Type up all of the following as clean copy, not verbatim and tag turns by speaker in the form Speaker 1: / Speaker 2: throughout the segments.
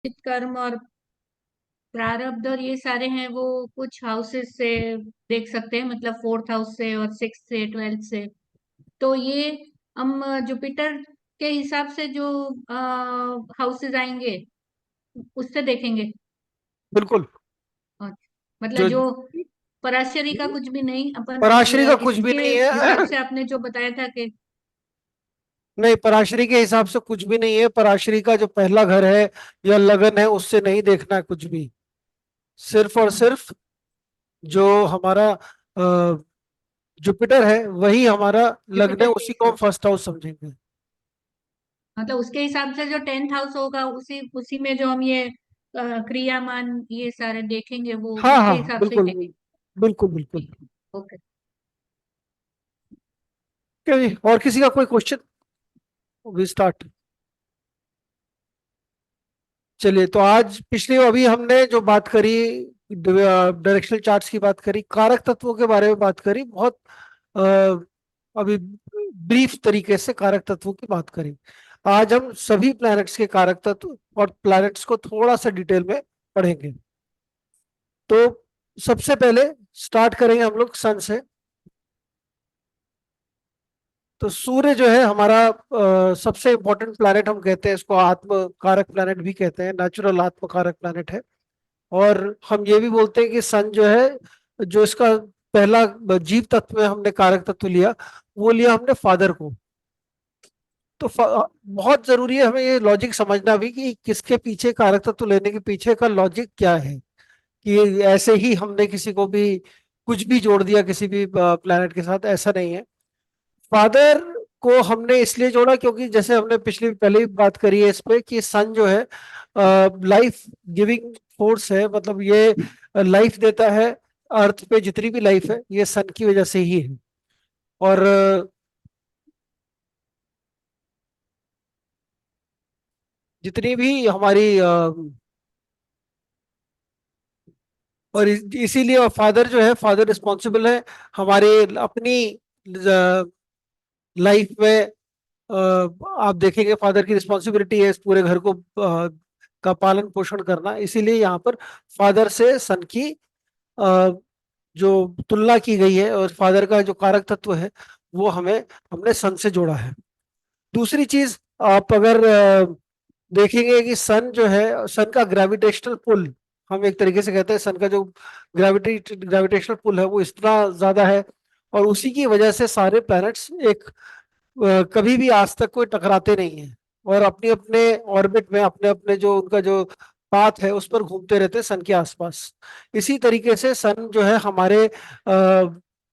Speaker 1: कर्म और प्रारब्ध और ये सारे हैं, वो कुछ हाउसेस से देख सकते हैं, मतलब फोर्थ हाउस से और सिक्स से, ट्वेल्थ से। तो ये हम जुपिटर के हिसाब से जो हाउसेस आएंगे उससे देखेंगे।
Speaker 2: बिल्कुल।
Speaker 1: और मतलब
Speaker 2: जो
Speaker 1: जो पराशरी का कुछ भी नहीं, अपन
Speaker 2: पराशरी का कुछ भी
Speaker 1: इसके
Speaker 2: नहीं
Speaker 1: हिसाब
Speaker 2: है।
Speaker 1: से आपने जो बताया था कि
Speaker 2: नहीं, पराशरी के हिसाब से कुछ भी नहीं है। पराशरी का जो पहला घर है या लगन है, उससे नहीं देखना है कुछ भी। सिर्फ और सिर्फ जो हमारा जुपिटर है वही हमारा लग्न है,
Speaker 1: जुपिटर के
Speaker 2: उसी को हम
Speaker 1: हिसाब से,
Speaker 2: फर्स्ट हाउस समझेंगे।
Speaker 1: मतलब उसके हिसाब से जो टेंथ हाउस होगा, उसी उसी में जो हम ये क्रियामान ये सारे देखेंगे, वो
Speaker 2: हाँ
Speaker 1: उसके
Speaker 2: हाँ,
Speaker 1: हिसाब से ही
Speaker 2: बिल्कुल
Speaker 1: देखेंगे।
Speaker 2: बिल्कुल बिल्कुल।
Speaker 1: ठीक है, ओके।
Speaker 2: क्या जी, और किसी का कोई क्वेश्चन? We start. चलिए, तो आज पिछले अभी हमने जो बात करी, डायरेक्शनल चार्ट्स की बात करी, कारक तत्वों के बारे में बात करी, बहुत अ, अभी ब्रीफ तरीके से कारक तत्वों की बात करी। आज हम सभी प्लैनेट्स के कारक तत्व और प्लैनेट्स को थोड़ा सा डिटेल में पढ़ेंगे। तो सबसे पहले स्टार्ट करेंगे हम लोग सन से। तो सूर्य जो है हमारा सबसे इंपॉर्टेंट प्लैनेट, हम कहते हैं इसको आत्म कारक प्लैनेट भी कहते हैं, नेचुरल आत्म कारक प्लैनेट है। और हम ये भी बोलते हैं कि सन जो है, जो इसका पहला जीव तत्व में हमने कारक तत्व लिया, वो लिया हमने फादर को। तो बहुत जरूरी है हमें ये लॉजिक समझना भी कि किसके पीछे कारक तत्व लेने के पीछे का लॉजिक क्या है। कि ऐसे ही हमने किसी को भी कुछ भी जोड़ दिया किसी भी प्लैनेट के साथ, ऐसा नहीं है। फादर को हमने इसलिए जोड़ा क्योंकि जैसे हमने पिछली पहले भी बात करी है इस पे कि सन जो है लाइफ गिविंग फोर्स है, मतलब ये लाइफ देता है। अर्थ पे जितनी भी लाइफ है ये सन की वजह से ही है। और जितनी भी हमारी और इसीलिए फादर जो है, फादर रिस्पॉन्सिबल है हमारे अपनी लाइफ में। आप देखेंगे फादर की रिस्पॉन्सिबिलिटी है इस पूरे घर को का पालन पोषण करना। इसीलिए यहाँ पर फादर से सन की जो तुलना की गई है, और फादर का जो कारक तत्व है वो हमने सन से जोड़ा है। दूसरी चीज, आप अगर देखेंगे कि सन जो है, सन का ग्रेविटेशनल पुल, हम एक तरीके से कहते हैं सन का जो ग्रेविटेशनल पुल है वो इतना ज्यादा है, और उसी की वजह से सारे प्लैनेट्स एक कभी भी आज तक कोई टकराते नहीं है, और अपने अपने ऑर्बिट में अपने अपने जो उनका जो पाथ है उस पर घूमते रहते हैं सन के आसपास। इसी तरीके से सन जो है हमारे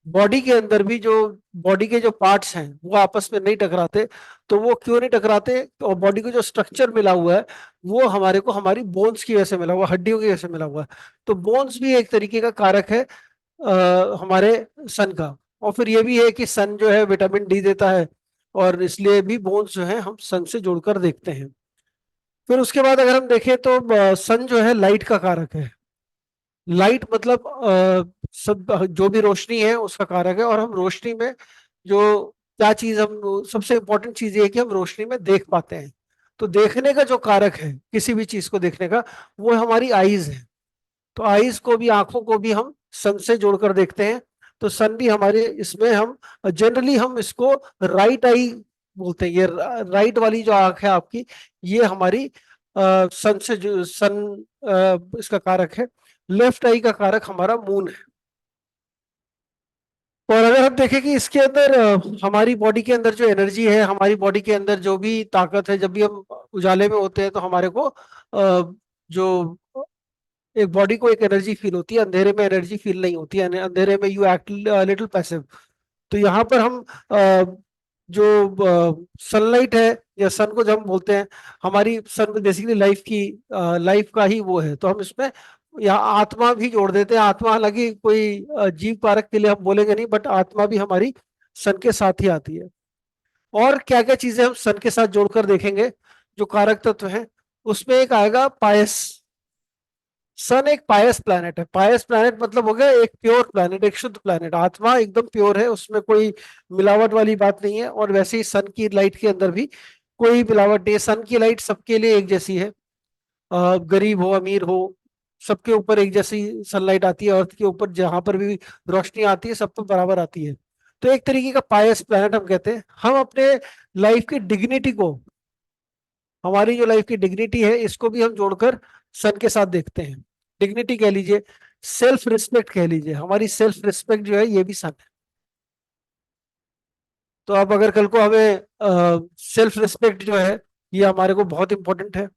Speaker 2: बॉडी के अंदर भी, जो बॉडी के जो पार्ट्स हैं वो आपस में नहीं टकराते। तो वो क्यों नहीं टकराते? और बॉडी को जो स्ट्रक्चर मिला हुआ है वो हमारे को हमारी बोन्स की वजह से मिला हुआ है, हड्डियों की वजह से मिला हुआ है। तो बोन्स भी एक तरीके का कारक है हमारे सन का। और फिर ये भी है कि सन जो है विटामिन डी देता है, और इसलिए भी बोन्स जो है हम सन से जोड़कर देखते हैं। फिर उसके बाद अगर हम देखें तो सन जो है लाइट का कारक है। लाइट मतलब सब जो भी रोशनी है उसका कारक है। और हम रोशनी में जो क्या चीज, हम सबसे इंपॉर्टेंट चीज ये है कि हम रोशनी में देख पाते हैं। तो देखने का जो कारक है किसी भी चीज को देखने का, वो हमारी आईज है। तो आईज को भी, आंखों को भी हम सन से जोड़कर देखते हैं। तो सन भी हमारे इसमें, हम जनरली हम इसको राइट आई बोलते हैं। ये राइट वाली जो आंख है आपकी, ये हमारी सन से जो सन इसका कारक है। लेफ्ट आई का कारक हमारा मून है। और अगर हम देखें कि इसके अंदर हमारी बॉडी के अंदर जो एनर्जी है, हमारी बॉडी के अंदर जो भी ताकत है, जब भी हम उजाले में होते हैं तो हमारे को जो एक बॉडी को एक एनर्जी फील होती है, अंधेरे में एनर्जी फील नहीं होती है। अंधेरे में यू एक्ट लिटिल पैसिव। तो यहाँ पर हम जो सनलाइट है या सन को जब हम बोलते हैं, हमारी सन बेसिकली लाइफ की लाइफ का ही वो है। तो हम इसमें यहाँ आत्मा भी जोड़ देते हैं। आत्मा हालांकि कोई जीव कारक के लिए हम बोलेंगे नहीं, बट आत्मा भी हमारी सन के साथ ही आती है। और क्या क्या चीजें हम सन के साथ जोड़कर देखेंगे जो कारक तत्व है, उसमें एक आएगा पायस। सन एक पायस प्लैनेट है। पायस प्लैनेट मतलब हो गया एक प्योर प्लैनेट, एक शुद्ध प्लैनेट। आत्मा एकदम प्योर है, उसमें कोई मिलावट वाली बात नहीं है। और वैसे ही सन की लाइट के अंदर भी कोई मिलावट नहीं है। सन की लाइट सबके लिए एक जैसी है। गरीब हो अमीर हो, सबके ऊपर एक जैसी सनलाइट आती है, अर्थ के ऊपर जहां पर भी रोशनी आती है सब पर बराबर आती है। तो एक तरीके का पायस प्लेनेट हम कहते हैं। हम अपने लाइफ की डिग्निटी को, हमारी जो लाइफ की डिग्निटी है इसको भी हम जोड़कर सन के साथ देखते हैं। डिग्निटी कह लीजिए, सेल्फ रिस्पेक्ट कह लीजिए, हमारी सेल्फ रिस्पेक्ट जो है ये भी सन है। तो अब अगर कल को हमें सेल्फ रिस्पेक्ट जो है ये हमारे को बहुत इंपॉर्टेंट है।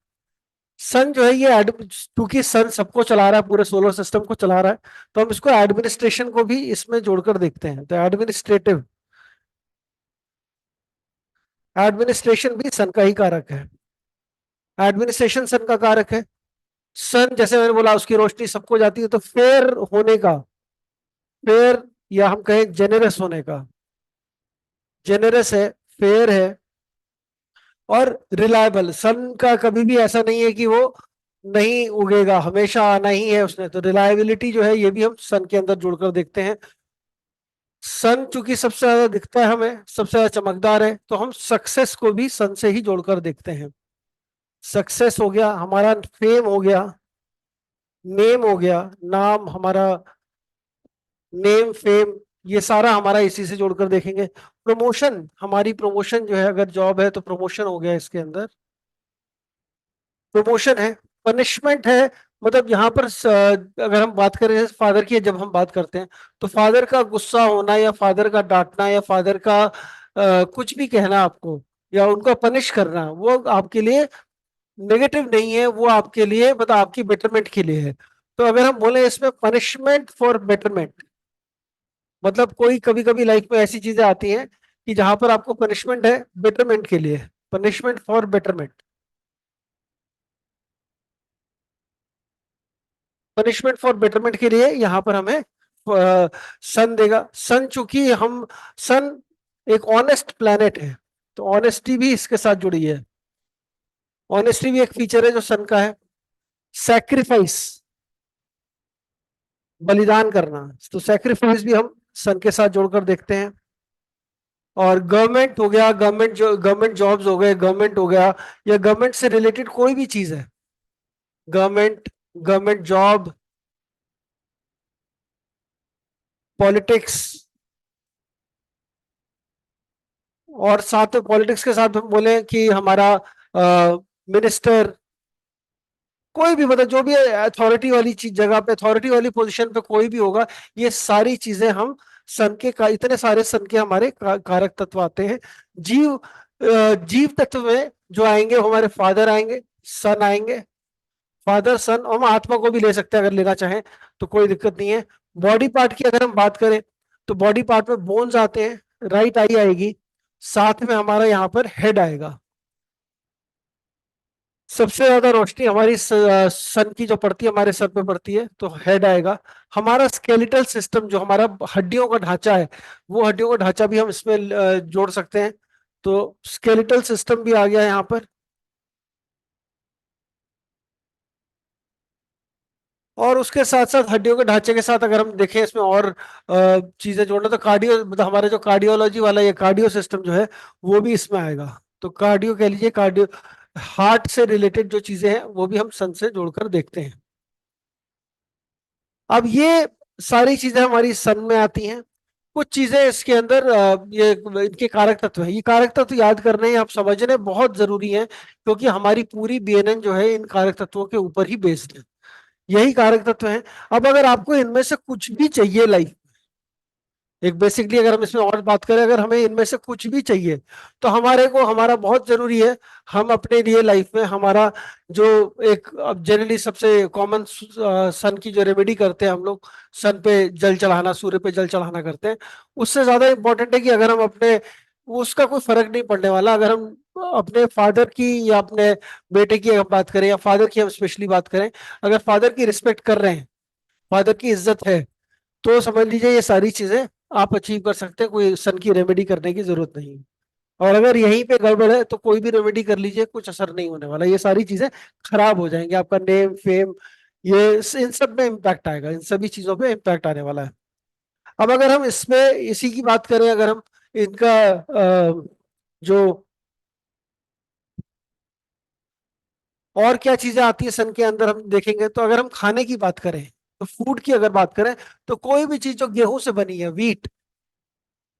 Speaker 2: सन जो है ये क्योंकि सन सबको चला रहा है, पूरे सोलर सिस्टम को चला रहा है, तो हम इसको एडमिनिस्ट्रेशन को भी इसमें जोड़कर देखते हैं। तो एडमिनिस्ट्रेटिव, एडमिनिस्ट्रेशन भी सन का ही कारक है। एडमिनिस्ट्रेशन सन का कारक है। सन जैसे मैंने बोला उसकी रोशनी सबको जाती है, तो फेयर होने का, फेयर या हम कहें जेनरस होने का, जेनरस है, फेयर है और रिलायबल। सन का कभी भी ऐसा नहीं है कि वो नहीं उगेगा, हमेशा आना ही है उसने। तो रिलायबिलिटी जो है ये भी हम सन के अंदर जोड़कर देखते हैं। सन चूंकि सबसे ज्यादा दिखता है हमें, सबसे ज्यादा चमकदार है, तो हम सक्सेस को भी सन से ही जोड़कर देखते हैं। सक्सेस हो गया हमारा, फेम हो गया, नेम हो गया, नाम हमारा, नेम फेम, ये सारा हमारा इसी से जोड़कर देखेंगे। प्रमोशन, हमारी प्रमोशन जो है, अगर जॉब है तो प्रमोशन हो गया इसके अंदर, प्रमोशन है। पनिशमेंट है, मतलब यहाँ पर अगर हम बात करें फादर की, जब हम बात करते हैं तो फादर का गुस्सा होना या फादर का डांटना या फादर का कुछ भी कहना आपको या उनका पनिश करना, वो आपके लिए नेगेटिव नहीं है, वो आपके लिए मतलब आपकी बेटरमेंट के लिए है। तो अगर हम बोले इसमें पनिशमेंट फॉर बेटरमेंट, मतलब कोई कभी कभी लाइफ में ऐसी चीजें आती हैं कि जहां पर आपको पनिशमेंट है बेटरमेंट के लिए, punishment for betterment, punishment for betterment के लिए यहाँ पर हमें सन देगा। सन चूंकि हम, सन एक ऑनेस्ट प्लैनेट है, तो ऑनेस्टी भी इसके साथ जुड़ी है। ऑनेस्टी भी एक फीचर है जो सन का है। सैक्रिफाइस, बलिदान करना, तो सैक्रिफाइस भी हम सन के साथ जोड़कर देखते हैं। और गवर्नमेंट हो गया, गवर्नमेंट जो गवर्नमेंट जॉब्स हो गए, गवर्नमेंट हो गया, या गवर्नमेंट से रिलेटेड कोई भी चीज है, गवर्नमेंट, गवर्नमेंट जॉब, पॉलिटिक्स, और साथ में पॉलिटिक्स के साथ हम बोले कि हमारा मिनिस्टर, कोई भी मतलब जो भी अथॉरिटी वाली चीज, जगह पे अथॉरिटी वाली पोजीशन पे कोई भी होगा, ये सारी चीजें हम सन के इतने सारे सन के हमारे कारक तत्व आते हैं। जीव, जीव तत्व में जो आएंगे वो हमारे फादर आएंगे, सन आएंगे, फादर सन, और हम आत्मा को भी ले सकते हैं अगर लेना चाहें तो कोई दिक्कत नहीं है। बॉडी पार्ट की अगर हम बात करें तो बॉडी पार्ट में बोन्स आते हैं, राइट आई आएगी, साथ में हमारा यहाँ पर हेड आएगा। सबसे ज्यादा रोशनी हमारी सन की जो पड़ती है हमारे सर पे पड़ती है, तो हेड आएगा। हमारा स्केलेटल सिस्टम जो हमारा हड्डियों का ढांचा है, वो हड्डियों का ढांचा भी हम इसमें जोड़ सकते हैं। तो स्केलेटल सिस्टम भी आ गया यहाँ पर। और उसके साथ साथ हड्डियों के ढांचे के साथ अगर हम देखें इसमें और चीजें जोड़ना, तो कार्डियो, मतलब हमारे जो कार्डियोलॉजी वाला ये कार्डियो सिस्टम जो है वो भी इसमें आएगा। तो कार्डियो कह लीजिए, कार्डियो, हार्ट से रिलेटेड जो चीजें हैं वो भी हम सन से जोड़कर देखते हैं। अब ये सारी चीजें हमारी सन में आती हैं। कुछ चीजें इसके अंदर ये इनके कारक तत्व हैं, ये कारक तत्व याद करने, आप समझने बहुत जरूरी है, क्योंकि हमारी पूरी बीएनएन जो है इन कारक तत्वों के ऊपर ही बेस्ड है। यही कारक तत्व हैं। अब अगर आपको इनमें से कुछ भी चाहिए लाइफ, एक बेसिकली अगर हम इसमें और बात करें, अगर हमें इनमें से कुछ भी चाहिए तो हमारे को, हमारा बहुत जरूरी है, हम अपने लिए लाइफ में हमारा जो एक, अब जनरली सबसे कॉमन सन की जो रेमेडी करते हैं हम लोग, सन पे जल चढ़ाना, सूर्य पे जल चढ़ाना करते हैं। उससे ज्यादा इंपॉर्टेंट है कि अगर हम अपने, उसका कोई फर्क नहीं पड़ने वाला, अगर हम अपने फादर की या अपने बेटे की अगर बात करें, या फादर की हम स्पेशली बात करें, अगर फादर की रिस्पेक्ट कर रहे हैं, फादर की इज्जत है, तो समझ लीजिए ये सारी चीजें आप अचीव कर सकते हैं, कोई सन की रेमेडी करने की जरूरत नहीं है। और अगर यहीं पे गड़बड़ है तो कोई भी रेमेडी कर लीजिए, कुछ असर नहीं होने वाला, ये सारी चीजें खराब हो जाएंगी, आपका नेम फेम, ये इन सब में इम्पैक्ट आएगा, इन सभी चीजों पे इम्पैक्ट आने वाला है। अब अगर हम इसमें इसी की बात करें, अगर हम इनका जो और क्या चीजें आती है सन के अंदर हम देखेंगे, तो अगर हम खाने की बात करें, तो फूड की अगर बात करें, तो कोई भी चीज जो गेहूं से बनी है, वीट,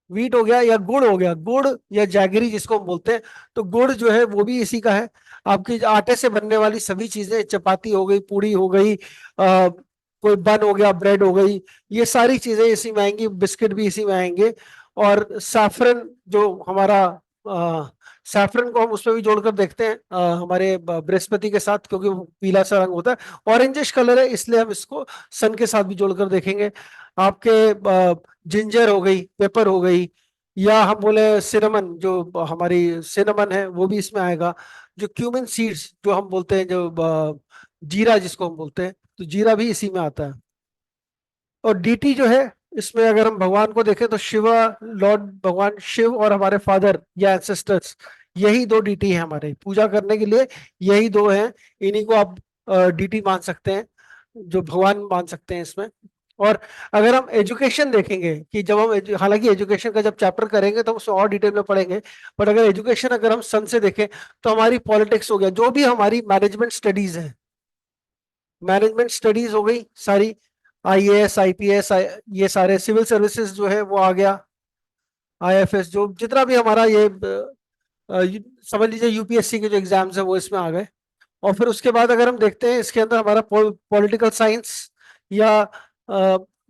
Speaker 2: वीट हो गया या गुड़ हो गया, गुड़ या जैगरी जिसको हम बोलते हैं, तो गुड़ जो है वो भी इसी का है। आपकी आटे से बनने वाली सभी चीजें, चपाती हो गई, पूड़ी हो गई, कोई बन हो गया, ब्रेड हो गई, ये सारी चीजें इसी में आएंगी, बिस्किट भी इसी में आएंगे। और सैफरन जो हमारा, सैफरन को हम उसमें भी जोड़कर देखते हैं हमारे बृहस्पति के साथ, क्योंकि वो पीला सा रंग होता है, ऑरेंजिश कलर है, इसलिए हम इसको सन के साथ भी जोड़कर देखेंगे। आपके जिंजर हो गई, पेपर हो गई, या हम बोले सिनेमन, जो हमारी सिनेमन है वो भी इसमें आएगा। जो क्यूमिन सीड्स जो हम बोलते हैं, जो जीरा जिसको हम बोलते हैं, तो जीरा भी इसी में आता है। और डीटी जो है, इसमें अगर हम भगवान को देखें तो शिवा, लॉर्ड भगवान शिव और हमारे फादर या एंसेस्टर्स, यही दो डीटी है हमारे पूजा करने के लिए, यही दो हैं। इन्हीं को आप डीटी मान सकते हैं, जो भगवान मान सकते हैं इसमें। और अगर हम एजुकेशन देखेंगे कि जब हम हालांकि एजुकेशन का जब चैप्टर करेंगे तो हम उसमें और डिटेल में पढ़ेंगे, बट अगर एजुकेशन अगर हम सन से देखें, तो हमारी पॉलिटिक्स हो गया, जो भी हमारी मैनेजमेंट स्टडीज है, मैनेजमेंट स्टडीज हो गई सारी, आईएएस, आईपीएस, ये सारे सिविल सर्विसेज जो है वो आ गया, आईएफएस, जो जितना भी हमारा ये समझ लीजिए यूपीएससी के जो एग्जाम्स है वो इसमें आ गए। और फिर उसके बाद अगर हम देखते हैं इसके अंदर हमारा पॉलिटिकल साइंस या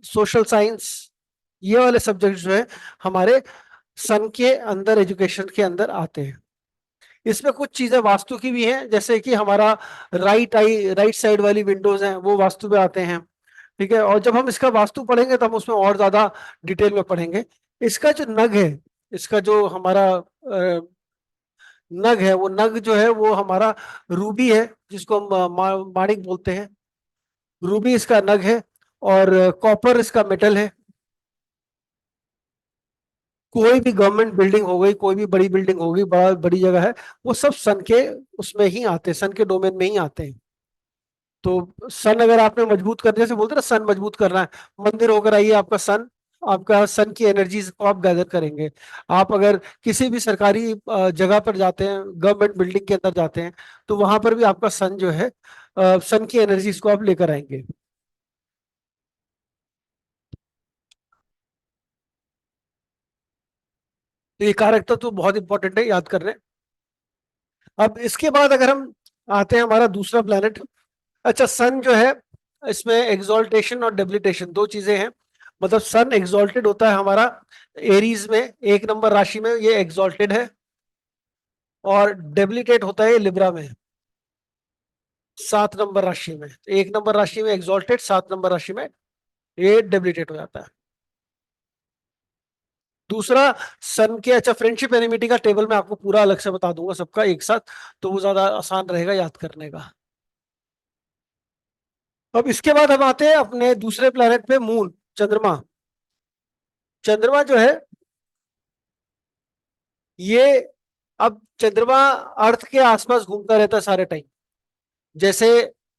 Speaker 2: सोशल साइंस, ये वाले सब्जेक्ट जो है हमारे सन के अंदर, एजुकेशन के अंदर आते हैं। इसमें कुछ चीजें वास्तु की भी हैं, जैसे कि हमारा राइट साइड वाली विंडोज हैं वो वास्तु में आते हैं। ठीक है, और जब हम इसका वास्तु पढ़ेंगे तो हम उसमें और ज्यादा डिटेल में पढ़ेंगे। इसका जो नग है, इसका जो हमारा नग है, वो नग जो है वो हमारा रूबी है, जिसको हम माणिक बोलते हैं, रूबी इसका नग है। और कॉपर इसका मेटल है। कोई भी गवर्नमेंट बिल्डिंग हो गई, कोई भी बड़ी बिल्डिंग होगी, बड़ी जगह है, वो सब सन के उसमें ही आते हैं, सन के डोमेन में ही आते हैं। तो सन अगर आपने मजबूत करने से बोलते ना, सन मजबूत करना है, मंदिर होकर आइए, आपका सन, आपका सन की एनर्जीज को आप गैदर करेंगे। आप अगर किसी भी सरकारी जगह पर जाते हैं, गवर्नमेंट बिल्डिंग के अंदर जाते हैं, तो वहां पर भी आपका सन जो है, सन की एनर्जीज को आप लेकर आएंगे। तो ये कारक तत्व तो बहुत इंपॉर्टेंट है याद करने। अब इसके बाद अगर हम आते हैं हमारा दूसरा प्लेनेट। अच्छा, सन जो है, इसमें एक्सॉल्टेशन और डेबिलिटेशन दो चीजें हैं। मतलब सन एक्सॉल्टेड होता है हमारा एरीज में, 1 नंबर राशि में ये एक्सॉल्टेड है, और डेबिलिटेट होता है लिब्रा में, 7 नंबर राशि में। 1 नंबर राशि में एक्सॉल्टेड, 7 नंबर राशि में ये डेबिलिटेट हो जाता है। दूसरा, सन के, अच्छा फ्रेंडशिप एनिमिटी का टेबल मैं आपको पूरा अलग से बता दूंगा सबका एक साथ, तो वो ज्यादा आसान रहेगा याद करने का। अब इसके बाद हम आते हैं अपने दूसरे प्लेनेट पे, मून, चंद्रमा। चंद्रमा जो है ये, अब चंद्रमा अर्थ के आसपास घूमता रहता है सारे टाइम, जैसे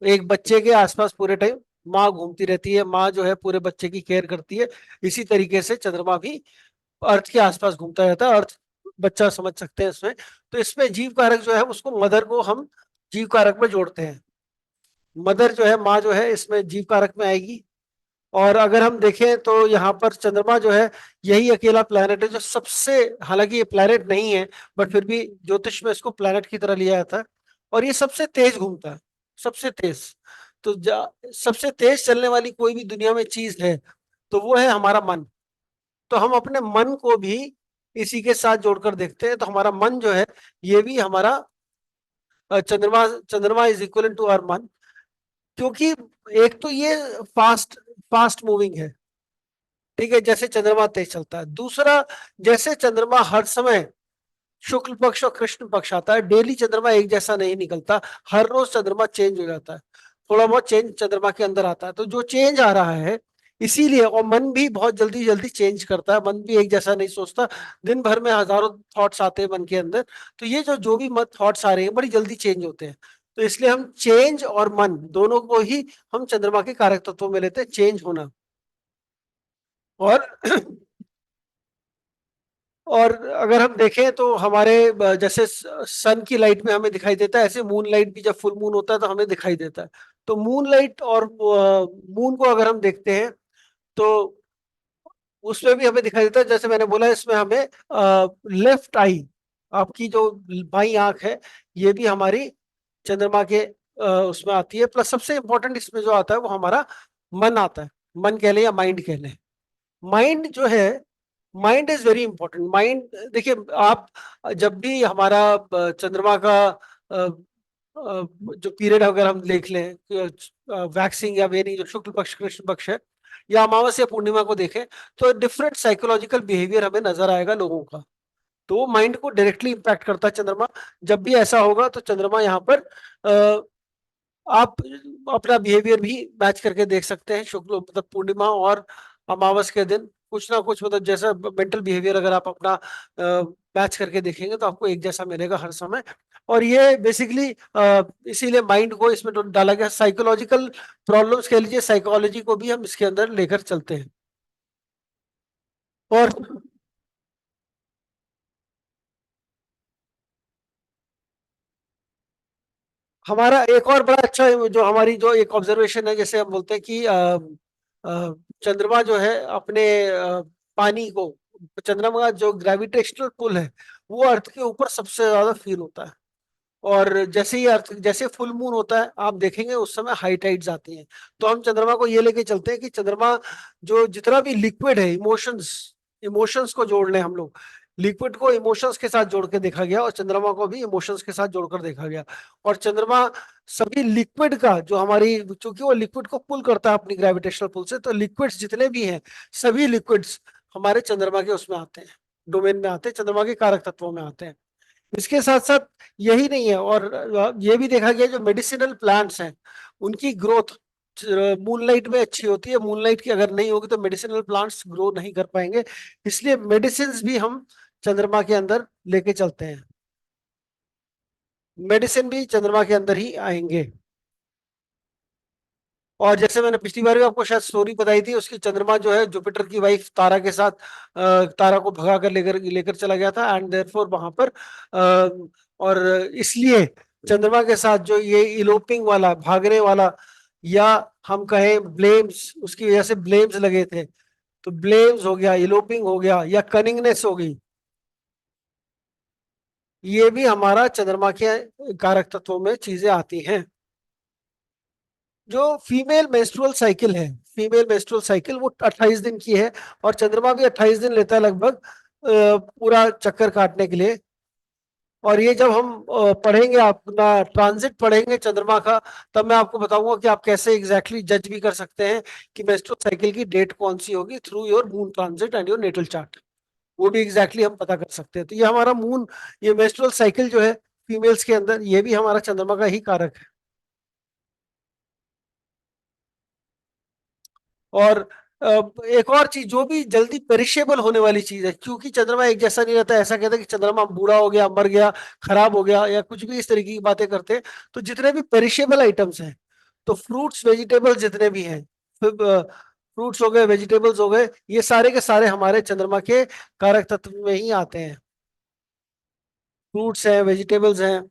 Speaker 2: एक बच्चे के आसपास पूरे टाइम माँ घूमती रहती है, माँ जो है पूरे बच्चे की केयर करती है, इसी तरीके से चंद्रमा भी अर्थ के आसपास घूमता रहता है। अर्थ बच्चा समझ सकते हैं इसमें। तो इसमें जीव कारक जो है उसको, मदर को हम जीव कारक में जोड़ते हैं। मदर जो है, माँ जो है, इसमें जीव कारक में आएगी। और अगर हम देखें तो यहाँ पर चंद्रमा जो है, यही अकेला प्लैनेट है जो सबसे, हालांकि ये प्लैनेट नहीं है, बट फिर भी ज्योतिष में इसको प्लैनेट की तरह लिया जाता है। और ये सबसे तेज घूमता है, सबसे तेज। तो सबसे तेज चलने वाली कोई भी दुनिया में चीज है, तो वो है हमारा मन। तो हम अपने मन को भी इसी के साथ जोड़कर देखते हैं, तो हमारा मन जो है, ये भी हमारा चंद्रमा, चंद्रमा इज इक्वल टू आवर मन। क्योंकि एक तो ये फास्ट फास्ट मूविंग है, ठीक है, जैसे चंद्रमा तेज चलता है। दूसरा, जैसे चंद्रमा हर समय शुक्ल पक्ष और कृष्ण पक्ष आता है, डेली चंद्रमा एक जैसा नहीं निकलता, हर रोज चंद्रमा चेंज हो जाता है, थोड़ा बहुत चेंज चंद्रमा के अंदर आता है। तो जो चेंज आ रहा है, इसीलिए, और मन भी बहुत जल्दी जल्दी चेंज करता है, मन भी एक जैसा नहीं सोचता, दिन भर में हजारों थॉट्स आते हैं मन के अंदर। तो ये जो भी मत थॉट्स आ रहे हैं, बड़ी जल्दी चेंज होते हैं। तो इसलिए हम चेंज और मन दोनों को ही हम चंद्रमा के कारक तत्वों में लेते हैं, चेंज होना। और और अगर हम देखें तो हमारे जैसे सन की लाइट में हमें दिखाई देता है, ऐसे मून लाइट भी जब फुल मून होता है तो हमें दिखाई देता है। तो मून लाइट और मून को अगर हम देखते हैं तो उसमें भी हमें दिखाई देता है, जैसे मैंने बोला इसमें हमें लेफ्ट आई, आपकी जो बाई आंख है, ये भी हमारी चंद्रमा के उसमें आती है। प्लस सबसे इंपॉर्टेंट इसमें जो आता है वो हमारा मन आता है। मन कह लें या माइंड कह लें। माइंड जो है, mind is very important. Mind, देखिए आप जब भी हमारा चंद्रमा का जो पीरियड अगर हम देख लें, वैक्सिंग या वेनिंग, जो शुक्ल पक्ष कृष्ण पक्ष है, या अमावस्या पूर्णिमा को देखें, तो डिफरेंट साइकोलॉजिकल बिहेवियर हमें नजर आएगा लोगों का। तो वो माइंड को डायरेक्टली इंपैक्ट करता है चंद्रमा। जब भी ऐसा होगा तो चंद्रमा यहाँ पर आप अपना बिहेवियर भी मैच करके देख सकते हैं। शुक्ल मतलब पूर्णिमा और अमावस के दिन कुछ ना कुछ, मतलब जैसा मेंटल बिहेवियर अगर आप अपना मैच करके देखेंगे तो आपको एक जैसा मिलेगा हर समय। और ये बेसिकली इसीलिए माइंड को इसमें डाला गया। साइकोलॉजिकल प्रॉब्लम्स कह लीजिए, साइकोलॉजी को भी हम इसके अंदर लेकर चलते हैं। और हमारा एक और बड़ा अच्छा जो हमारी जो एक ऑब्जर्वेशन है, जैसे हम बोलते हैं कि चंद्रमा जो है अपने पानी को, चंद्रमा का जो ग्रेविटेशनल पुल है वो अर्थ के ऊपर सबसे ज्यादा फील होता है। और जैसे ही अर्थ, जैसे फुल मून होता है आप देखेंगे उस समय हाई टाइड्स आती हैं। तो हम चंद्रमा को ये लेके चलते हैं कि चंद्रमा जो जितना भी लिक्विड है, इमोशंस, इमोशंस को जोड़ लें हम लोग। लिक्विड को इमोशंस के साथ जोड़ के देखा गया और चंद्रमा को भी इमोशंस के साथ जोड़कर देखा गया। और चंद्रमा सभी लिक्विड का जो हमारी, चूंकि वो लिक्विड को पुल करता है अपनी ग्रेविटेशनल पुल से, तो लिक्विड्स जितने भी हैं सभी लिक्विड्स हमारे चंद्रमा के उसमें आते हैं, डोमेन में आते हैं, चंद्रमा के कारक तत्वों में आते हैं। इसके साथ साथ यही नहीं है, और ये भी देखा गया जो मेडिसिनल प्लांट्स हैं उनकी ग्रोथ मूनलाइट में अच्छी होती है। मूनलाइट की अगर नहीं होगी तो मेडिसिनल प्लांट्स ग्रो नहीं कर पाएंगे। इसलिए मेडिसिन भी हम चंद्रमा के अंदर लेके चलते हैं। मेडिसिन भी चंद्रमा के अंदर ही आएंगे। और जैसे मैंने पिछली बार भी आपको शायद स्टोरी बताई थी, उसकी चंद्रमा जो है जुपिटर की वाइफ तारा के साथ तारा को भगा कर लेकर लेकर चला गया था, एंड देयरफॉर वहां पर और इसलिए चंद्रमा के साथ जो ये इलोपिंग वाला, भागने वाला, या हम कहें ब्लेम्स, उसकी वजह से ब्लेम्स लगे थे, तो ब्लेम्स हो गया, इलोपिंग हो गया, या कनिंगनेस हो गई, ये भी हमारा चंद्रमा के कारक तत्वों में चीजें आती हैं। जो फीमेल मेंस्ट्रुअल साइकिल है, फीमेल मेंस्ट्रुअल साइकिल वो 28 दिन की है, और चंद्रमा भी 28 दिन लेता है लगभग पूरा चक्कर काटने के लिए। और ये जब हम पढ़ेंगे, अपना ट्रांजिट पढ़ेंगे चंद्रमा का, तब मैं आपको बताऊंगा कि आप कैसे एग्जैक्टली जज भी कर सकते हैं कि मेंस्ट्रुअल साइकिल की डेट कौन सी होगी, through your moon transit and your natal chart. वो भी एग्जैक्टली हम पता कर सकते हैं। तो ये हमारा मून, ये मेंस्ट्रुअल साइकिल जो है फीमेल्स के अंदर, ये भी हमारा चंद्रमा का ही कारक है। और एक और चीज, जो भी जल्दी पेरिशेबल होने वाली चीज है, क्योंकि चंद्रमा एक जैसा नहीं रहता, ऐसा कहते हैं कि चंद्रमा बूढ़ा हो गया, मर गया, खराब हो गया, या कुछ भी इस तरीके की बातें करते हैं। तो जितने भी पेरिशेबल आइटम्स हैं, तो फ्रूट्स वेजिटेबल्स जितने भी हैं, फ्रूट्स हो गए, वेजिटेबल्स हो गए, ये सारे के सारे हमारे चंद्रमा के कारक तत्व में ही आते हैं। फ्रूट्स हैं, वेजिटेबल्स हैं।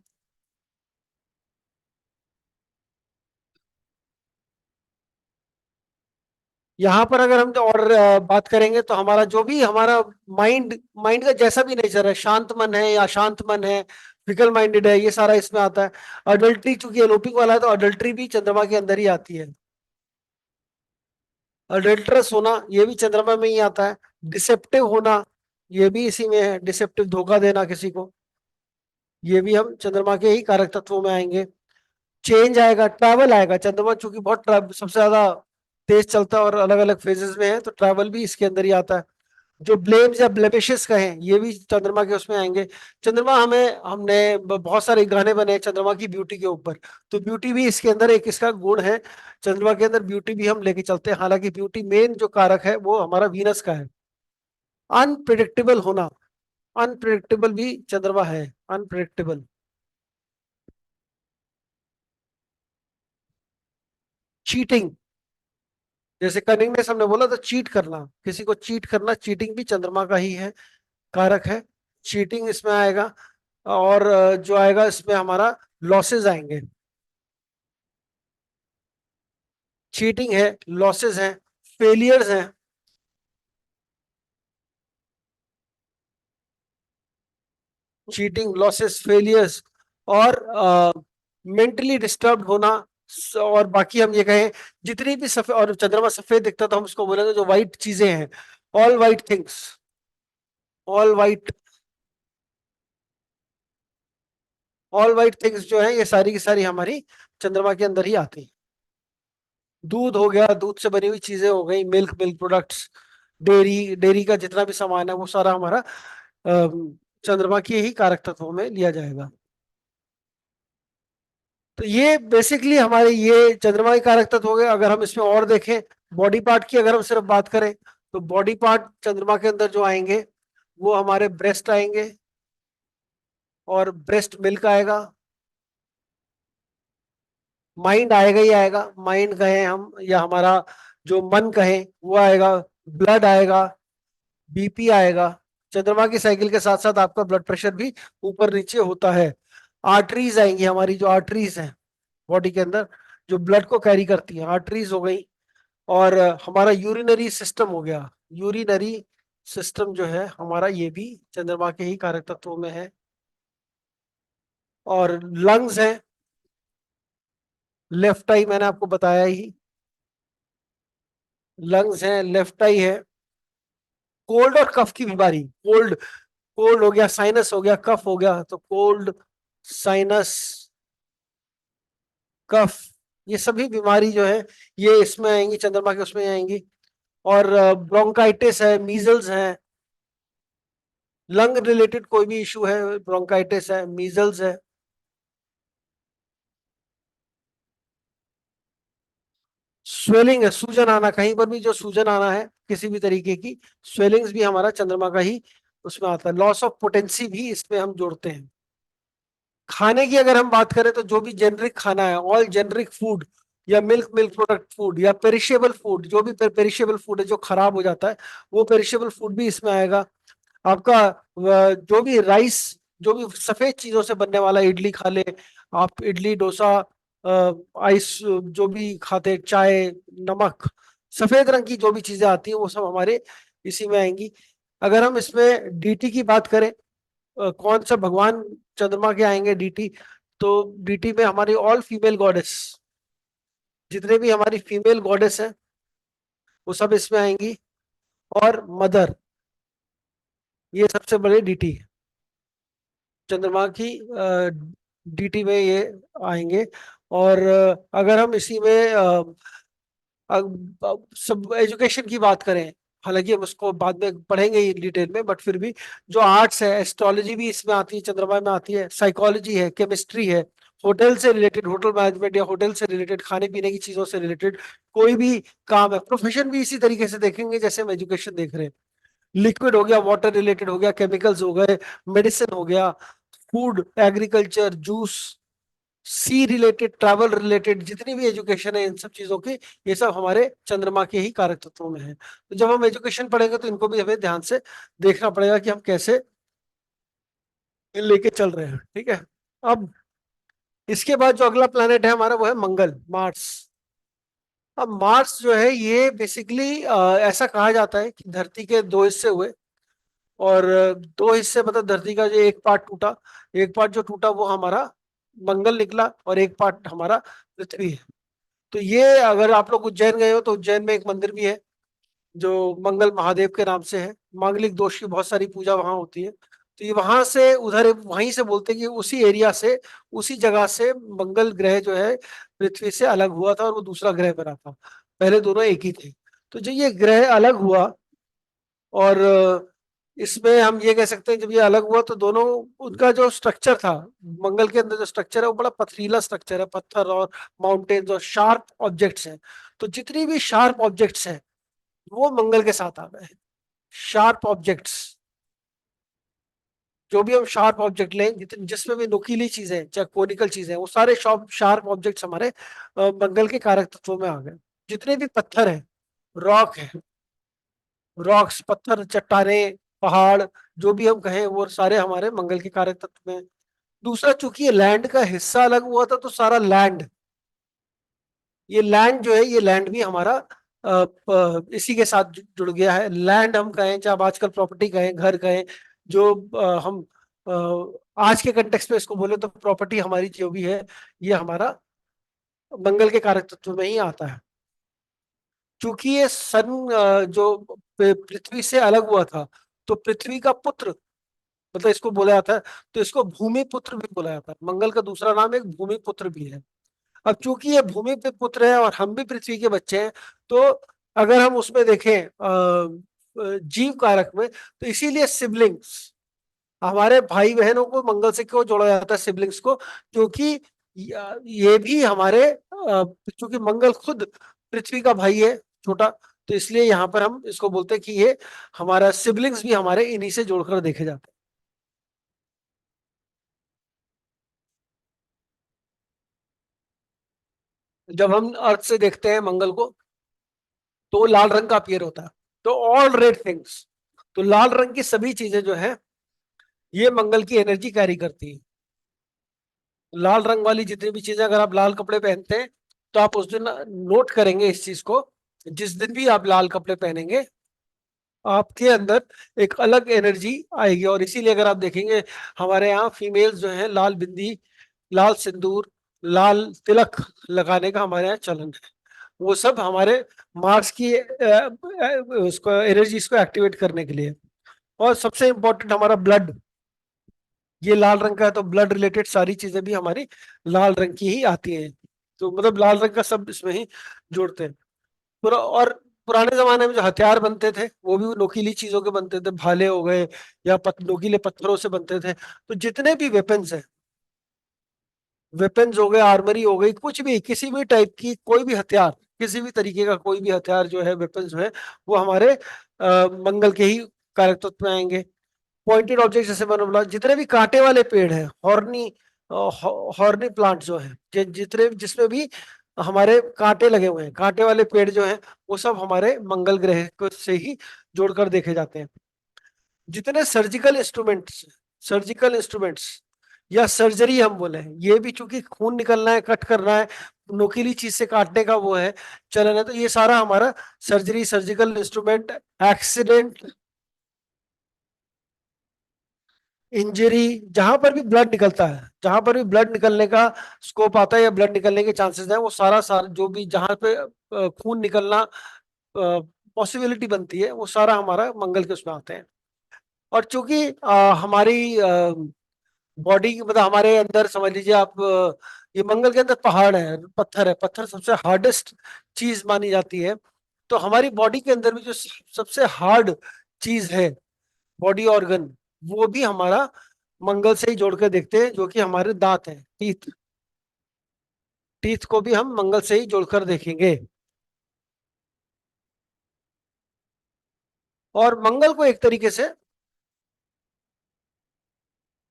Speaker 2: यहाँ पर अगर हम और बात करेंगे तो हमारा जो भी हमारा माइंड, माइंड का जैसा भी नेचर है, शांत मन है या शांत मन है, फिकल माइंडेड है, ये सारा इसमें आता है। अडल्ट्री चूंकि एलोपिंग वाला है तो अडल्ट्री भी चंद्रमा के अंदर ही आती है। अडल्ट्रस होना ये भी चंद्रमा में ही आता है। डिसेप्टिव होना ये भी इसी में है, डिसेप्टिव, धोखा देना किसी को, ये भी हम चंद्रमा के ही कारक तत्वों में आएंगे। चेंज आएगा, ट्रैवल आएगा, चंद्रमा चूंकि बहुत सबसे ज्यादा तेज चलता है और अलग अलग फेजेस में है, तो ट्रैवल भी इसके अंदर ही आता है। जो ब्लेम्स या ब्लेमिशेस कहें, ये भी चंद्रमा के उसमें आएंगे। चंद्रमा हमें, हमने बहुत सारे गाने बने हैं चंद्रमा की ब्यूटी के ऊपर, तो ब्यूटी भी इसके अंदर एक इसका गुण है। चंद्रमा के अंदर ब्यूटी भी हम लेके चलते हैं, हालांकि ब्यूटी मेन जो कारक है वो हमारा वीनस का है। अनप्रिडिक्टेबल होना, अनप्रिडिक्टेबल भी चंद्रमा है, अनप्रिडिक्टेबल। चीटिंग, जैसे कनिंगनेस हमने बोला, तो चीट करना, किसी को चीट करना, चीटिंग भी चंद्रमा का ही है। कारक है, चीटिंग इसमें आएगा, और जो आएगा इसमें हमारा लॉसेस आएंगे। चीटिंग है, लॉसेस हैं, फेलियर्स हैं, चीटिंग, लॉसेस, फेलियर्स, और मेंटली डिस्टर्ब होना। और बाकी हम ये कहें जितनी भी सफेद, और चंद्रमा सफेद दिखता तो हम उसको बोलेंगे जो वाइट चीजें हैं, all white things, all white, all white things जो है ये सारी की सारी हमारी चंद्रमा के अंदर ही आती है। दूध हो गया, दूध से बनी हुई चीजें हो गई, milk, milk products, dairy, dairy का जितना भी सामान है वो सारा हमारा चंद्रमा के ही कारक तत्वों में लिया जाएगा। तो ये बेसिकली हमारे ये चंद्रमा के कारक तत्व हो गए। अगर हम इसमें और देखें बॉडी पार्ट की, अगर हम सिर्फ बात करें तो बॉडी पार्ट चंद्रमा के अंदर जो आएंगे वो हमारे ब्रेस्ट आएंगे, और ब्रेस्ट मिल्क आएगा, माइंड आएगा ही आएगा, माइंड कहें हम या हमारा जो मन कहें वो आएगा, ब्लड आएगा, बीपी आएगा। चंद्रमा की साइकिल के साथ साथ आपका ब्लड प्रेशर भी ऊपर नीचे होता है। आर्टरीज आएंगी, हमारी जो आर्टरीज हैं बॉडी के अंदर जो ब्लड को कैरी करती है, आर्टरीज हो गई। और हमारा यूरिनरी सिस्टम हो गया, यूरिनरी सिस्टम जो है हमारा ये भी चंद्रमा के ही कारक तत्वों में है। और लंग्स है, लेफ्ट आई मैंने आपको बताया ही, लंग्स है, लेफ्ट आई है। कोल्ड और कफ की बीमारी, कोल्ड, कोल्ड हो गया, साइनस हो गया, कफ हो गया, तो कोल्ड, साइनस, कफ, ये सभी बीमारी जो है ये इसमें आएंगी, चंद्रमा के उसमें आएंगी। और ब्रोंकाइटिस है, मीजल्स है, लंग रिलेटेड कोई भी इशू है, ब्रोंकाइटिस है, मीजल्स है। स्वेलिंग है, सूजन आना, कहीं पर भी जो सूजन आना है किसी भी तरीके की, स्वेलिंग्स भी हमारा चंद्रमा का ही उसमें आता है। लॉस ऑफ पोटेंसी भी इसमें हम जोड़ते हैं। खाने की अगर हम बात करें तो जो भी जेनरिक खाना है, ऑल जेनरिक फूड, या मिल्क, मिल्क प्रोडक्ट फूड, या पेरिशेबल फूड, जो भी पेरिशेबल फूड है जो खराब हो जाता है वो पेरिशेबल फूड भी इसमें आएगा। आपका जो भी राइस, जो भी सफेद चीजों से बनने वाला, इडली खा ले आप, इडली, डोसा, आइस, जो भी खाते, चाय, नमक, सफेद रंग की जो भी चीजें आती हैं वो सब हमारे इसी में आएंगी। अगर हम इसमें डीटी की बात करें, कौन सा भगवान चंद्रमा के आएंगे डीटी, तो डीटी में हमारी ऑल फीमेल गॉडेस, जितने भी हमारी फीमेल गॉडेस हैं वो सब इसमें आएंगी। और मदर, ये सबसे बड़े डीटी है चंद्रमा की, डीटी में ये आएंगे। और अगर हम इसी में सब एजुकेशन की बात करें, हालांकि हम उसको बाद में पढ़ेंगे ही डिटेल में, बट फिर भी जो आर्ट्स है, एस्ट्रोलॉजी भी इसमें आती है, चंद्रमा में आती है, साइकोलॉजी है, केमिस्ट्री है, होटल से रिलेटेड, होटल मैनेजमेंट या होटल से रिलेटेड, खाने पीने की चीजों से रिलेटेड कोई भी काम है, प्रोफेशन भी इसी तरीके से देखेंगे जैसे हम एजुकेशन देख रहे हैं। लिक्विड हो गया, वाटर रिलेटेड हो गया, केमिकल्स हो गए, मेडिसिन हो गया, फूड, एग्रीकल्चर, जूस, सी रिलेटेड, ट्रैवल रिलेटेड, जितनी भी एजुकेशन है इन सब चीजों की, ये सब हमारे चंद्रमा के ही कारक तत्वों में है। तो जब हम एजुकेशन पढ़ेंगे तो इनको भी हमें ध्यान से देखना पड़ेगा कि हम कैसे लेके चल रहे हैं, ठीक है। अब इसके बाद जो अगला प्लेनेट है हमारा वो है मंगल, मार्स। अब मार्स जो है ये बेसिकली ऐसा कहा जाता है कि धरती के दो हिस्से हुए, और दो हिस्से मतलब धरती का जो एक पार्ट टूटा, एक पार्ट जो टूटा वो हमारा मंगल निकला, और एक पार्ट हमारा पृथ्वी है। तो ये अगर आप लोग उज्जैन गए हो तो उज्जैन में एक मंदिर भी है जो मंगल महादेव के नाम से है। मांगलिक दोष की बहुत सारी पूजा वहां होती है। तो ये वहां से उधर, वहीं से बोलते हैं कि उसी एरिया से, उसी जगह से मंगल ग्रह जो है पृथ्वी से अलग हुआ था और वो दूसरा ग्रह बना था, पहले दोनों एक ही थे। तो जब ये ग्रह अलग हुआ, और इसमें हम ये कह सकते हैं जब ये अलग हुआ तो दोनों, उनका जो स्ट्रक्चर था, मंगल के अंदर जो स्ट्रक्चर है वो बड़ा पथरीला स्ट्रक्चर है, पत्थर और माउंटेन्स और शार्प ऑब्जेक्ट्स हैं। तो जितनी भी शार्प ऑब्जेक्ट्स हैं वो मंगल के साथ आ गए हैं। शार्प ऑब्जेक्ट्स, जो भी हम शार्प ऑब्जेक्ट लें, जितने जिसमें भी नुकीली चीजें, चाहे कोनिकल चीजें, वो सारे शार्प शार्प ऑब्जेक्ट्स हमारे मंगल के कारक तत्वों में आ गए। जितने भी पत्थर हैं, रॉक है, रॉक्स, पत्थर, चट्टाने, पहाड़, जो भी हम कहें वो सारे हमारे मंगल के कारक तत्व में हैं। दूसरा, चूंकि ये लैंड का हिस्सा अलग हुआ था तो सारा लैंड, ये लैंड जो है, ये लैंड भी हमारा इसी के साथ जुड़ गया है। लैंड हम कहें, चाहे आप आजकल प्रॉपर्टी कहें, घर कहें, जो हम आज के कंटेक्स्ट में इसको बोले तो प्रॉपर्टी हमारी जो भी है, ये हमारा मंगल के कारक तत्व में ही आता है। चूंकि ये सन जो पृथ्वी से अलग हुआ था, तो पृथ्वी का पुत्र, मतलब इसको बोला जाता है, तो इसको भूमि पुत्र भी बोला जाता है। मंगल का दूसरा नाम एक भूमि पुत्र भी है। अब चूंकि ये भूमि पे पुत्र है और हम भी पृथ्वी के बच्चे हैं, तो अगर हम उसमें देखें जीव कारक में, तो इसीलिए सिबलिंग्स, हमारे भाई बहनों को मंगल से क्यों जोड़ा जाता है, सिबलिंग्स को, क्योंकि ये भी हमारे चूंकि मंगल खुद पृथ्वी का भाई है, छोटा, तो इसलिए यहाँ पर हम इसको बोलते हैं कि ये हमारा सिबलिंग्स भी हमारे इन्हीं से जोड़कर देखे जाते हैं। जब हम अर्थ से देखते हैं मंगल को, तो वो लाल रंग का अपीयर होता है। तो ऑल रेड थिंग्स, तो लाल रंग की सभी चीजें जो है, ये मंगल की एनर्जी कैरी करती है। लाल रंग वाली जितनी भी चीजें, अगर आप लाल कपड़े पहनते हैं, तो आप उस दिन नोट करेंगे इस चीज को, जिस दिन भी आप लाल कपड़े पहनेंगे, आपके अंदर एक अलग एनर्जी आएगी। और इसीलिए अगर आप देखेंगे, हमारे यहाँ फीमेल्स जो है लाल बिंदी, लाल सिंदूर, लाल तिलक लगाने का हमारे यहाँ चलन है। वो सब हमारे मार्स की उसको एनर्जीज को एक्टिवेट करने के लिए। और सबसे इंपॉर्टेंट, हमारा ब्लड, ये लाल रंग का है, तो ब्लड रिलेटेड सारी चीजें भी हमारी लाल रंग की ही आती हैं। तो मतलब लाल रंग का सब इसमें ही जोड़ते हैं पूरा। और पुराने जमाने में जो हथियार बनते थे, वो भी नोकीली चीजों के बनते थे, भाले हो गए या नोकीले पत्थरों से बनते थे। तो जितने भी वेपन्स हैं, वेपन्स हो गए, आर्मरी हो गई, कुछ भी, किसी भी टाइप की कोई भी हथियार, किसी भी तरीके का कोई भी हथियार जो है, वेपन्स जो है, वो हमारे मंगल के ही कारक तत्व में आएंगे। पॉइंटेड ऑब्जेक्ट, जैसे मैंने बोला, जितने भी कांटे वाले पेड़ हैं, हॉर्नी हॉर्नी प्लांट जो है, जितने जिसमें भी हमारे कांटे लगे हुए हैं, कांटे वाले पेड़ जो हैं, वो सब हमारे मंगल ग्रह को से ही जोड़कर देखे जाते हैं। जितने सर्जिकल इंस्ट्रूमेंट्स या सर्जरी हम बोले हैं, ये भी चूंकि खून निकलना है, कट करना है, नोकीली चीज से काटने का वो है, चलन है, तो ये सारा हमारा surgery, surgical instrument, accident, injury, जहां पर भी ब्लड निकलता है, जहां पर भी ब्लड निकलने का स्कोप आता है या ब्लड निकलने के चांसेस हैं, वो सारा सारा जो भी जहां पे खून निकलना पॉसिबिलिटी बनती है, वो सारा हमारा मंगल के उसमें आते हैं। और चूंकि हमारी बॉडी, मतलब हमारे अंदर समझ लीजिए आप, ये मंगल के अंदर पहाड़ है, पत्थर है, पत्थर सबसे हार्डेस्ट चीज मानी जाती है। तो हमारी बॉडी के अंदर भी जो सबसे हार्ड चीज है, बॉडी ऑर्गन, वो भी हमारा मंगल से ही जोड़ के देखते हैं, जो कि हमारे दांत हैं, टीथ। टीथ को भी हम मंगल से ही जोड़कर देखेंगे। और मंगल को एक तरीके से,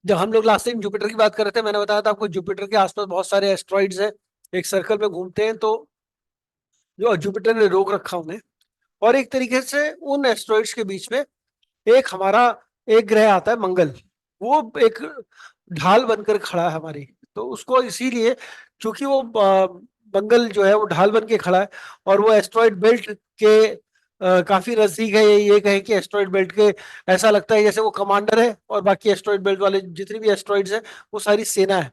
Speaker 2: जब हम लोग लास्ट टाइम जुपिटर की बात कर रहे थे, मैंने बताया था आपको, जुपिटर के आसपास बहुत सारे एस्ट्रॉइड्स हैं, एक सर्कल में घूमते हैं, तो जो जुपिटर ने रोक रखा उन्हें। और एक तरीके से उन एस्ट्रॉइड्स के बीच में एक हमारा एक ग्रह आता है, मंगल। वो एक ढाल बनकर खड़ा है हमारी, तो उसको इसीलिए, क्योंकि वो मंगल जो है वो ढाल बन के खड़ा है, और वो एस्ट्रॉइड बेल्ट के काफी नजदीक है। ये कहें कि एस्ट्रॉइड बेल्ट के, ऐसा लगता है जैसे वो कमांडर है, और बाकी एस्ट्रॉइड बेल्ट वाले जितनी भी एस्ट्रॉइड्स हैं, वो सारी सेना है।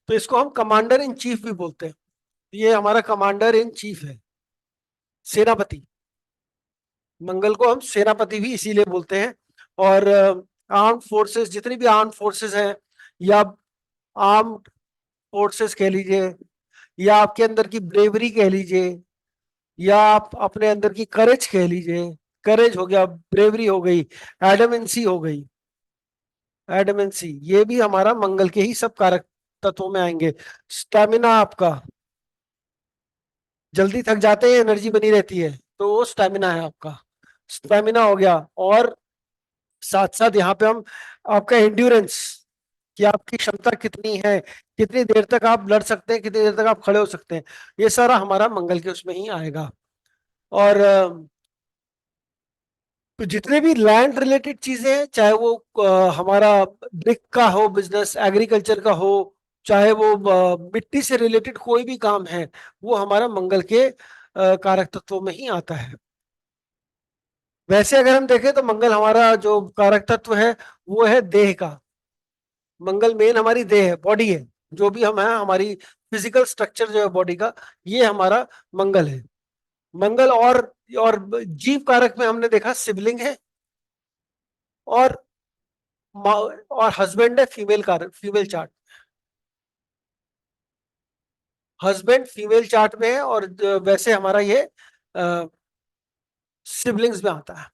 Speaker 2: तो इसको हम कमांडर इन चीफ भी बोलते हैं। ये हमारा कमांडर इन चीफ है, सेनापति। मंगल को हम सेनापति भी इसीलिए बोलते हैं। और आर्म्ड फोर्सेस, जितनी भी आर्म्ड फोर्सेस हैं, या आर्म्ड फोर्सेस कह लीजिए, या आपके अंदर की ब्रेवरी कह लीजिए, या आप अपने अंदर की करेज कह लीजिए, करेज हो गया, ब्रेवरी हो गई, एडमेंसी हो गई, एडमेंसी, ये भी हमारा मंगल के ही सब कारक तत्वों में आएंगे। स्टेमिना आपका, जल्दी थक जाते हैं, एनर्जी बनी रहती है, तो वो स्टेमिना है आपका, स्टेमिना हो गया। और साथ साथ यहाँ पे हम आपका एंड्योरेंस, कि आपकी क्षमता कितनी है, कितनी देर तक आप लड़ सकते हैं, कितनी देर तक आप खड़े हो सकते हैं, ये सारा हमारा मंगल के उसमें ही आएगा। और तो जितने भी लैंड रिलेटेड चीजें हैं, चाहे वो हमारा ब्रिक का हो बिजनेस, एग्रीकल्चर का हो, चाहे वो मिट्टी से रिलेटेड कोई भी काम है, वो हमारा मंगल के कारक तत्वों में ही आता है। वैसे अगर हम देखें तो मंगल हमारा जो कारक तत्व है वो है देह का। मंगल मेन हमारी देह है, बॉडी है। जो भी हम है, हमारी फिजिकल स्ट्रक्चर जो है बॉडी का, ये हमारा मंगल है। मंगल और जीव कारक में हमने देखा सिबलिंग है, और और हस्बैंड है फीमेल कारक, female chart. Husband female chart में है, और वैसे हमारा ये सिबलिंग्स में आता है।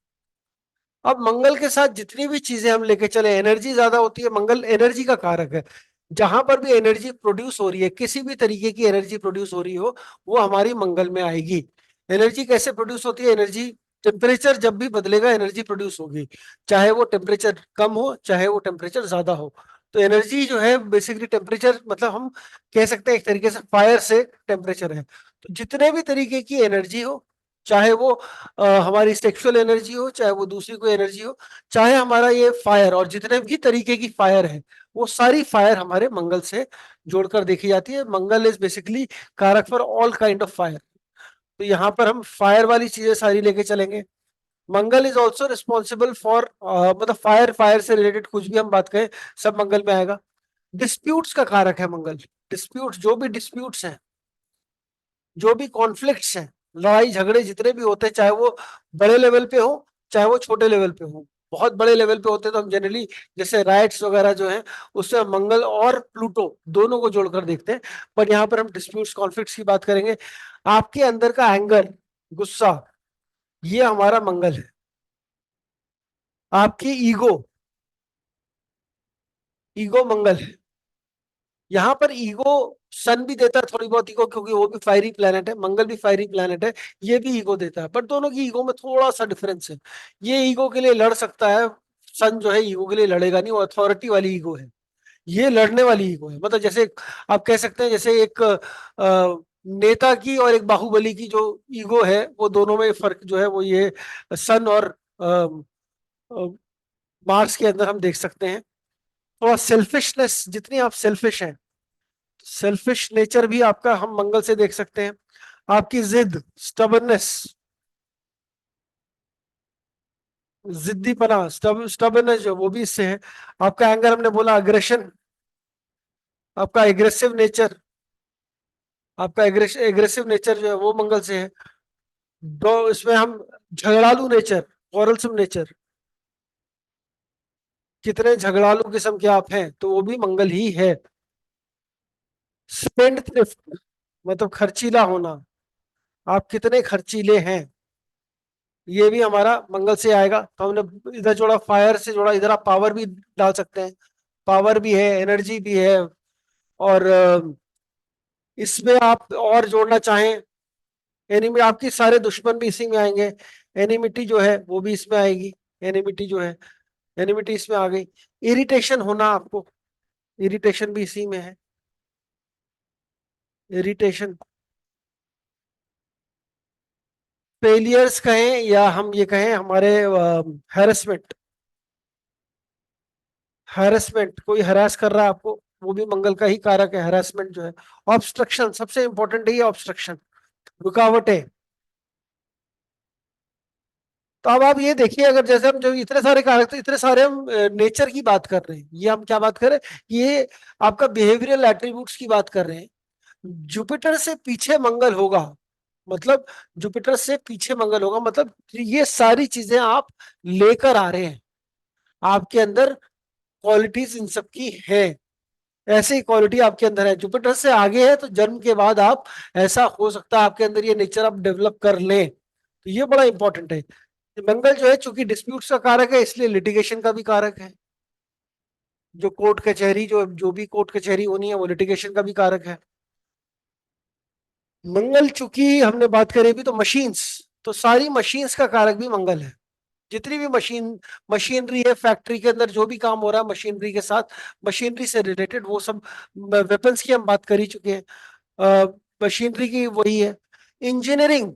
Speaker 2: अब मंगल के साथ जितनी भी चीजें हम लेके चले, एनर्जी ज्यादा होती है, मंगल एनर्जी का कारक है। जहां पर भी एनर्जी प्रोड्यूस हो रही है, किसी भी तरीके की एनर्जी प्रोड्यूस हो रही हो, वो हमारी मंगल में आएगी। एनर्जी कैसे प्रोड्यूस होती है? एनर्जी, टेम्परेचर जब भी बदलेगा एनर्जी प्रोड्यूस होगी, चाहे वो टेम्परेचर कम हो चाहे वो टेम्परेचर ज्यादा हो। तो एनर्जी जो है बेसिकली टेम्परेचर, मतलब हम कह सकते हैं एक तरीके से फायर से टेम्परेचर है। तो जितने भी तरीके की एनर्जी हो, चाहे वो हमारी सेक्सुअल एनर्जी हो, चाहे वो दूसरी कोई एनर्जी हो, चाहे हमारा ये फायर, और जितने भी तरीके की फायर है, वो सारी फायर हमारे मंगल से जोड़कर देखी जाती है। मंगल इज बेसिकली कारक for all kind of fire. तो यहाँ पर हम फायर वाली चीजें सारी लेके चलेंगे। मंगल इज ऑल्सो रिस्पॉन्सिबल फॉर, मतलब फायर, फायर से रिलेटेड कुछ भी हम बात करें सब मंगल में आएगा। डिस्प्यूट्स का कारक है मंगल। डिस्प्यूट्स, जो भी डिस्प्यूट्स हैं, जो भी कॉन्फ्लिक्ट्स हैं, लड़ाई झगड़े जितने भी होते हैं, चाहे वो बड़े लेवल पे हो चाहे वो छोटे लेवल पे हो। बहुत बड़े लेवल पे होते हैं तो हम जनरली जैसे राइट्स वगैरह जो हैं, उससे हम मंगल और प्लूटो दोनों को जोड़कर देखते हैं। पर यहाँ पर हम डिस्प्यूट्स कॉन्फ्लिक्ट्स की बात करेंगे। आपके अंदर का एंगर, गुस्सा, ये हमारा मंगल है। आपकी ईगो, ईगो मंगल है। यहाँ पर ईगो सन भी देता है थोड़ी बहुत ईगो, क्योंकि वो भी फायरी प्लेनेट है, मंगल भी फायरी प्लेनेट है। ये भी ईगो देता है, बट दोनों की ईगो में थोड़ा सा डिफरेंस है। ये ईगो के लिए लड़ सकता है, सन जो है ईगो के लिए लड़ेगा नहीं, वो अथॉरिटी वाली ईगो है। ये लड़ने वाली ईगो है, मतलब जैसे आप कह सकते हैं जैसे एक नेता की और एक बाहुबली की जो ईगो है, वो दोनों में फर्क जो है वो ये सन और मार्स के अंदर हम देख सकते हैं। थोड़ा सेल्फिशनेस, जितनी आप सेल्फिश हैं, सेल्फिश नेचर भी आपका हम मंगल से देख सकते हैं। आपकी जिद, स्टबरनेस, जिद्दीपना, स्टबरनेस जो वो भी इससे है। आपका एंगर, हमने बोला अग्रेशन, आपका एग्रेसिव नेचर, आपका एग्रेसिव नेचर जो है वो मंगल से है। दो इसमें हम झगड़ालू नेचर, क्वारलसम नेचर, कितने झगड़ालू किस्म के आप हैं, तो वो भी मंगल ही है। स्पेंड थ्रिफ्ट, मतलब खर्चीला होना, आप कितने खर्चीले हैं, ये भी हमारा मंगल से आएगा। तो हमने इधर जोड़ा फायर से जोड़ा, इधर आप पावर भी डाल सकते हैं। पावर भी है, एनर्जी भी है, और इसमें आप और जोड़ना चाहें एनिमी, आपके सारे दुश्मन भी इसी में आएंगे। एनिमिटी जो है वो भी इसमें आएगी। एनिमिटी जो है, एनिमिटी इसमें आ गई। इरिटेशन होना आपको, इरिटेशन भी इसी में है। इरिटेशन, फेलियर्स कहें या हम ये कहें हमारे हैरेसमेंट, हैरेसमेंट, कोई हरास कर रहा है आपको, वो भी मंगल का ही कारक है, हरासमेंट जो है। ऑब्स्ट्रक्शन, सबसे इंपॉर्टेंट है ये ऑब्स्ट्रक्शन, रुकावटें। तो अब आप ये देखिए, अगर जैसे हम जो इतने सारे कारक, तो इतने सारे हम नेचर की बात कर रहे हैं, ये हम क्या बात कर रहे हैं, ये आपका बिहेवियरल एट्रीब्यूट्स की बात कर रहे हैं। जुपिटर से पीछे मंगल होगा, मतलब जुपिटर से पीछे मंगल होगा, मतलब ये सारी चीजें आप लेकर आ रहे हैं। आपके अंदर क्वालिटीज इन सब की है, ऐसी क्वालिटी आपके अंदर है। जुपिटर से आगे है तो जन्म के बाद आप, ऐसा हो सकता है आपके अंदर ये नेचर आप डेवलप कर लें। तो ये बड़ा इंपॉर्टेंट है। मंगल जो है चूंकि डिस्प्यूट्स का कारक है, इसलिए लिटिगेशन का भी कारक है। जो कोर्ट कचहरी, जो भी कोर्ट कचहरी होनी है, वो लिटिगेशन का भी कारक है। मंगल चूंकि हमने बात करी भी, तो मशीन्स, तो सारी मशीन्स का कारक भी मंगल है। जितनी भी मशीनरी है, फैक्ट्री के अंदर जो भी काम हो रहा है मशीनरी के साथ, मशीनरी से रिलेटेड वो सब, वेपन्स की हम बात कर ही चुके हैं, मशीनरी की वही है। इंजीनियरिंग,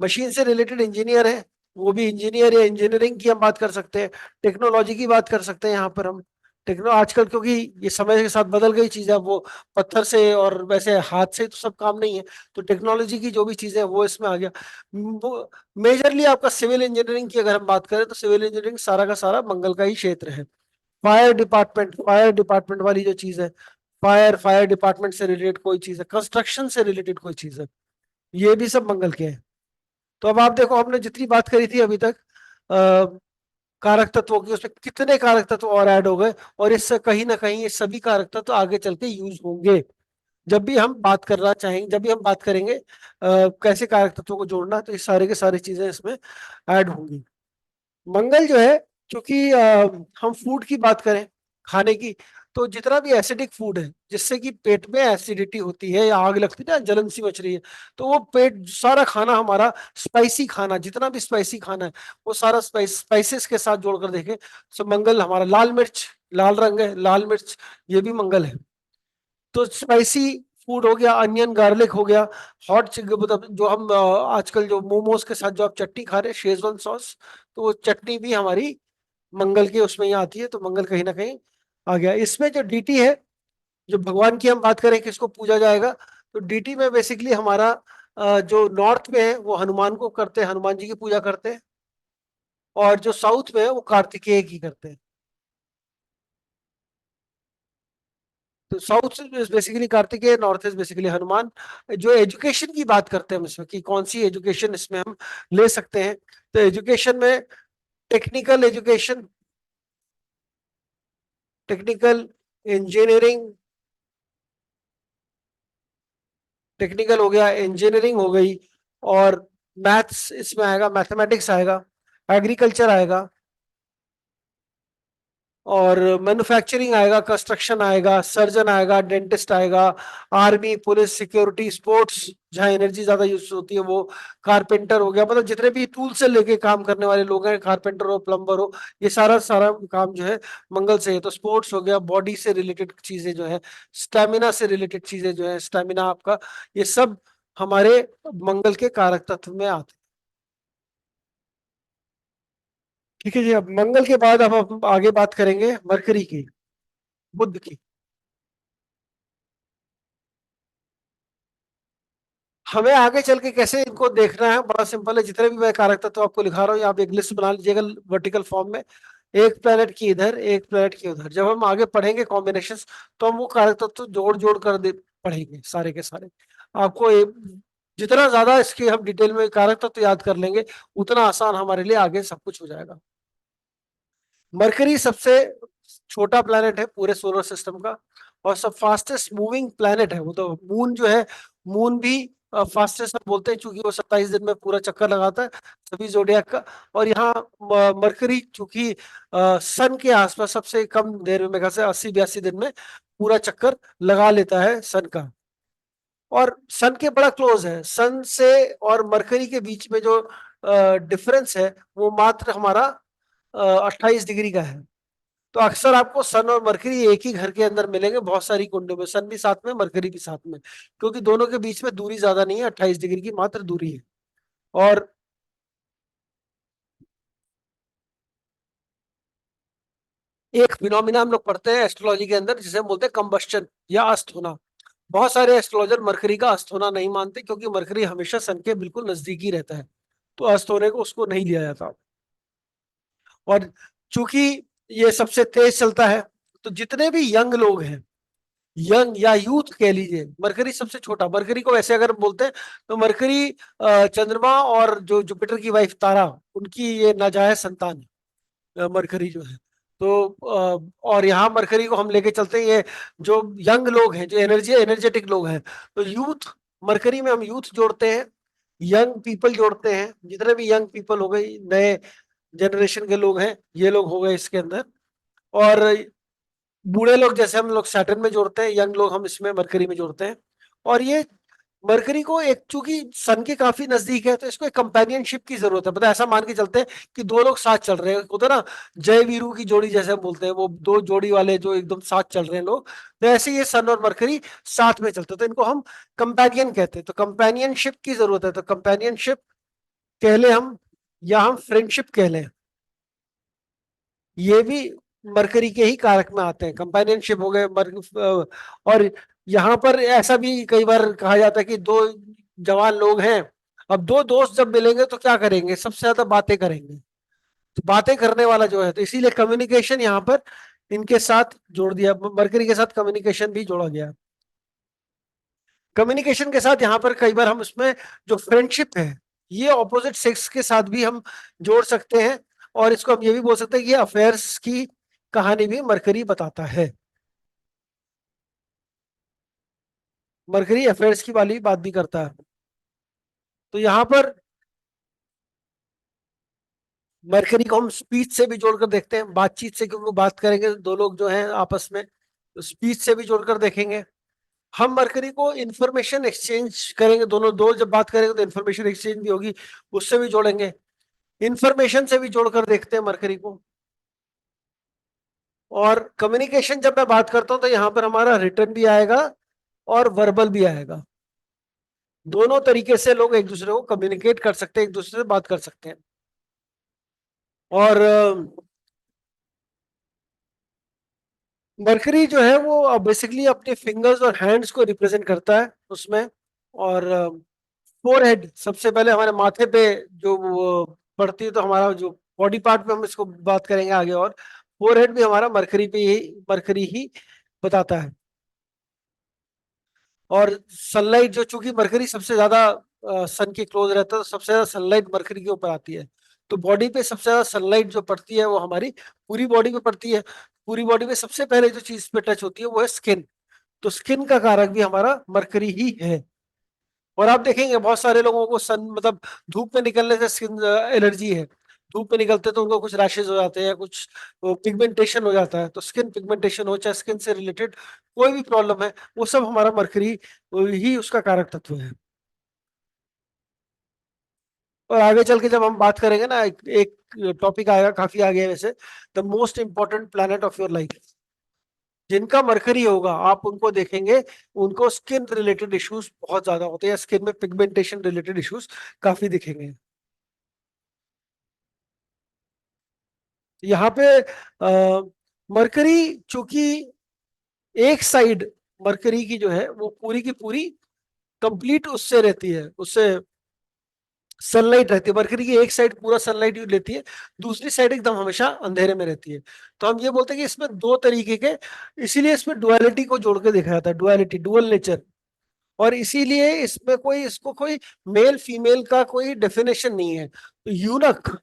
Speaker 2: मशीन से रिलेटेड इंजीनियर है। वो भी इंजीनियर या इंजीनियरिंग की हम बात कर सकते हैं, टेक्नोलॉजी की बात कर सकते हैं यहाँ पर हम। टेक्नो आजकल क्योंकि ये समय के साथ बदल गई चीजें, अब वो पत्थर से और वैसे हाथ से तो सब काम नहीं है, तो टेक्नोलॉजी की जो भी चीजें हैं वो इसमें आ गया। वो मेजरली आपका सिविल इंजीनियरिंग की अगर हम बात करें तो सिविल इंजीनियरिंग सारा का सारा मंगल का ही क्षेत्र है। फायर डिपार्टमेंट वाली जो चीज है, फायर डिपार्टमेंट से रिलेटेड कोई चीज है, कंस्ट्रक्शन से रिलेटेड कोई चीज है, ये भी सब मंगल के हैं। तो अब आप देखो हमने जितनी बात करी थी अभी तक कारक तत्वों की, उसमें कितने कारक तत्व और ऐड हो गए, और इससे कहीं ना कहीं ये सभी कारक तत्व आगे चल के यूज होंगे। जब भी हम बात करना चाहेंगे, जब भी हम बात करेंगे कैसे कारक तत्वों को जोड़ना, तो ये सारे के सारी चीजें इसमें ऐड होंगी। मंगल जो है, क्योंकि हम फूड की बात करें, खाने की, तो जितना भी एसिडिक फूड है जिससे कि पेट में एसिडिटी होती है या आग लगती है ना, जलन सी मच रही है, तो वो पेट सारा खाना हमारा, स्पाइसी खाना, जितना भी स्पाइसी खाना है वो सारा स्पाइसेस के साथ जोड़कर देखें तो मंगल हमारा, लाल मिर्च, लाल रंग है, लाल मिर्च, ये भी मंगल है। तो स्पाइसी फूड हो गया, अनियन गार्लिक हो गया, मतलब जो हम आजकल जो मोमोज के साथ जो आप चटनी खा रहे हैं, शेजवान सॉस, तो वो चटनी भी हमारी मंगल के उसमें ही आती है, तो मंगल कहीं ना कहीं आ गया। इसमें जो डीटी है, जो भगवान की हम बात करें किसको पूजा जाएगा, तो डीटी में बेसिकली हमारा जो नॉर्थ में है वो हनुमान को करते हैं, हनुमान जी की पूजा करते हैं, और जो साउथ में है वो कार्तिकेय की करते हैं। तो south is basically Kartikeya, north is basically Hanuman. जो एजुकेशन की बात करते हैं हम इसमें, कि कौन सी एजुकेशन इसमें हम ले सकते हैं, तो एजुकेशन में technical education, technical engineering, technical हो गया, इंजीनियरिंग हो गई, और मैथ्स इसमें आएगा, मैथमेटिक्स आएगा, एग्रीकल्चर आएगा, और मैन्युफैक्चरिंग आएगा, कंस्ट्रक्शन आएगा, सर्जन आएगा, डेंटिस्ट आएगा, आर्मी, पुलिस, सिक्योरिटी, स्पोर्ट्स जहाँ एनर्जी ज्यादा यूज होती है वो, कारपेंटर हो गया, मतलब जितने भी टूल से लेके काम करने वाले लोग हैं, कारपेंटर हो, प्लम्बर हो, ये सारा सारा काम जो है मंगल से है। तो स्पोर्ट्स हो गया, बॉडी से रिलेटेड चीजें जो है, स्टेमिना से रिलेटेड चीजें जो है, स्टेमिना आपका, ये सब हमारे मंगल के कारक तत्व में आते हैं। ठीक है जी, अब मंगल के बाद अब हम आगे बात करेंगे मरकरी की, बुध की। हमें आगे चल के कैसे इनको देखना है, बड़ा सिंपल है, जितने भी मैं कारक तत्व तो आपको लिखा रहा हूँ, आप एक लिस्ट बना लीजिएगा वर्टिकल फॉर्म में, एक प्लेनेट की इधर, एक प्लेनेट की उधर। जब हम आगे पढ़ेंगे कॉम्बिनेशन, तो हम वो कारक तत्व जोड़ जोड़ कर दे पढ़ेंगे सारे के सारे। आपको जितना ज्यादा इसकी हम डिटेल में कारक तत्व याद कर लेंगे, उतना आसान हमारे लिए आगे सब कुछ हो जाएगा। मरकरी सबसे छोटा प्लेनेट है पूरे सोलर सिस्टम का, और सब फास्टेस्ट मूविंग प्लेनेट है। वो तो मून जो है, मून भी फास्टेस्ट बोलते हैं, क्योंकि वो 27 दिन में पूरा चक्कर लगाता है सभी जोडियाक का। और यहाँ मरकरी चूंकि सन के आसपास सबसे कम देर में, मेरे ख्याल से 80-82 दिन में पूरा चक्कर लगा लेता है सन का, और सन के बड़ा क्लोज है। सन से और मरकरी के बीच में जो डिफरेंस है वो मात्र हमारा 28 डिग्री का है। तो अक्सर आपको सन और मरकरी एक ही घर के अंदर मिलेंगे बहुत सारी कुंडों में, सन भी साथ में, मरकरी भी साथ में, क्योंकि दोनों के बीच में दूरी ज्यादा नहीं है, 28 डिग्री की मात्र दूरी है। और एक फिनोमिना हम लोग पढ़ते हैं एस्ट्रोलॉजी के अंदर, जिसे हम बोलते हैं कंबस्टन या अस्त होना। बहुत सारे एस्ट्रोलॉजर मरकरी का अस्त होना नहीं मानते, क्योंकि मरकरी हमेशा सन के बिल्कुल नजदीक ही रहता है, तो अस्त होने को उसको नहीं लिया जाता। और चूंकि ये सबसे तेज चलता है, तो जितने भी यंग लोग हैं, यंग या यूथ कह लीजिए, मरकरी सबसे छोटा, मरकरी को वैसे अगर बोलते हैं तो मरकरी चंद्रमा और जो जुपिटर की वाइफ तारा, उनकी ये नाजायज संतान है मरकरी जो है। तो और यहाँ मरकरी को हम लेके चलते हैं, ये जो यंग लोग हैं, जो एनर्जेटिक लोग हैं, तो यूथ, मरकरी में हम यूथ जोड़ते हैं, यंग पीपल जोड़ते हैं, जितने भी यंग पीपल हो गए, नए जनरेशन के लोग हैं, ये लोग हो गए इसके अंदर। और बूढ़े लोग जैसे हम लोग सैटर्न में जोड़ते हैं, यंग लोग हम इसमें मरकरी में जोड़ते हैं। और ये मरकरी को एक, चूंकि सन के काफी नजदीक है, तो इसको एक कंपेनियनशिप की जरूरत है। पता है, ऐसा मान के चलते हैं कि दो लोग साथ चल रहे हैं, होता है ना, जय वीरू की जोड़ी जैसे हम बोलते हैं, वो दो जोड़ी वाले जो एकदम साथ चल रहे हैं लोग, तो ऐसे ये सन और मरकरी साथ में चलते हैं, तो इनको हम कंपेनियन कहते हैं। तो कंपेनियनशिप की जरूरत है, तो कंपेनियनशिप कह ले हम, या हम फ्रेंडशिप कह लें, ये भी मरकरी के ही कारक में आते हैं। कंपेनियनशिप हो गए और यहाँ पर ऐसा भी कई बार कहा जाता है कि दो जवान लोग हैं, अब दो दोस्त जब मिलेंगे तो क्या करेंगे, सबसे ज्यादा बातें करेंगे, तो बातें करने वाला जो है, तो इसीलिए कम्युनिकेशन यहाँ पर इनके साथ जोड़ दिया, मरकरी के साथ कम्युनिकेशन भी जोड़ा गया। कम्युनिकेशन के साथ यहाँ पर कई बार हम उसमें जो फ्रेंडशिप है, ये ऑपोजिट सेक्स के साथ भी हम जोड़ सकते हैं, और इसको हम ये भी बोल सकते हैं कि ये अफेयर्स की कहानी भी मरकरी बताता है। मरकरी अफेयर्स की वाली बात भी करता है। तो यहाँ पर मरकरी को हम स्पीच से भी जोड़कर देखते हैं, बातचीत से, क्योंकि बात करेंगे दो लोग जो हैं आपस में, तो स्पीच से भी जोड़कर देखेंगे। हम मरकरी को इंफॉर्मेशन एक्सचेंज करेंगे, दोनों दो जब बात करेंगे तो इंफॉर्मेशन एक्सचेंज भी होगी, उससे भी जोड़ेंगे। इंफॉर्मेशन से भी जोड़कर देखते हैं मरकरी को। और कम्युनिकेशन जब मैं बात करता हूं तो यहां पर हमारा रिटर्न भी आएगा और वर्बल भी आएगा। दोनों तरीके से लोग एक दूसरे को कम्युनिकेट कर सकते हैं, एक दूसरे से बात कर सकते हैं। और मरकरी जो है वो बेसिकली अपने फिंगर्स और हैंड्स को रिप्रेजेंट करता है उसमें। और फोरहेड सबसे पहले हमारे माथे पे जो वो पड़ती है, तो हमारा जो बॉडी पार्ट पे हम इसको बात करेंगे आगे। और फोरहेड भी हमारा मरकरी ही बताता है। और सनलाइट जो, चूंकि मरकरी सबसे ज्यादा सन के क्लोज रहता है, तो सबसे ज्यादा सनलाइट मरकरी के ऊपर आती है। तो बॉडी पे सबसे ज्यादा सनलाइट जो पड़ती है वो हमारी पूरी बॉडी पे पड़ती है। पूरी बॉडी में सबसे पहले जो चीज पे टच होती है वो है स्किन। तो स्किन का कारक भी हमारा मरकरी ही है। और आप देखेंगे बहुत सारे लोगों को सन मतलब धूप में निकलने से स्किन एलर्जी है। धूप में निकलते तो उनको कुछ रैशेज हो जाते हैं, कुछ पिगमेंटेशन हो जाता है। तो स्किन पिगमेंटेशन हो, चाहे स्किन से रिलेटेड कोई भी प्रॉब्लम है, वो सब हमारा मरकरी ही उसका कारक तत्व है। और आगे चल के जब हम बात करेंगे ना, एक टॉपिक आएगा काफी आगे वैसे, the most important planet of your life. जिनका मरकरी होगा आप उनको देखेंगे, उनको स्किन रिलेटेड इश्यूज बहुत ज्यादा होते हैं, स्किन में पिगमेंटेशन रिलेटेड इश्यूज काफी दिखेंगे। यहाँ पे मरकरी चूंकि एक साइड मरकरी की जो है वो पूरी की पूरी कंप्लीट उससे रहती है, उससे सनलाइट रहती है। मरकरी की एक साइड पूरा सनलाइट लेती है, दूसरी साइड एकदम हमेशा अंधेरे में रहती है। तो हम ये बोलते हैं कि इसमें दो तरीके के, इसीलिए इसमें डुअलिटी को जोड़ के देखा जाता है, डुअलिटी, डुअल नेचर। और इसीलिए इसमें कोई, इसको कोई मेल फीमेल का कोई डेफिनेशन नहीं है। तो यूनक,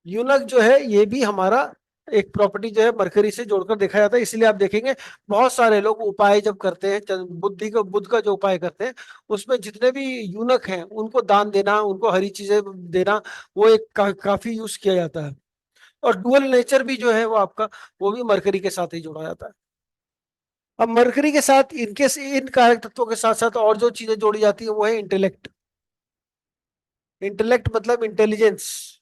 Speaker 2: यूनक जो है ये भी हमारा एक प्रॉपर्टी जो है मरकरी से जोड़कर देखा जाता है। इसलिए आप देखेंगे बहुत सारे लोग उपाय जब करते हैं, बुद्ध का जो उपाय करते हैं, उसमें जितने भी यूनक हैं उनको दान देना, उनको हरी चीजें देना, वो एक काफी यूज किया जाता है। और डुअल नेचर भी जो है वो आपका, वो भी मरकरी के साथ ही जोड़ा जाता है। अब मरकरी के साथ इनके, इन कारक तत्वों के साथ साथ और जो चीजें जोड़ी जाती है वो है इंटेलेक्ट। इंटेलेक्ट मतलब इंटेलिजेंस।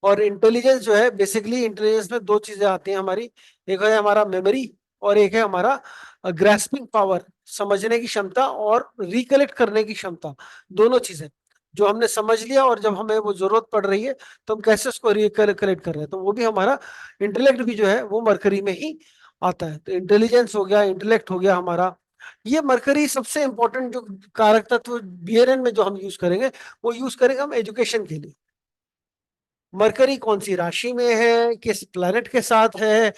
Speaker 2: और इंटेलिजेंस जो है, बेसिकली इंटेलिजेंस में दो चीजें आती हैं हमारी, एक है हमारा मेमोरी, और एक है हमारा ग्रास्पिंग पावर, समझने की क्षमता और रिकलेक्ट करने की क्षमता। दोनों चीजें, जो हमने समझ लिया और जब हमें वो जरूरत पड़ रही है तो हम कैसे उसको रिकलेक्ट कर रहे हैं, तो वो भी हमारा इंटेलेक्ट भी जो है वो मरकरी में ही आता है। तो इंटेलिजेंस हो गया, इंटेलेक्ट हो गया हमारा। ये मरकरी सबसे इंपॉर्टेंट जो कारक तत्व बीएनएन में जो हम यूज करेंगे, वो यूज करेंगे हम एजुकेशन के लिए। मरकरी कौन सी राशि में है, किस प्लैनेट के साथ है,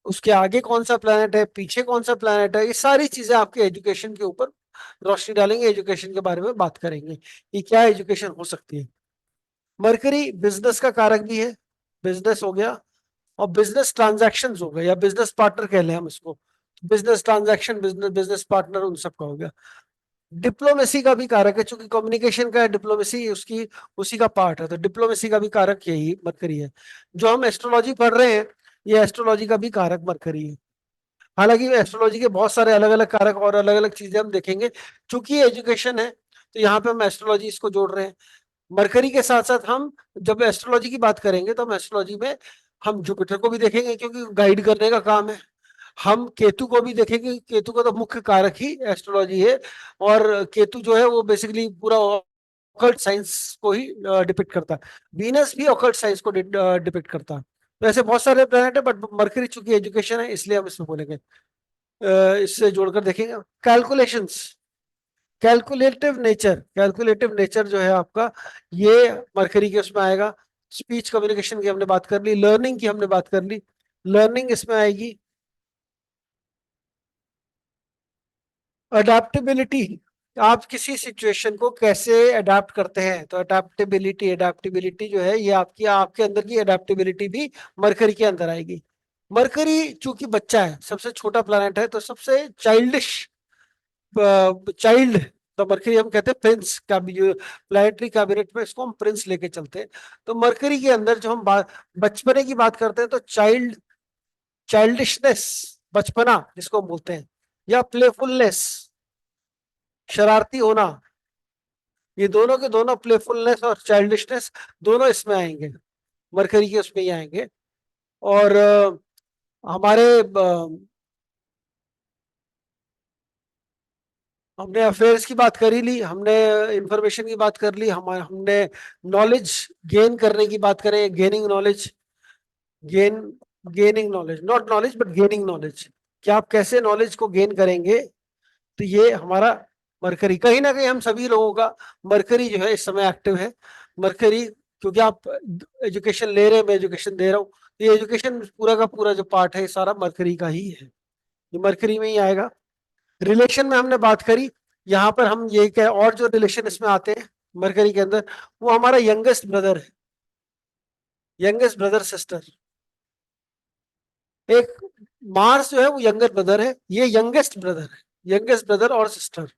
Speaker 2: उसके आगे कौन सा प्लैनेट है, पीछे कौन सा प्लैनेट है, ये सारी चीजें आपके एजुकेशन के ऊपर रोशनी डालेंगे, एजुकेशन के बारे में बात करेंगे कि क्या एजुकेशन हो सकती है। मरकरी बिजनेस का कारक भी है, बिजनेस हो गया, और बिजनेस ट्रांजैक्शन हो गया, या बिजनेस पार्टनर कह लें हम इसको। Business transaction, business business partner, उन सबका हो गया। डिप्लोमेसी का भी कारक है, चूंकि कम्युनिकेशन का डिप्लोमेसी उसकी उसी का पार्ट है, तो डिप्लोमेसी का भी कारक यही मरकरी है। जो हम एस्ट्रोलॉजी पढ़ रहे हैं, ये एस्ट्रोलॉजी का भी कारक मरकरी है। हालांकि एस्ट्रोलॉजी के बहुत सारे अलग अलग कारक और अलग अलग चीजें हम देखेंगे, चूंकि एजुकेशन है तो यहाँ पे हम एस्ट्रोलॉजी इसको जोड़ रहे हैं। मरकरी के साथ साथ हम जब एस्ट्रोलॉजी की बात करेंगे तो हम एस्ट्रोलॉजी में हम जुपिटर को भी देखेंगे, क्योंकि गाइड करने का काम है। हम केतु को भी देखेंगे, केतु का तो मुख्य कारक ही एस्ट्रोलॉजी है। और केतु जो है वो बेसिकली पूरा ऑकल्ट साइंस को ही डिपिक्ट करता है। वीनस भी ऑकल्ट साइंस को डिपिक्ट करता है। तो ऐसे बहुत सारे प्लैनेट है, बट मरकरी चूंकि एजुकेशन है इसलिए हम इसमें बोलेंगे। इससे जोड़कर देखेंगे कैलकुलेशंस। कैलकुलेटिव नेचर जो है आपका, ये मरकरी के उसमें आएगा। स्पीच कम्युनिकेशन की हमने बात कर ली, लर्निंग की हमने बात कर ली, लर्निंग इसमें आएगी। अडेप्टेबिलिटी, आप किसी सिचुएशन को कैसे अडेप्ट करते हैं, तो अडेप्टेबिलिटी जो है ये आपकी आपके अंदर की अडेप्टेबिलिटी भी मरकरी के अंदर आएगी। मरकरी चूंकि बच्चा है, सबसे छोटा प्लैनेट है, तो सबसे चाइल्डिश चाइल्ड, तो मरकरी हम कहते हैं प्रिंस का भी, प्लानिटरी कैबिनेट में इसको हम प्रिंस लेके चलते हैं। तो मरकरी के अंदर जो हम बचपने की बात करते हैं, तो चाइल्डिशनेस, बचपना जिसको हम बोलते हैं, या प्लेफुलनेस, शरारती होना, ये दोनों के दोनों, प्लेफुलनेस और चाइल्डिशनेस दोनों इसमें आएंगे, मरकरी के उसमें ही आएंगे। और हमारे हमने अफेयर्स की बात कर ही ली, हमने इंफॉर्मेशन की बात कर ली, हमने नॉलेज गेन करने की बात करें, gaining knowledge, gain gaining knowledge, not knowledge but gaining knowledge, कि आप कैसे नॉलेज को गेन करेंगे। तो ये हमारा मरकरी, कहीं ना कहीं हम सभी लोगों का मरकरी जो है इस समय एक्टिव है। मरकरी, क्योंकि आप एजुकेशन ले रहे हैं, मैं एजुकेशन दे रहा हूँ, तो ये एजुकेशन पूरा का पूरा जो पार्ट है, ये सारा मरकरी का ही है, ये मरकरी में ही आएगा। रिलेशन में हमने बात करी, यहाँ पर हम ये कह, और जो रिलेशन इसमें आते हैं मरकरी के अंदर, वो हमारा यंगेस्ट ब्रदर है, यंगेस्ट ब्रदर सिस्टर। एक मार्स जो है वो यंगर ब्रदर है, ये यंगेस्ट ब्रदर है, यंगेस्ट ब्रदर और सिस्टर,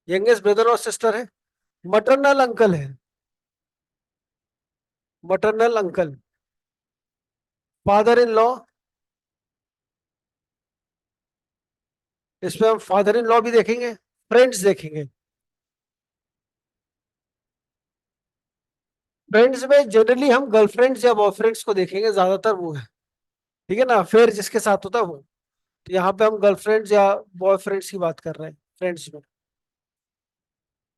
Speaker 2: यंगेस्ट ब्रदर और सिस्टर है। मटरनल अंकल है, maternal uncle, father in law, इसमें हम फादर इन लॉ भी देखेंगे, फ्रेंड्स देखेंगे। फ्रेंड्स में जनरली हम गर्लफ्रेंड्स या बॉयफ्रेंड्स को देखेंगे, ज्यादातर वो है, ठीक है ना, अफेयर जिसके साथ होता है वो। तो यहाँ पे हम गर्लफ्रेंड्स या बॉयफ्रेंड्स की बात कर रहे हैं फ्रेंड्स में।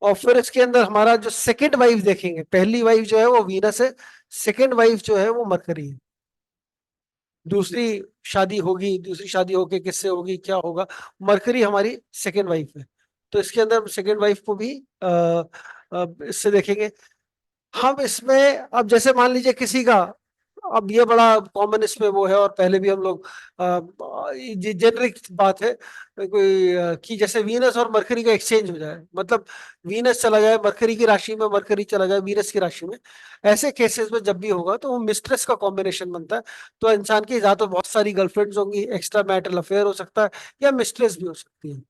Speaker 2: और फिर इसके अंदर हमारा जो सेकंड वाइफ देखेंगे, पहली वाइफ जो है वो वीनस है, सेकंड वाइफ जो है वो मरकरी है। दूसरी शादी होगी, दूसरी शादी होके किससे होगी, क्या होगा, मरकरी हमारी सेकंड वाइफ है। तो इसके अंदर सेकंड वाइफ को भी इससे देखेंगे हम। इसमें अब जैसे मान लीजिए किसी का, अब ये बड़ा कॉमन इसमें वो है, और पहले भी हम लोग जेनरिक बात है कोई, कि जैसे वीनस और मरकरी का एक्सचेंज हो जाए, मतलब वीनस चला जाए मरकरी की राशि में, मरकरी चला जाए वीनस की राशि में, ऐसे केसेस में जब भी होगा तो वो मिस्ट्रेस का कॉम्बिनेशन बनता है। तो इंसान की या तो बहुत सारी गर्लफ्रेंड्स होंगी, एक्स्ट्रा मैरिटल अफेयर हो सकता है, या मिस्ट्रेस भी हो सकती है।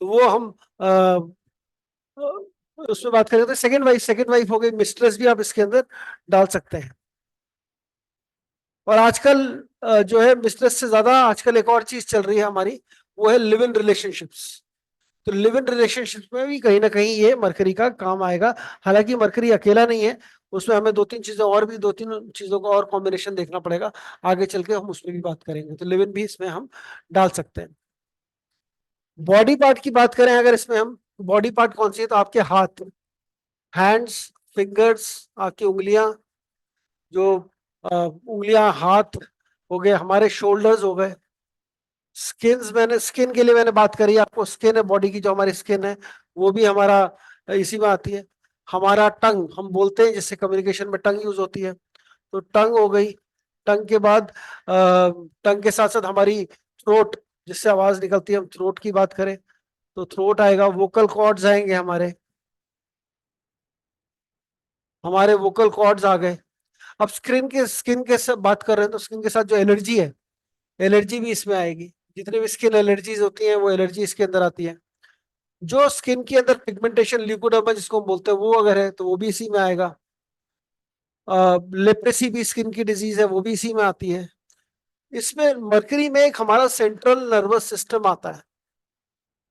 Speaker 2: तो वो हम उसमें बात करें तो सेकंड वाइफ हो गई, मिस्ट्रेस भी आप इसके अंदर डाल सकते हैं। और आजकल जो है मिस्ट्रेस से ज्यादा आजकल एक और चीज चल रही है हमारी, वो है लिव इन रिलेशनशिप्स। तो लिव इन रिलेशनशिप्स में भी कहीं ना कहीं ये मरकरी का काम आएगा। हालांकि मरकरी अकेला नहीं है, उसमें हमें दो तीन चीजें और भी, दो तीन चीजों का और कॉम्बिनेशन देखना पड़ेगा, आगे चल के हम उसमें भी बात करेंगे। तो लिव इन भी इसमें हम डाल सकते हैं। बॉडी पार्ट की बात करें अगर इसमें हम, बॉडी पार्ट कौन सी है, तो आपके हाथ, हैंड्स, फिंगर्स, आपकी उंगलियां, जो उंगलियां, हाथ हो गए, हमारे शोल्डर्स हो गए, स्किन्स, मैंने स्किन के लिए मैंने बात करी आपको, स्किन है बॉडी की, जो हमारी स्किन है वो भी हमारा इसी में आती है। हमारा टंग, हम बोलते हैं जिससे कम्युनिकेशन में टंग यूज होती है, तो टंग हो गई। टंग के बाद टंग के साथ साथ हमारी थ्रोट, जिससे आवाज निकलती है, हम थ्रोट की बात करें तो थ्रोट आएगा। वोकल कॉर्ड्स आएंगे हमारे वोकल कॉर्ड्स आ गए। अब स्किन के सब बात कर रहे हैं, तो स्किन के साथ जो एलर्जी है, एलर्जी भी इसमें आएगी। जितनी भी स्किन एलर्जीज होती हैं वो एलर्जी इसके अंदर आती है। जो स्किन के अंदर पिगमेंटेशन, ल्यूकोडर्मा जिसको हम बोलते हैं, वो अगर है तो वो भी इसी में आएगा। लेप्रेसी भी स्किन की डिजीज है, वो भी इसी में आती है। इसमें मरकरी में एक हमारा सेंट्रल नर्वस सिस्टम आता है,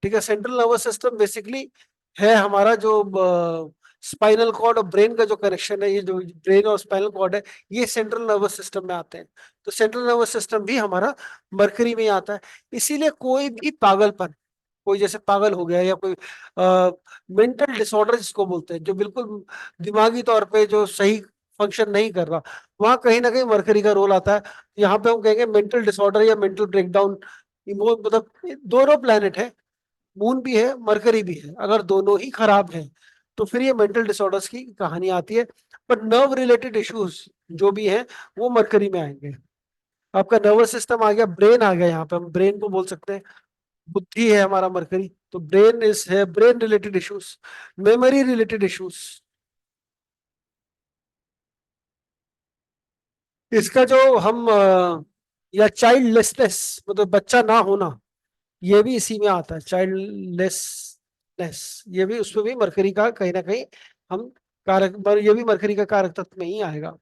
Speaker 2: ठीक है। सेंट्रल नर्वस सिस्टम बेसिकली है हमारा जो स्पाइनल कॉर्ड और ब्रेन का जो कनेक्शन है, ये जो ब्रेन और स्पाइनल कॉर्ड है, ये सेंट्रल नर्वस सिस्टम में आते हैं। तो सेंट्रल नर्वस सिस्टम भी हमारा मरकरी में ही आता है। इसीलिए कोई भी पागलपन, कोई जैसे पागल हो गया, या कोई मेंटल डिसऑर्डर जिसको बोलते हैं, जो बिल्कुल दिमागी तौर पे जो सही फंक्शन नहीं कर रहा, वहां कहीं ना कहीं मरकरी का रोल आता है। यहाँ पे हम कहेंगे मेंटल डिसऑर्डर या मेंटल ब्रेकडाउन। वो मतलब दोनों प्लेनेट है, मून भी है मरकरी भी है, अगर दोनों ही खराब हैं तो फिर ये मेंटल डिसऑर्डर्स की कहानी आती है। पर नर्व रिलेटेड इश्यूज जो भी है वो मरकरी में आएंगे। आपका नर्वस सिस्टम आ गया, ब्रेन आ गया, यहाँ पे हम ब्रेन को बोल सकते हैं, बुद्धि है हमारा मरकरी, तो ब्रेन इज है, brain related issues, memory related issues. इसका जो हम या चाइल्डलेसनेस, मतलब बच्चा ना होना, ये भी इसी में आता है, चाइल्डलेसनेस, ये भी उसमें भी मरकरी का कहीं ना कहीं हम कारक, ये भी मरकरी का कारक तत्व में ही आएगा।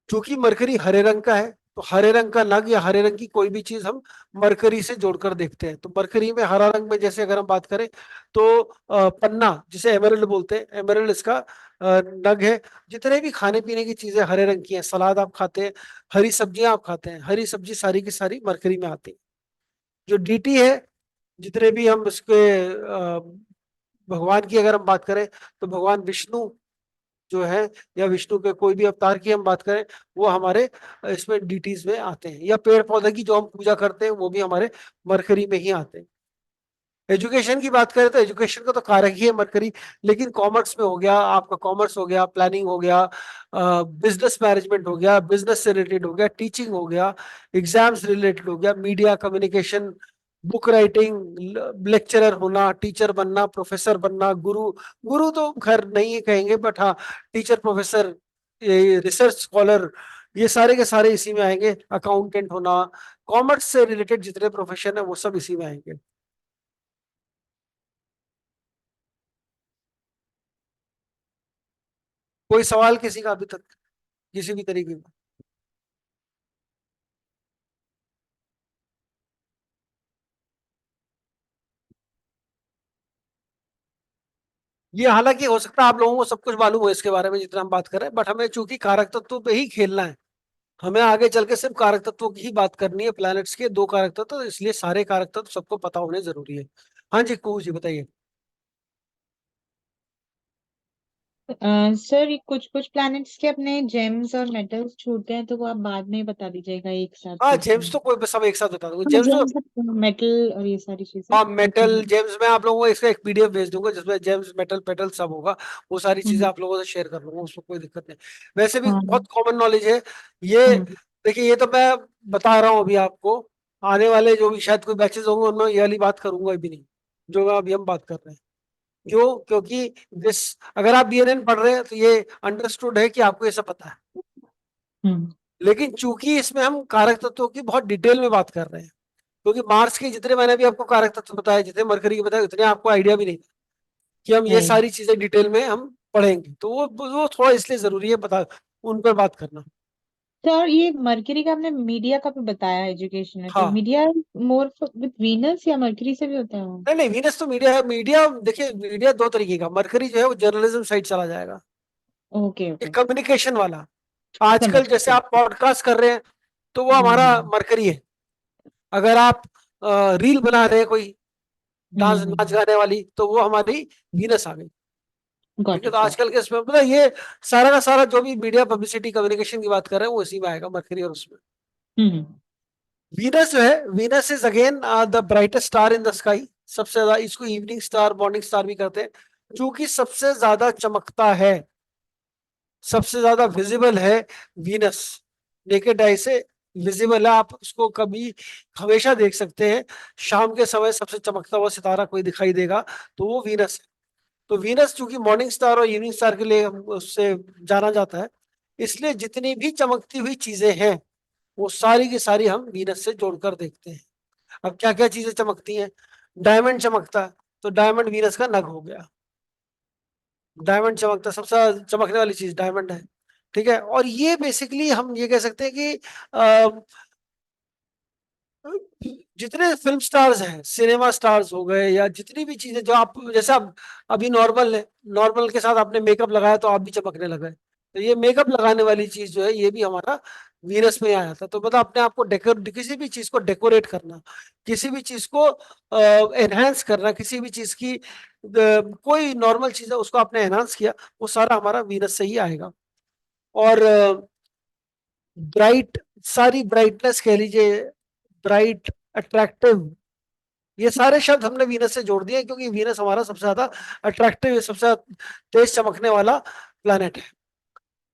Speaker 2: चूंकि मरकरी हरे रंग का है, तो हरे रंग का नग या हरे रंग की कोई भी चीज हम मरकरी से जोड़कर देखते हैं। तो मरकरी में हरा रंग में जैसे अगर हम बात करें तो पन्ना जिसे एमरल्ड बोलते हैं, एमरल्ड इसका नग है। जितने भी खाने पीने की चीजें हरे रंग की हैं, सलाद आप खाते हैं, हरी सब्जियां आप खाते हैं, हरी सब्जी सारी की सारी मरकरी में आती है। जो डीटी है, जितने भी हम इसके भगवान की अगर हम बात करें, तो भगवान विष्णु जो है, या विष्णु के कोई भी अवतार की हम बात करें, वो हमारे इसमें डीटीज में आते हैं। या पेड़ पौधे की जो हम पूजा करते हैं वो भी हमारे मरकरी में ही आते हैं। एजुकेशन की बात करें तो एजुकेशन का तो कारक ही है मरकरी, लेकिन कॉमर्स में हो गया आपका, कॉमर्स हो गया, प्लानिंग हो गया, बिजनेस मैनेजमेंट हो गया, बिजनेस से रिलेटेड हो गया, टीचिंग हो गया, एग्जाम्स रिलेटेड हो गया, media communication, book writing, lecturer होना, टीचर बनना, प्रोफेसर बनना, गुरु, गुरु तो खैर नहीं कहेंगे, बट हाँ टीचर, प्रोफेसर, रिसर्च स्कॉलर, ये सारे के सारे इसी में आएंगे। अकाउंटेंट होना, कॉमर्स से रिलेटेड जितने प्रोफेशन है वो सब इसी में आएंगे। कोई सवाल किसी का अभी तक, किसी भी तरीके का? ये हालांकि हो सकता है आप लोगों को सब कुछ मालूम हो इसके बारे में जितना हम बात कर रहे हैं, बट हमें चूंकि कारक तत्वों पे ही खेलना है, हमें आगे चल के सिर्फ कारक तत्वों की ही बात करनी है, प्लैनेट्स के दो कारक तत्व, तो इसलिए सारे कारक तत्व सबको पता होने जरूरी है। हाँ जी, कुहू जी बताइए।
Speaker 3: सर कुछ कुछ प्लैनेट्स के अपने जेम्स और मेटल्स छूटते हैं, तो वो आप बाद में बता दीजिएगा, एक साथ
Speaker 2: हाँ
Speaker 3: पूछ
Speaker 2: जेम्स
Speaker 3: लूंगी।
Speaker 2: तो कोई सब एक साथ बता दूंगा,
Speaker 3: हाँ
Speaker 2: जेम्स तो।
Speaker 3: जेम्स, मेटल और ये सारी चीजें
Speaker 2: हाँ
Speaker 3: बची
Speaker 2: मेटल
Speaker 3: हैं।
Speaker 2: जेम्स में आप लोगों को इसका एक पीडीएफ भेज दूंगा जिसमें जेम्स मेटल पेटल सब होगा, वो सारी चीजें
Speaker 3: हम्म,
Speaker 2: आप लोगों से शेयर कर लूंगा, उसमें कोई दिक्कत नहीं। वैसे भी
Speaker 3: हाँ।
Speaker 2: बहुत कॉमन नॉलेज है ये।
Speaker 3: हम्म,
Speaker 2: देखिए ये तो मैं बता रहा हूँ अभी आपको, आने वाले जो भी शायद कोई बैचेस होंगे उनमें ये वाली बात करूंगा भी नहीं जो अभी हम बात कर रहे हैं। क्यों? क्योंकि दिस, अगर आप बीएनएन पढ़ रहे हैं तो ये अंडरस्टूड है कि आपको ये सब पता है।
Speaker 3: हम्म,
Speaker 2: लेकिन चूंकि इसमें हम कारक तत्वों की बहुत डिटेल में बात कर रहे हैं, क्योंकि मार्स के जितने मैंने भी आपको कारक तत्व बताए, जितने मरकरी के बताए, उतने आपको आइडिया भी नहीं कि हम ये
Speaker 3: नहीं।
Speaker 2: सारी चीजें डिटेल में हम पढ़ेंगे, तो वो थोड़ा इसलिए जरूरी है बता, उन पर बात करना।
Speaker 3: तो और ये मरकरी का आपने मीडिया का भी बताया एजुकेशन में, तो
Speaker 2: हाँ,
Speaker 3: मीडिया मोर विद वीनस या मरकरी से भी होता है वो?
Speaker 2: नहीं नहीं, वीनस तो मीडिया है। मीडिया देखिए, मीडिया दो तरीके का, मरकरी जो है वो जर्नलिज्म साइड चला जाएगा,
Speaker 3: ओके
Speaker 2: ये
Speaker 3: ओके।
Speaker 2: कम्युनिकेशन वाला।
Speaker 3: समझ
Speaker 2: आजकल जैसे
Speaker 3: गए।
Speaker 2: आप पॉडकास्ट कर रहे हैं तो वो हमारा
Speaker 3: हम्म,
Speaker 2: मरकरी है। अगर आप रील बना रहे हैं कोई डांस नाच
Speaker 3: हम्म।
Speaker 2: गाने वाली, तो वो हमारी वीनस आ गई। ठीक
Speaker 3: गॉट
Speaker 2: है,
Speaker 3: इट
Speaker 2: तो
Speaker 3: गॉट।
Speaker 2: आजकल के इसमें मतलब ये सारा का सारा जो भी मीडिया पब्लिसिटी कम्युनिकेशन की बात कर रहे हैं वो इसी में आएगा, मरकरी और उसमें।
Speaker 3: हम्म,
Speaker 2: वीनस जो है, Venus is again the brightest star in the sky. सबसे ज्यादा इसको इवनिंग स्टार, मॉर्निंग स्टार भी कहते हैं, क्योंकि सबसे ज्यादा चमकता है, सबसे ज्यादा विजिबल है वीनस। नेकेड आई से विजिबल है, आप उसको कभी हमेशा देख सकते हैं। शाम के समय सबसे चमकता हुआ सितारा कोई दिखाई देगा तो वो वीनस है। तो वीनस चूंकि मॉर्निंग स्टार और इवनिंग स्टार के लिए उससे जाना जाता है, इसलिए जितनी भी चमकती हुई चीजें हैं वो सारी की सारी हम वीनस से जोड़कर देखते हैं। अब क्या क्या चीजें चमकती हैं? डायमंड चमकता है, तो डायमंड वीनस का नग हो गया। डायमंड चमकता, सबसे ज्यादा चमकने वाली चीज डायमंड है। ठीक है, और ये बेसिकली हम ये कह सकते हैं कि जितने फिल्म स्टार्स हैं, सिनेमा स्टार्स हो गए, या जितनी भी चीजें जो आप, जैसे आप अभी नॉर्मल है, नॉर्मल के साथ आपने मेकअप लगाया तो आप भी चमकने लगे। तो ये मेकअप लगाने वाली चीज जो है ये भी हमारा वीनस में आया था। तो मतलब अपने आप को डेकोर किसी भी चीज को डेकोरेट करना, किसी भी चीज को एनहांस करना, किसी भी चीज की कोई नॉर्मल चीज है उसको आपने एनहांस किया, वो सारा हमारा वीनस से ही आएगा। और ब्राइट, सारी ब्राइटनेस कह लीजिए, ब्राइट, अट्रैक्टिव, ये सारे शब्द हमने वीनस से जोड़ दिए क्योंकि वीनस हमारा सबसे ज्यादा अट्रैक्टिव, सबसे ज्यादा तेज चमकने वाला प्लैनेट है।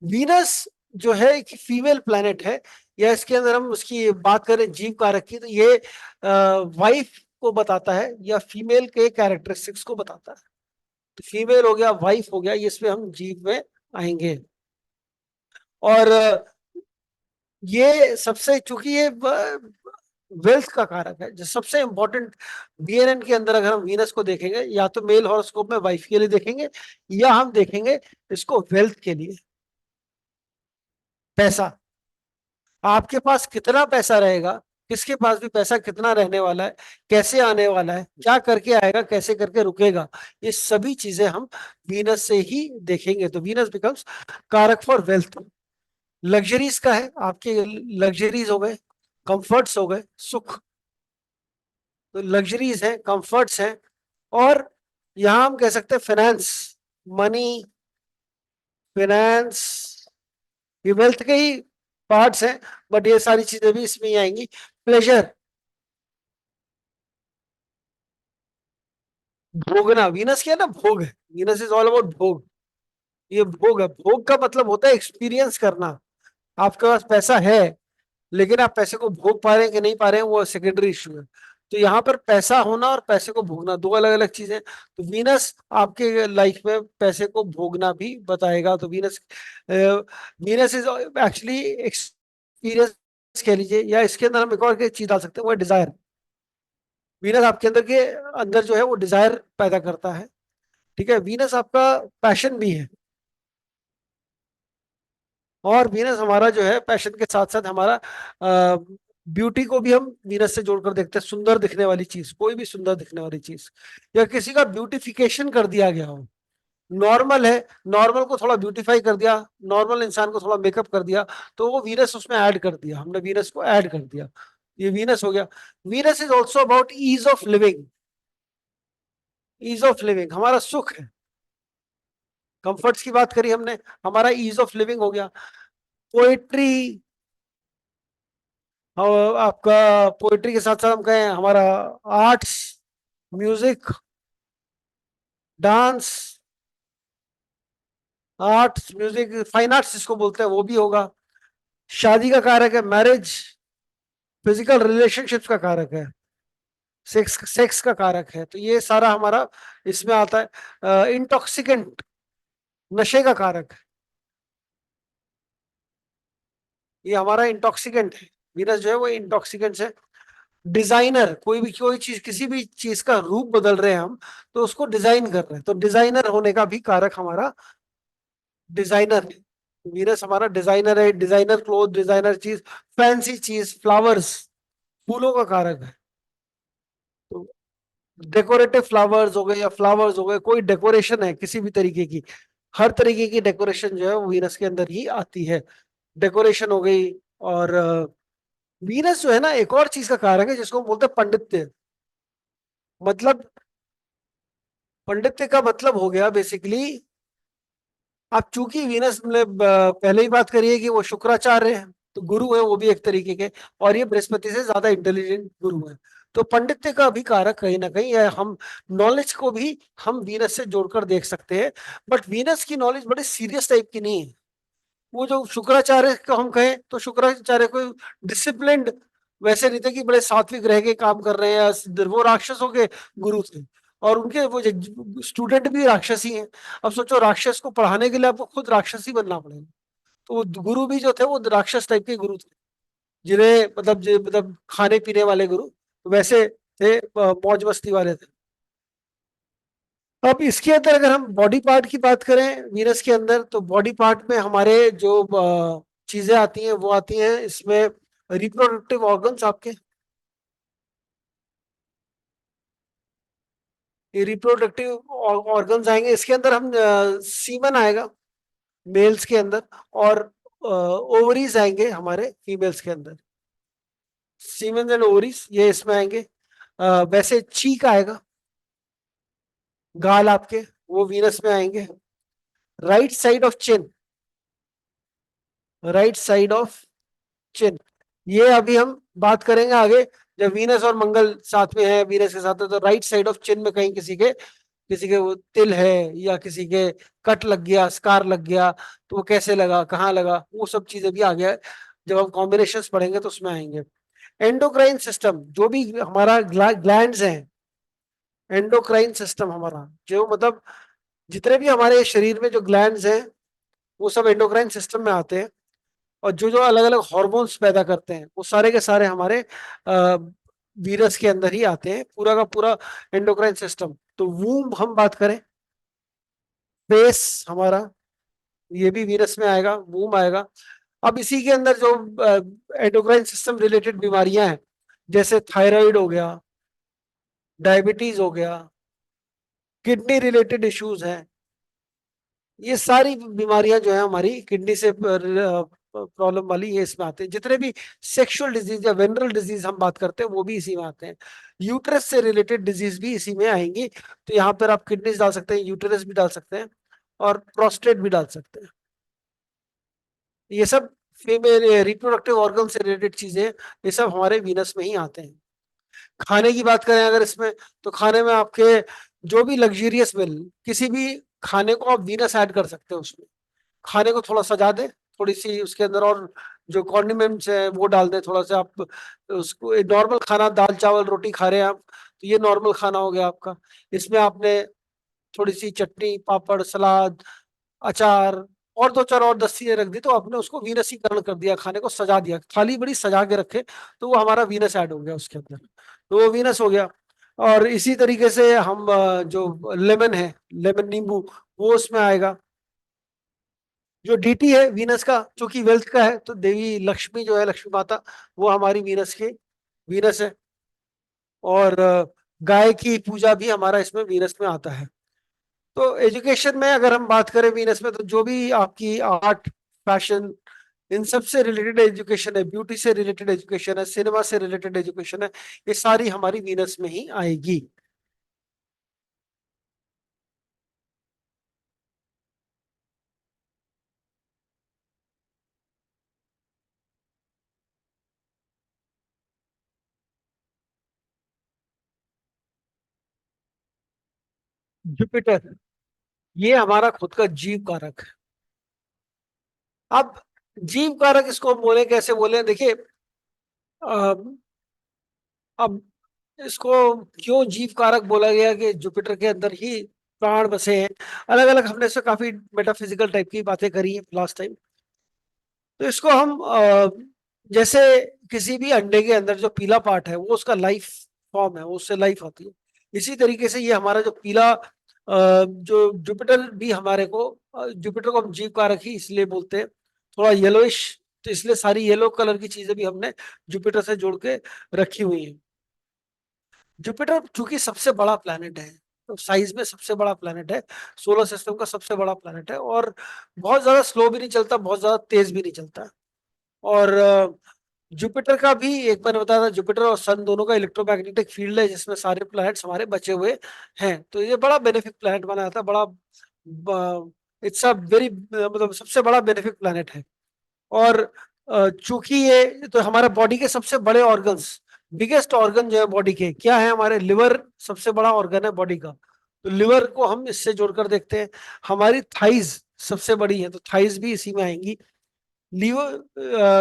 Speaker 2: वीनस जो है एक फीमेल प्लैनेट है, या इसके अंदर हम उसकी बात करें जीव कारक की, तो ये वाइफ को बताता है या फीमेल के कैरेक्टरिस्टिक्स को बताता है। तो फीमेल हो गया, वाइफ हो गया, ये इसमें हम जीव में आएंगे। और ये सबसे, चूंकि ये वेल्थ का कारक है, जो सबसे इंपॉर्टेंट बीएनएन के अंदर, अगर हम वीनस को देखेंगे या तो मेल हॉरोस्कोप में वाइफ के लिए देखेंगे, या हम देखेंगे इसको वेल्थ के लिए। पैसा, आपके पास कितना पैसा रहेगा, किसके पास भी पैसा कितना रहने वाला है, कैसे आने वाला है, क्या करके आएगा, कैसे करके रुकेगा, ये सभी चीजें हम वीनस से ही देखेंगे। तो वीनस बिकम्स कारक फॉर वेल्थ। लग्जरीज का है, आपके लग्जरीज हो गए, कंफर्ट्स हो गए, सुख, तो लग्जरीज है, कंफर्ट्स है। और यहां हम कह सकते हैं फाइनेंस, मनी, फाइनेंस, ये वेल्थ के ही पार्ट्स हैं, बट ये सारी चीजें भी इसमें ही आएंगी। प्लेजर, भोगना, वीनस क्या है ना, भोग है, वीनस इज ऑल अबाउट भोग। ये भोग है, भोग का मतलब होता है एक्सपीरियंस करना। आपके पास पैसा है, लेकिन आप पैसे को भोग पा रहे हैं कि नहीं पा रहे हैं, वो सेकेंडरी इशू है। तो यहाँ पर पैसा होना और पैसे को भोगना दो अलग अलग चीजें हैं। तो वीनस आपके लाइफ में पैसे को भोगना भी बताएगा। तो Venus, Venus is actually experience कह लीजिए, या इसके अंदर हम एक और चीज डाल सकते हैं, वो है डिजायर। वीनस आपके अंदर के अंदर जो है वो डिजायर पैदा करता है। ठीक है, वीनस आपका पैशन भी है, और वीनस हमारा जो है पैशन के साथ साथ हमारा ब्यूटी को भी हम वीनस से जोड़कर देखते हैं। सुंदर दिखने वाली चीज, कोई भी सुंदर दिखने वाली चीज, या किसी का ब्यूटिफिकेशन कर दिया गया हो। नॉर्मल है, नॉर्मल को थोड़ा ब्यूटीफाई कर दिया, नॉर्मल इंसान को थोड़ा मेकअप कर दिया, तो वो वीनस उसमें ऐड कर दिया, हमने वीनस को ऐड कर दिया, ये वीनस हो गया। Venus is also about ease of living. Ease of living हमारा सुख है, कंफर्ट्स की बात करी हमने, हमारा ईज ऑफ लिविंग हो गया। पोएट्री, आपका पोएट्री के साथ साथ हम कहें हमारा arts, music, dance, arts, music, fine arts जिसको बोलते हैं वो भी होगा। शादी का कारक है मैरिज, फिजिकल रिलेशनशिप्स का कारक है, सेक्स का कारक है। तो ये सारा हमारा इसमें आता है। इंटॉक्सिकेंट, नशे का कारक है, ये हमारा इंटॉक्सिकेंट है। वीनस जो है वो इंटॉक्सिकेंट है। डिजाइनर, कोई चीज, किसी भी चीज का रूप बदल रहे हैं हम, तो उसको डिजाइन कर रहे हैं, तो डिजाइनर होने का भी कारक हमारा डिजाइनर है। वीनस हमारा डिजाइनर है, डिजाइनर क्लोथ, डिजाइनर चीज, फैंसी चीज, फ्लावर्स, फूलों का कारक है। तो डेकोरेटिव फ्लावर्स हो गए या फ्लावर्स हो गए, कोई डेकोरेशन है किसी भी तरीके की, हर तरीके की डेकोरेशन जो है वो वीनस के अंदर ही आती है। डेकोरेशन हो गई। और वीनस जो है ना एक और चीज का कारक है जिसको हम बोलते हैं पंडित्य। मतलब पंडित्य का मतलब हो गया बेसिकली, आप चूंकि वीनस मतलब पहले ही बात करिए कि वो शुक्राचार्य है, तो गुरु है वो भी एक तरीके के, और ये बृहस्पति से ज्यादा इंटेलिजेंट गुरु है। तो पंडित्य का भी कारक कहीं ना कहीं, या हम नॉलेज को भी हम वीनस से जोड़कर देख सकते हैं। बट वीनस की नॉलेज बड़े सीरियस टाइप की नहीं है। वो जो शुक्राचार्य को हम कहें तो शुक्राचार्य को डिसिप्लिन्ड वैसे नहीं थे कि बड़े सात्विक रह के काम कर रहे हैं, या वो राक्षसों के गुरु थे, और उनके वो स्टूडेंट भी राक्षसी हैं। अब सोचो, राक्षस को पढ़ाने के लिए आपको खुद राक्षसी बनना पड़ेगा। तो वो गुरु भी जो थे वो राक्षस टाइप के गुरु थे, जिन्हें मतलब खाने पीने वाले गुरु वैसे थे, मौज मस्ती वाले थे। अब इसके अंदर अगर हम बॉडी पार्ट की बात करें वीनस के अंदर, तो बॉडी पार्ट में हमारे जो चीजें आती हैं वो आती हैं इसमें, रिप्रोडक्टिव ऑर्गन्स आपके, ये रिप्रोडक्टिव ऑर्गन्स आएंगे। इसके अंदर हम सीमन आएगा, मेल्स के अंदर, और ओवरीज आएंगे हमारे फीमेल्स के अंदर। सीमेंस एंड ओवरीज ये इसमें आएंगे। वैसे चीक आएगा, गाल आपके, वो वीनस में आएंगे। Right side of chin, right side of chin, ये अभी हम बात करेंगे आगे, जब वीनस और मंगल साथ में है, वीनस के साथ है, तो राइट साइड ऑफ चिन में कहीं किसी के वो तिल है, या किसी के कट लग गया, स्कार लग गया, तो वो कैसे लगा, कहाँ लगा, वो सब चीजें भी आ गया है। जब हम कॉम्बिनेशंस पढ़ेंगे तो उसमें आएंगे। एंडोक्राइन सिस्टम, जो भी हमारा ग्लैंड्स हैं, एंडोक्राइन सिस्टम हमारा जो मतलब जितने भी हमारे शरीर में जो ग्लैंड्स हैं, वो सब एंडोक्राइन सिस्टम में आते हैं। और जो जो अलग अलग हॉर्मोन्स पैदा करते हैं, वो सारे के सारे हमारे वीरस के अंदर ही आते हैं, पूरा का पूरा एंडोक्राइन सिस्टम। तो वूम हम बात करें, बेस हमारा, ये भी वीरस में आएगा, वूम आएगा। अब इसी के अंदर जो एंडोक्राइन सिस्टम रिलेटेड बीमारियां हैं, जैसे थायराइड हो गया, डायबिटीज हो गया, किडनी रिलेटेड इश्यूज हैं, ये सारी बीमारियां जो है हमारी किडनी से प्रॉब्लम वाली, ये इसमें आते हैं। जितने भी सेक्सुअल डिजीज या वेनरल डिजीज हम बात करते हैं, वो भी इसी में आते हैं। यूट्रस से रिलेटेड डिजीज भी इसी में आएंगी। तो यहाँ पर आप किडनीज डाल सकते हैं, यूट्रस भी डाल सकते हैं, और प्रोस्टेट भी डाल सकते हैं। ये सब फीमेल रिप्रोडक्टिव ऑर्गन से रिलेटेड चीजें, ये सब हमारे वीनस में ही आते हैं। खाने की बात करें अगर इसमें, तो खाने में आपके जो भी लग्जरियस मिल, किसी भी खाने को आप वीनस ऐड कर सकते हैं उसमें। खाने को थोड़ा सजा दे, थोड़ी सी उसके अंदर और जो कॉन्डिमेंट्स है वो डाल दे थोड़ा सा। आप उसको नॉर्मल खाना, दाल चावल रोटी खा रहे हैं आप, तो ये नॉर्मल खाना हो गया आपका। इसमें आपने थोड़ी सी चटनी, पापड़, सलाद, अचार, और दो चार और 10 चीजें रख दी, तो आपने उसको वीनसीकरण कर दिया, खाने को सजा दिया। थाली बड़ी सजा के रखे, तो वो हमारा वीनस ऐड हो गया उसके अंदर, तो वो वीनस हो गया। और इसी तरीके से हम जो लेमन है, लेमन नींबू, वो उसमें आएगा। जो डीटी है वीनस का, चूंकि वेल्थ का है, तो देवी लक्ष्मी जो है, लक्ष्मी माता, वो हमारी वीनस के वीनस है। और गाय की पूजा भी हमारा इसमें वीनस में आता है। तो एजुकेशन में अगर हम बात करें वीनस में, तो जो भी आपकी आर्ट, फैशन, इन सब से रिलेटेड एजुकेशन है, ब्यूटी से रिलेटेड एजुकेशन है, सिनेमा से रिलेटेड एजुकेशन है, ये सारी हमारी वीनस में ही आएगी। जुपिटर, ये हमारा खुद का जीव कारक है। अब जीव कारक इसको हम बोले, कैसे बोले, देखिए, अब इसको क्यों जीव कारक बोला गया कि जुपिटर के अंदर ही प्राण बसे हैं। अलग अलग हमने इससे काफी मेटाफिजिकल टाइप की बातें करी है लास्ट टाइम। तो इसको हम जैसे किसी भी अंडे के अंदर जो पीला पार्ट है, वो उसका लाइफ फॉर्म है, वो उससे लाइफ आती है। इसी तरीके से ये हमारा जो पीला जो जुपिटर भी हमारे को, जुपिटर को हम जीव कारक ही इसलिए बोलते हैं, थोड़ा येलोइश, तो इसलिए सारी येलो कलर की चीजें भी हमने जुपिटर से जोड़ के रखी हुई हैं। जुपिटर चूंकि सबसे बड़ा प्लैनेट है, तो साइज में सबसे बड़ा प्लैनेट है, सोलर सिस्टम का सबसे बड़ा प्लैनेट है, और बहुत ज्यादा स्लो भी नहीं चलता, बहुत ज्यादा तेज भी नहीं चलता। और जुपिटर का भी एक बार बताया था, जुपिटर और सन दोनों का इलेक्ट्रोमैग्नेटिक फील्ड है, जिसमें सारे प्लैनेट्स हमारे बचे हुए हैं। तो ये बड़ा बेनिफिक प्लैनेट माना जाता है, बड़ा, इट्स अ वेरी, मतलब सबसे बड़ा बेनिफिक प्लैनेट है। और चूंकि ये तो हमारे बॉडी के सबसे बड़े ऑर्गन्स, बिगेस्ट ऑर्गन जो है बॉडी के क्या है, हमारे लिवर सबसे बड़ा ऑर्गन है बॉडी का, तो लिवर को हम इससे जोड़कर देखते हैं। हमारी थाइज सबसे बड़ी है, तो थाइज भी इसी में आएंगी। लीवर,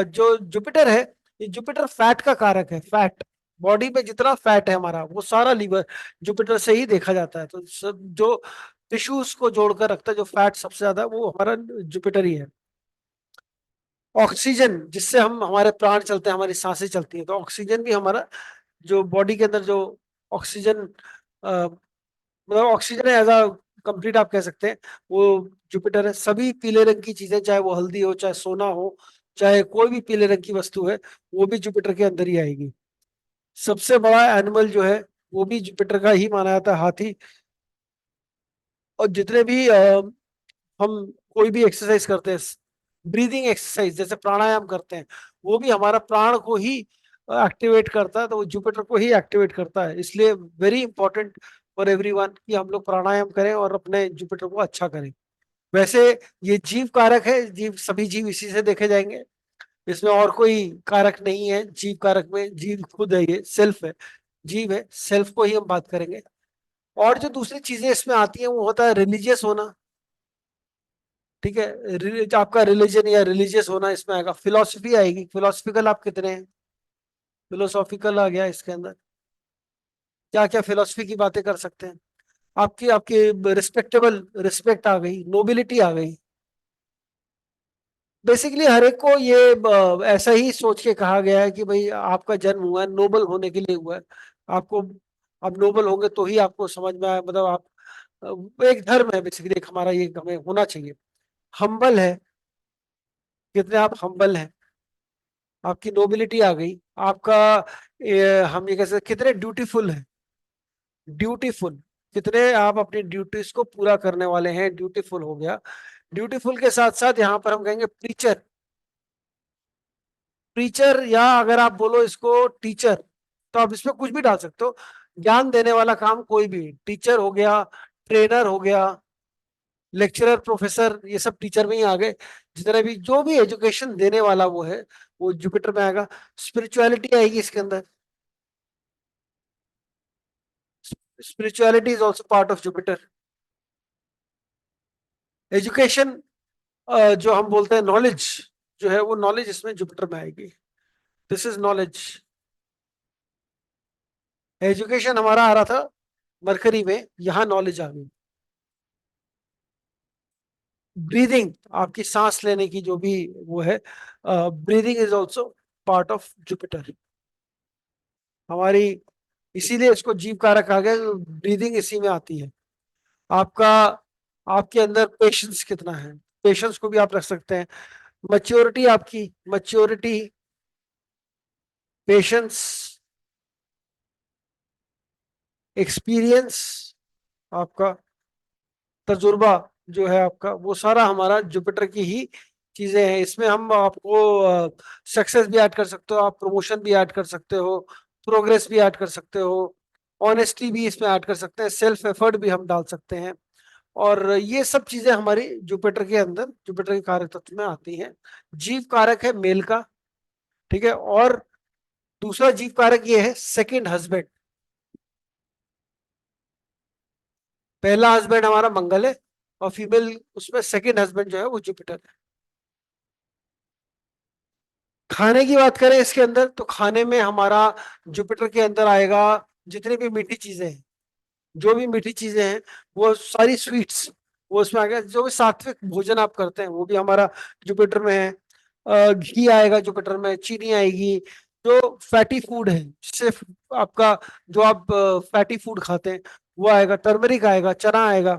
Speaker 2: जो जुपिटर है, ये जुपिटर फैट का कारक है। फैट, बॉडी पे जितना फैट है हमारा, वो सारा लीवर जुपिटर से ही देखा जाता है। तो सब जो टिश्यूज को जोड़कर रखता है, जो फैट सबसे ज्यादा, वो हमारा जुपिटर ही है। ऑक्सीजन, जिससे हम हमारे प्राण चलते हैं, हमारी सांसें चलती हैं, तो ऑक्सीजन भी हमारा जो बॉडी के अंदर जो ऑक्सीजन, मतलब ऑक्सीजन एज अ कंप्लीट आप कह सकते हैं, वो जुपिटर है। सभी पीले रंग की चीजें, चाहे वो हल्दी हो, चाहे सोना हो, चाहे कोई भी पीले रंग की वस्तु है, वो भी जुपिटर के अंदर ही आएगी। सबसे बड़ा एनिमल जो है, वो भी जुपिटर का ही माना जाता है, हाथी। और जितने भी हम कोई भी एक्सरसाइज करते हैं, ब्रीदिंग एक्सरसाइज जैसे प्राणायाम करते हैं, वो भी हमारा प्राण को ही एक्टिवेट करता है, तो वो जुपिटर को ही एक्टिवेट करता है। इसलिए वेरी इंपॉर्टेंट फॉर एवरीवन कि हम लोग प्राणायाम करें और अपने जुपिटर को अच्छा करें। वैसे ये जीव कारक है, जीव सभी जीव इसी से देखे जाएंगे, इसमें और कोई कारक नहीं है। जीव कारक में जीव खुद है, ये सेल्फ है, जीव है, सेल्फ को ही हम बात करेंगे। और जो दूसरी चीजें इसमें आती हैं वो होता है रिलीजियस होना। ठीक है, आपका रिलीजन या रिलीजियस होना इसमें आएगा। फिलोसफी आएगी, फिलोसफिकल आप कितने हैं, फिलोसॉफिकल आ गया इसके अंदर, क्या क्या फिलोसफी की बातें कर सकते हैं। आपकी आपकी रिस्पेक्टेबल, रिस्पेक्ट आ गई, नोबिलिटी आ गई। बेसिकली हर एक को ये ऐसा ही सोच के कहा गया है कि भाई आपका जन्म हुआ है नोबल होने के लिए हुआ है। आपको, आप नोबल होंगे तो ही आपको समझ में आए, मतलब आप एक धर्म है बेसिकली, एक हमारा ये हमें होना चाहिए। हम्बल है, कितने आप हम्बल हैं, आपकी नोबिलिटी आ गई। आपका हम ये कह सकते कितने ड्यूटीफुल है, ड्यूटीफुल, कितने आप अपनी ड्यूटीज को पूरा करने वाले हैं, ड्यूटीफुल हो गया। ड्यूटीफुल के साथ साथ यहाँ पर हम कहेंगे प्रीचर, प्रीचर, या अगर आप बोलो इसको टीचर, तो आप इसमें कुछ भी डाल सकते हो। ज्ञान देने वाला काम कोई भी, टीचर हो गया, ट्रेनर हो गया, लेक्चरर, प्रोफेसर, ये सब टीचर में ही आ गए। जितने भी जो भी एजुकेशन देने वाला वो है, वो जुपिटर में आएगा। स्पिरिचुअलिटी आएगी इसके अंदर, spirituality is also part of Jupiter. Education, जो हम बोलते हैं नॉलेज, जो है वो नॉलेज इसमें जुपिटर में आएगी। This is knowledge. एजुकेशन हमारा आ रहा था मरकरी में, यहां नॉलेज आ गई। ब्रीदिंग, आपकी सांस लेने की जो भी वो है, breathing is also part of Jupiter हमारी। इसीलिए इसको जीव कारक आ गया, ब्रीदिंग इसी में आती है। आपका, आपके अंदर पेशेंस कितना है, पेशेंस को भी आप रख सकते हैं। मैच्योरिटी, आपकी मैच्योरिटी, पेशेंस, एक्सपीरियंस, आपका तजुर्बा जो है आपका, वो सारा हमारा जुपिटर की ही चीजें हैं। इसमें हम आपको सक्सेस भी ऐड कर सकते हो, आप प्रमोशन भी ऐड कर सकते हो, प्रोग्रेस भी ऐड कर सकते हो, ऑनेस्टी भी इसमें ऐड कर सकते हैं, सेल्फ एफर्ट भी हम डाल सकते हैं। और ये सब चीजें हमारी जुपिटर के अंदर, जुपिटर के कारक तत्व में आती हैं। जीव कारक है मेल का, ठीक है। और दूसरा जीव कारक ये है सेकंड हस्बैंड। पहला हस्बैंड हमारा मंगल है, और फीमेल उसमें सेकंड हस्बैंड जो है वो जुपिटर है। खाने की बात करें इसके अंदर, तो खाने में हमारा जुपिटर के अंदर आएगा जितनी भी मीठी चीजें हैं, जो भी मीठी चीजें हैं वो सारी स्वीट्स, वो उसमें आ गया। जो भी सात्विक भोजन आप करते हैं वो भी हमारा जुपिटर में है। घी आएगा जुपिटर में, चीनी आएगी। जो फैटी फूड है, सिर्फ आपका, जो आप फैटी फूड खाते हैं वो आएगा। टर्मरिक आएगा, चना आएगा,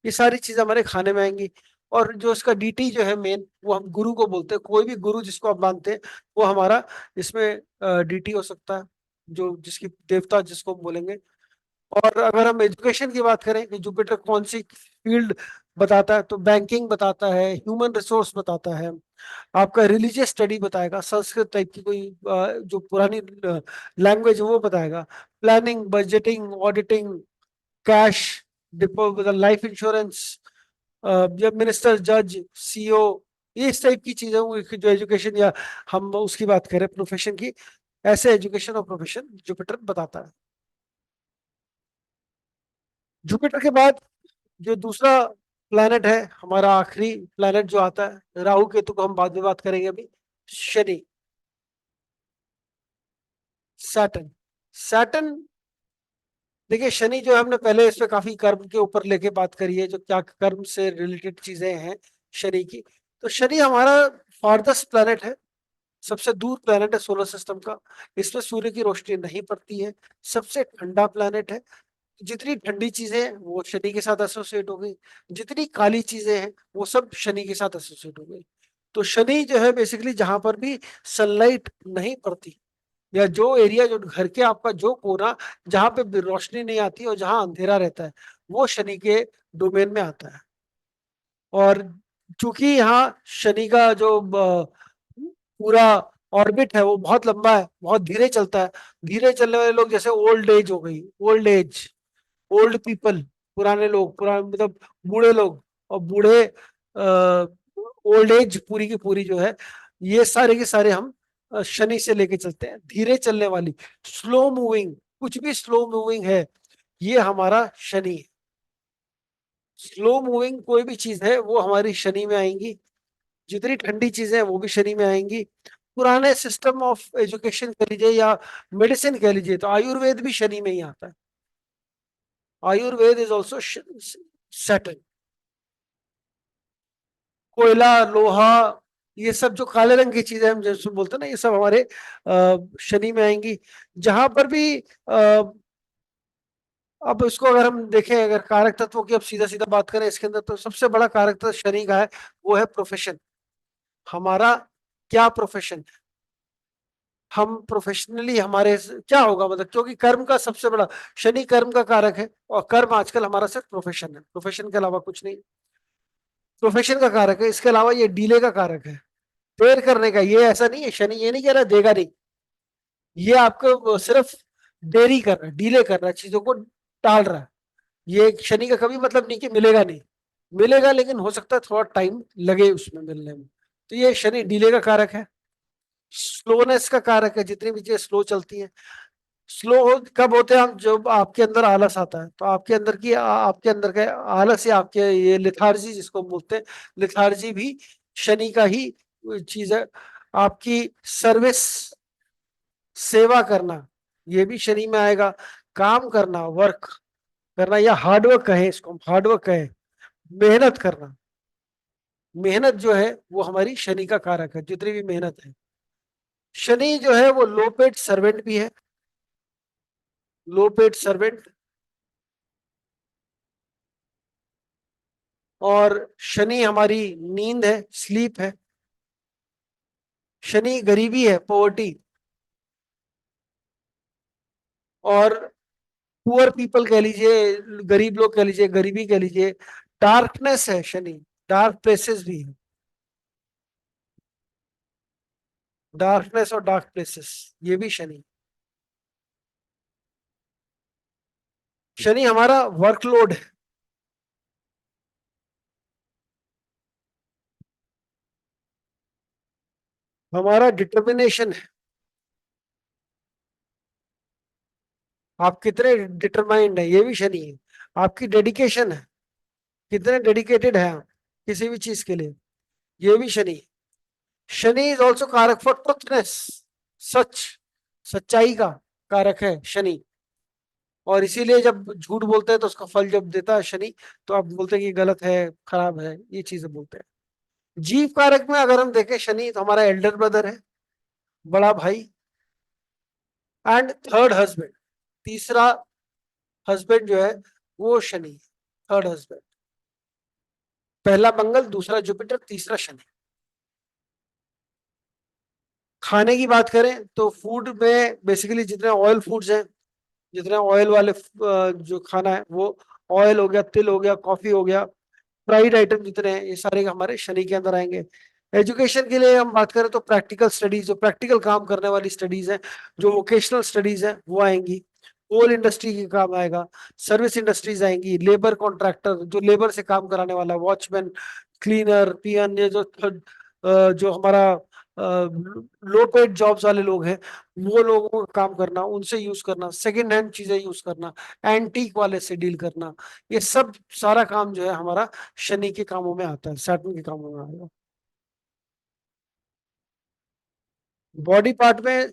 Speaker 2: ये सारी चीजें हमारे खाने में आएंगी। और जो इसका डीटी जो है मेन, वो हम गुरु को बोलते हैं। कोई भी गुरु जिसको आप मानते हैं वो हमारा इसमें डीटी हो सकता है, जो जिसकी देवता जिसको हम बोलेंगे। और अगर हम एजुकेशन की बात करें कि जुपिटर कौन सी फील्ड बताता है, तो बैंकिंग बताता है, ह्यूमन रिसोर्स बताता है, आपका रिलीजियस स्टडी बताएगा, संस्कृत टाइप की कोई जो पुरानी लैंग्वेज है वो बताएगा, planning, budgeting, auditing, cash depot, life insurance, जब मिनिस्टर, जज, सीईओ, ये इस टाइप की चीजें होंगी जो एजुकेशन, या हम उसकी बात करें प्रोफेशन की, ऐसे एजुकेशन और प्रोफेशन जुपिटर बताता है। जुपिटर के बाद जो दूसरा प्लैनेट है, हमारा आखिरी प्लैनेट जो आता है, राहु केतु को हम बाद में बात करेंगे अभी, शनि, सैटर्न। सैटर्न, देखिए शनि जो है, हमने पहले इस पे काफी कर्म के ऊपर लेके बात करी है, जो क्या कर्म से रिलेटेड चीजें हैं शनि की। तो शनि हमारा फारदेस्ट प्लैनेट है, सबसे दूर प्लैनेट है सोलर सिस्टम का। इसमें सूर्य की रोशनी नहीं पड़ती है, सबसे ठंडा प्लैनेट है। जितनी ठंडी चीजें हैं वो शनि के साथ एसोसिएट हो गई, जितनी काली चीजें हैं वो सब शनि के साथ एसोसिएट हो गई। तो शनि जो है बेसिकली जहां पर भी सनलाइट नहीं पड़ती, या जो एरिया, जो घर के आपका जो कोना जहां पे भी रोशनी नहीं आती और जहां अंधेरा रहता है, वो शनि के डोमेन में आता है। और चूंकि यहाँ शनि का जो पूरा ऑर्बिट है वो बहुत लंबा है, बहुत धीरे चलता है। धीरे चलने वाले लोग जैसे ओल्ड एज हो गई, ओल्ड एज, ओल्ड पीपल, पुराने लोग, पुराने मतलब बूढ़े लोग, और बूढ़े ओल्ड एज पूरी की पूरी जो है, ये सारे के सारे हम शनि से लेके चलते हैं। धीरे चलने वाली, स्लो मूविंग, कुछ भी स्लो मूविंग है, ये हमारा शनि है। स्लो मूविंग कोई भी चीज है वो हमारी शनि में आएंगी। जितनी ठंडी चीजें हैं वो भी शनि में आएंगी। पुराने सिस्टम ऑफ एजुकेशन कह लीजिए या मेडिसिन कह लीजिए, तो आयुर्वेद भी शनि में ही आता है। Ayurveda is also Saturn. कोयला, लोहा, ये सब जो काले रंग की चीजें हम जैसे बोलते हैं ना, ये सब हमारे शनि में आएंगी। जहां पर भी अब इसको अगर हम देखें, अगर कारक तत्वों की अब सीधा सीधा बात करें इसके अंदर, तो सबसे बड़ा कारक तत्व शनि का है, वो है प्रोफेशन। हमारा क्या प्रोफेशन, हम प्रोफेशनली हमारे क्या होगा, मतलब क्योंकि कर्म का सबसे बड़ा, शनि कर्म का कारक है, और कर्म आजकल हमारा सिर्फ प्रोफेशन है, प्रोफेशन के अलावा कुछ नहीं। प्रोफेशन का कारक है, इसके अलावा ये डीले का कारक है, देर करने का। ये ऐसा नहीं है, शनि ये नहीं कह रहा देगा नहीं, ये आपको सिर्फ देरी कर रहा है, डीले कर रहा है, चीजों को टाल रहा है। ये शनि का कभी मतलब नहीं कि मिलेगा नहीं, मिलेगा, लेकिन हो सकता है थोड़ा टाइम लगे उसमें मिलने में। तो ये शनि डीले का कारक है, स्लोनेस का कारक है, जितनी भी चीजें स्लो चलती हैं। स्लो कब होते हैं हम, जब आपके अंदर आलस आता है, तो आपके अंदर की आपके अंदर का आलस या आपके ये लिथार्जी जिसको हम बोलते हैं, लिथार्जी भी शनि का ही चीज है। आपकी सर्विस, सेवा करना, ये भी शनि में आएगा। काम करना, वर्क करना, या हार्डवर्क कहें, इसको हम हार्डवर्क कहें, मेहनत करना। मेहनत जो है वो हमारी शनि का कारक है, जितनी भी मेहनत है। शनि जो है वो लो पेड सर्वेंट भी है, लो पेड सर्वेंट। और शनि हमारी नींद है, स्लीप है। शनि गरीबी है, पॉवर्टी। और पुअर पीपल कह लीजिए, गरीब लोग कह लीजिए, गरीबी कह लीजिए। डार्कनेस है शनि, डार्क प्लेसेस भी है, डार्कनेस और डार्क प्लेसेस, ये भी शनि। शनि हमारा वर्कलोड है, हमारा डिटर्मिनेशन है, आप कितने डिटरमाइंड है, ये भी शनि है। आपकी डेडिकेशन है, कितने डेडिकेटेड है आप किसी भी चीज के लिए, ये भी शनि है। शनि इज ऑल्सो कारक फॉर ट्रुथनेस, सच, सच्चाई का कारक है शनि। और इसीलिए जब झूठ बोलते हैं तो उसका फल जब देता है शनि, तो आप बोलते हैं कि गलत है, खराब है, ये चीजें बोलते हैं। जीव कारक में अगर हम देखें शनि, तो हमारा एल्डर ब्रदर है, बड़ा भाई। एंड थर्ड हस्बैंड, तीसरा हस्बैंड जो है वो शनि, थर्ड हस्बैंड। पहला मंगल, दूसरा जुपिटर, तीसरा शनि। खाने की बात करें तो फूड में बेसिकली जितने ऑयल फूड्स हैं, जितने ऑयल वाले जो खाना है वो, ऑयल हो गया, तिल हो गया, कॉफी हो गया, फ्राइड आइटम जितने हैं, ये सारे हमारे शनि के अंदर आएंगे। एजुकेशन के लिए हम बात करें तो प्रैक्टिकल स्टडीज, जो प्रैक्टिकल काम करने वाली स्टडीज हैं, जो वोकेशनल स्टडीज हैं, वो आएंगी। कोल इंडस्ट्री के काम आएगा, सर्विस इंडस्ट्रीज आएंगी, लेबर कॉन्ट्रैक्टर जो लेबर से काम कराने वाला, वॉचमैन, क्लीनर, पीएन, ये जो हमारा लो पेड जॉब्स वाले लोग हैं, वो लोगों को काम करना, उनसे यूज करना, सेकेंड हैंड चीजें यूज करना, एंटीक वाले से डील करना, ये सब सारा काम जो है हमारा शनि के कामों में आता है, सैटर्न के कामों में आएगा। बॉडी पार्ट में